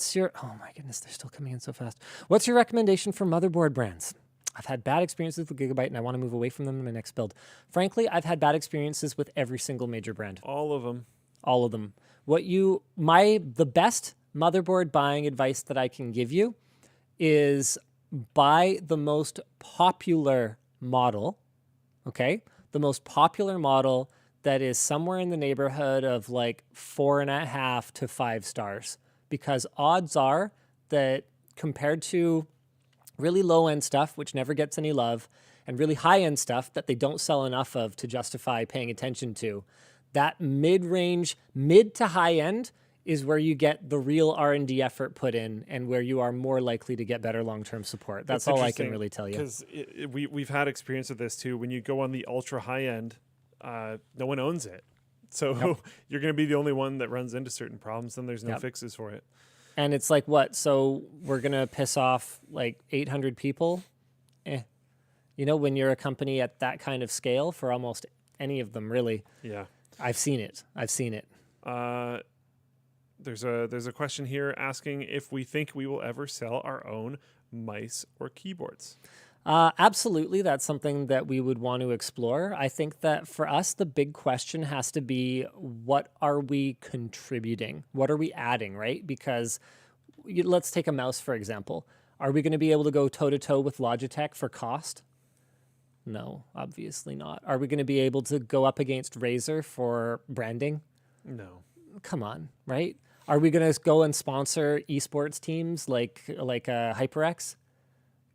my goodness, they're still coming in so fast. What's your recommendation for motherboard brands? I've had bad experiences with Gigabyte and I want to move away from them in my next build. Frankly, I've had bad experiences with every single major brand.
All of them.
All of them. The best motherboard buying advice that I can give you is buy the most popular model, okay? The most popular model that is somewhere in the neighborhood of like 4.5 to 5 stars, because odds are that compared to really low-end stuff, which never gets any love, and really high-end stuff that they don't sell enough of to justify paying attention to, that mid-range, mid to high-end is where you get the real R&D effort put in and where you are more likely to get better long-term support. That's all I can really tell you.
Because we've had experience with this too. When you go on the ultra high-end, no one owns it. So you're going to be the only one that runs into certain problems, then there's no fixes for it.
And it's like, what? So we're going to piss off like 800 people? You know, when you're a company at that kind of scale for almost any of them, really.
Yeah.
I've seen it.
There's a question here asking if we think we will ever sell our own mice or keyboards.
Absolutely. That's something that we would want to explore. I think that for us, the big question has to be, what are we contributing? What are we adding, right? Because let's take a mouse, for example. Are we going to be able to go toe-to-toe with Logitech for cost? No, obviously not. Are we going to be able to go up against Razer for branding?
No.
Come on, right? Are we going to go and sponsor esports teams like HyperX?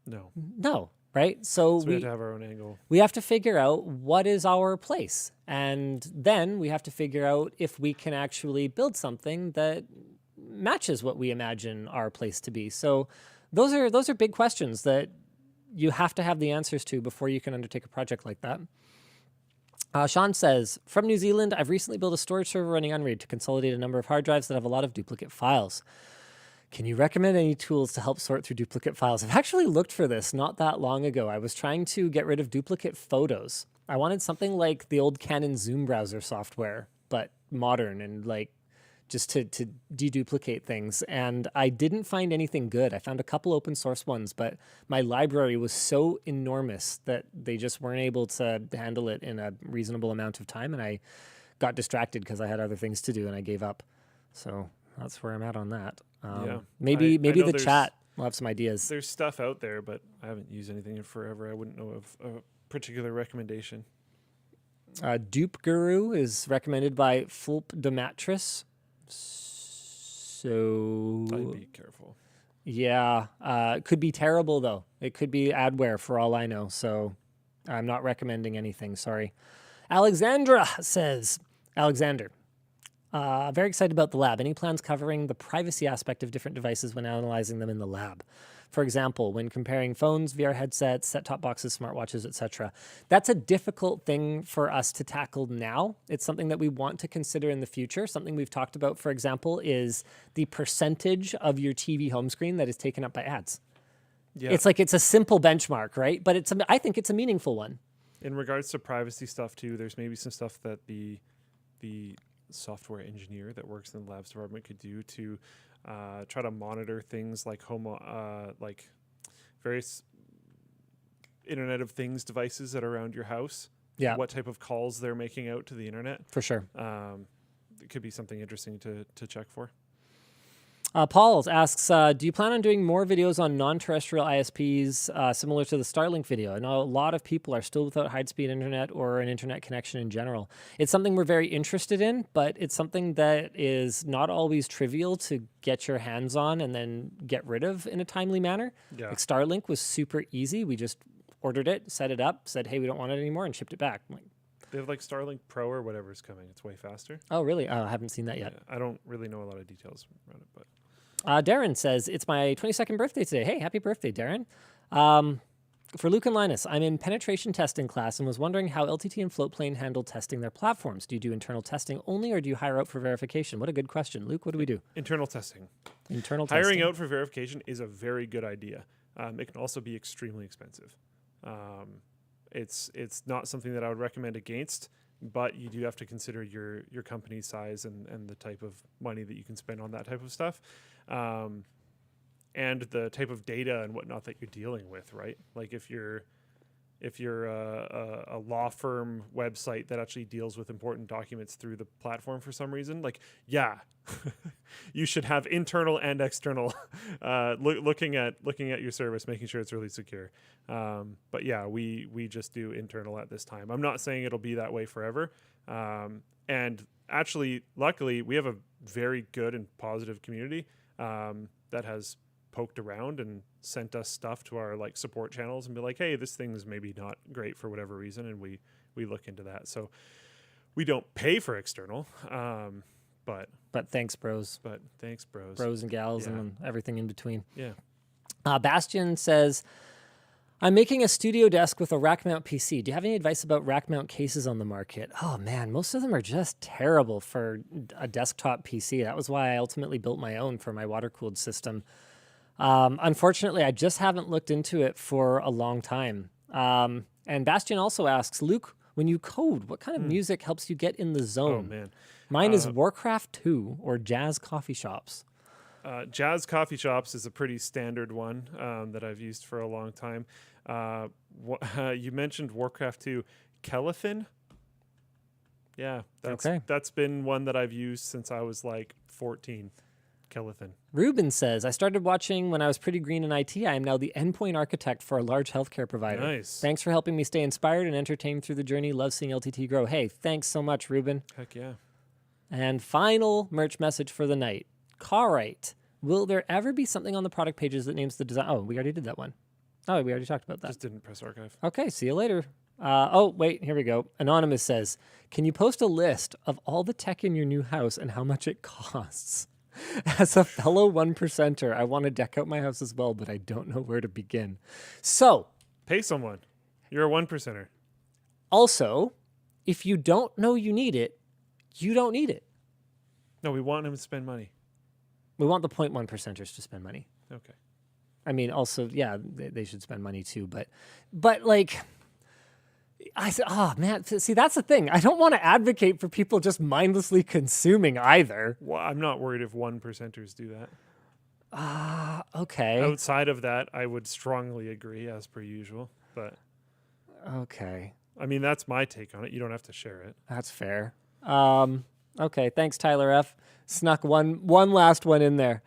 No.
No, right? So
we have to have our own angle.
We have to figure out what is our place. And then we have to figure out if we can actually build something that matches what we imagine our place to be. So those are big questions that you have to have the answers to before you can undertake a project like that. Sean says, from New Zealand, I've recently built a storage server running Unraid to consolidate a number of hard drives that have a lot of duplicate files. Can you recommend any tools to help sort through duplicate files? I've actually looked for this not that long ago. I was trying to get rid of duplicate photos. I wanted something like the old Canon Zoom browser software, but modern and like just to deduplicate things. And I didn't find anything good. I found a couple open source ones, but my library was so enormous that they just weren't able to handle it in a reasonable amount of time. And I got distracted because I had other things to do and I gave up. So that's where I'm at on that. Maybe
know
the chat will have some ideas.
There's stuff out there, but I haven't used anything in forever. I wouldn't know of a particular recommendation.
Dupe Guru is recommended by Fulp Dematris. So
I'd be careful.
Yeah, it could be terrible though. It could be adware for all I know. So I'm not recommending anything. Sorry. Alexandra says, Alexander, very excited about the lab. Any plans covering the privacy aspect of different devices when analyzing them in the lab? For example, when comparing phones, VR headsets, set-top boxes, smartwatches, etc. That's a difficult thing for us to tackle now. It's something that we want to consider in the future. Something we've talked about, for example, is the percentage of your TV home screen that is taken up by ads.
Yeah.
It's like it's a simple benchmark, right? But I think it's a meaningful one.
In regards to privacy stuff too, there's maybe some stuff that the software engineer that works in the labs department could do to try to monitor things like like various Internet of Things devices that are around your house.
Yeah.
What type of calls they're making out to the internet.
For sure.
It could be something interesting to check for.
Paul asks, do you plan on doing more videos on non-terrestrial ISPs similar to the Starlink video? I know a lot of people are still without high-speed internet or an internet connection in general. It's something we're very interested in, but it's something that is not always trivial to get your hands on and then get rid of in a timely manner.
Yeah.
Like Starlink was super easy. We just ordered it, set it up, said, hey, we don't want it anymore, and shipped it back. I'm like,
They have like Starlink Pro or whatever is coming. It's way faster.
oh, really? Oh, I haven't seen that yet.
Yeah, I don't really know a lot of details around it, but
Darren says, it's my 22nd birthday today. Hey, happy birthday, Darren. For Luke and Linus, I'm in penetration testing class and was wondering how LTT and Floatplane handle testing their platforms. Do you do internal testing only or do you hire out for verification? What a good question. Luke, what do we do?
internal testing.
Internal testing.
Hiring out for verification is a very good idea. It can also be extremely expensive. It's not something that I would recommend against, but you do have to consider your company's size and the type of money that you can spend on that type of stuff. And the type of data and whatnot that you're dealing with, right? Like if you're a law firm website that actually deals with important documents through the platform for some reason, like, yeah, you should have internal and external looking at your service, making sure it's really secure. But yeah, we just do internal at this time. I'm not saying it'll be that way forever. And actually, luckily, we have a very good and positive community that has poked around and sent us stuff to our like support channels and be like, hey, this thing is maybe not great for whatever reason, and we look into that. So we don't pay for external, but
thanks, bros.
But thanks, bros.
Bros and gals
Yeah.
and everything in between.
Yeah.
Bastion says, I'm making a studio desk with a rack mount PC. Do you have any advice about rack mount cases on the market? Oh man, most of them are just terrible for a desktop PC. That was why I ultimately built my own for my water-cooled system. Unfortunately, I just haven't looked into it for a long time. And Bastion also asks, Luke, when you code, what kind of music helps you get in the zone?
Oh man.
Mine is Warcraft 2 or Jazz Coffee Shops.
Jazz Coffee Shops is a pretty standard one that I've used for a long time. You mentioned Warcraft 2. Kelithin? Yeah, that's been one that I've used since I was like 14. Kelithin.
Ruben says, I started watching when I was pretty green in IT. I am now the endpoint architect for a large healthcare provider.
Nice.
Thanks for helping me stay inspired and entertained through the journey. Love seeing LTT grow. Hey, thanks so much, Ruben.
Heck yeah.
And final merch message for the night. Carite. Will there ever be something on the product pages that names the design? Oh, we already did that one. Oh, we already talked about that.
Just didn't press archive.
Okay, see you later. Oh, wait, here we go. Anonymous says, can you post a list of all the tech in your new house and how much it costs? As a fellow 1%er, I want to deck out my house as well, but I don't know where to begin. So,
Pay someone. You're a 1%er.
also, if you don't know you need it, you don't need it.
No, we want him to spend money.
We want the 0.1 percenters to spend money.
Okay.
I mean, also, yeah, they should spend money too, but like, oh man, see, that's the thing. I don't want to advocate for people just mindlessly consuming either.
Well, I'm not worried if 1%ers do that.
Okay.
Outside of that, I would strongly agree, as per usual. But
Okay.
I mean, that's my take on it. You don't have to share it.
That's fair. Okay. Thanks, Tyler F. Snuck one last one in there.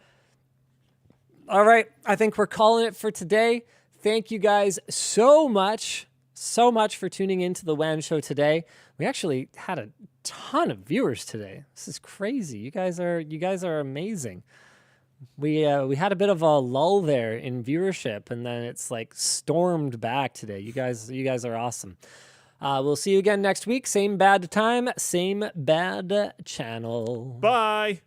All right. I think we're calling it for today. Thank you guys so much for tuning into the WAN show today. We actually had a ton of viewers today. This is crazy. You guys are amazing. We had a bit of a lull there in viewership, and then it's like stormed back today. You guys are awesome. We'll see you again next week. Same bad time, same bad channel.
Bye.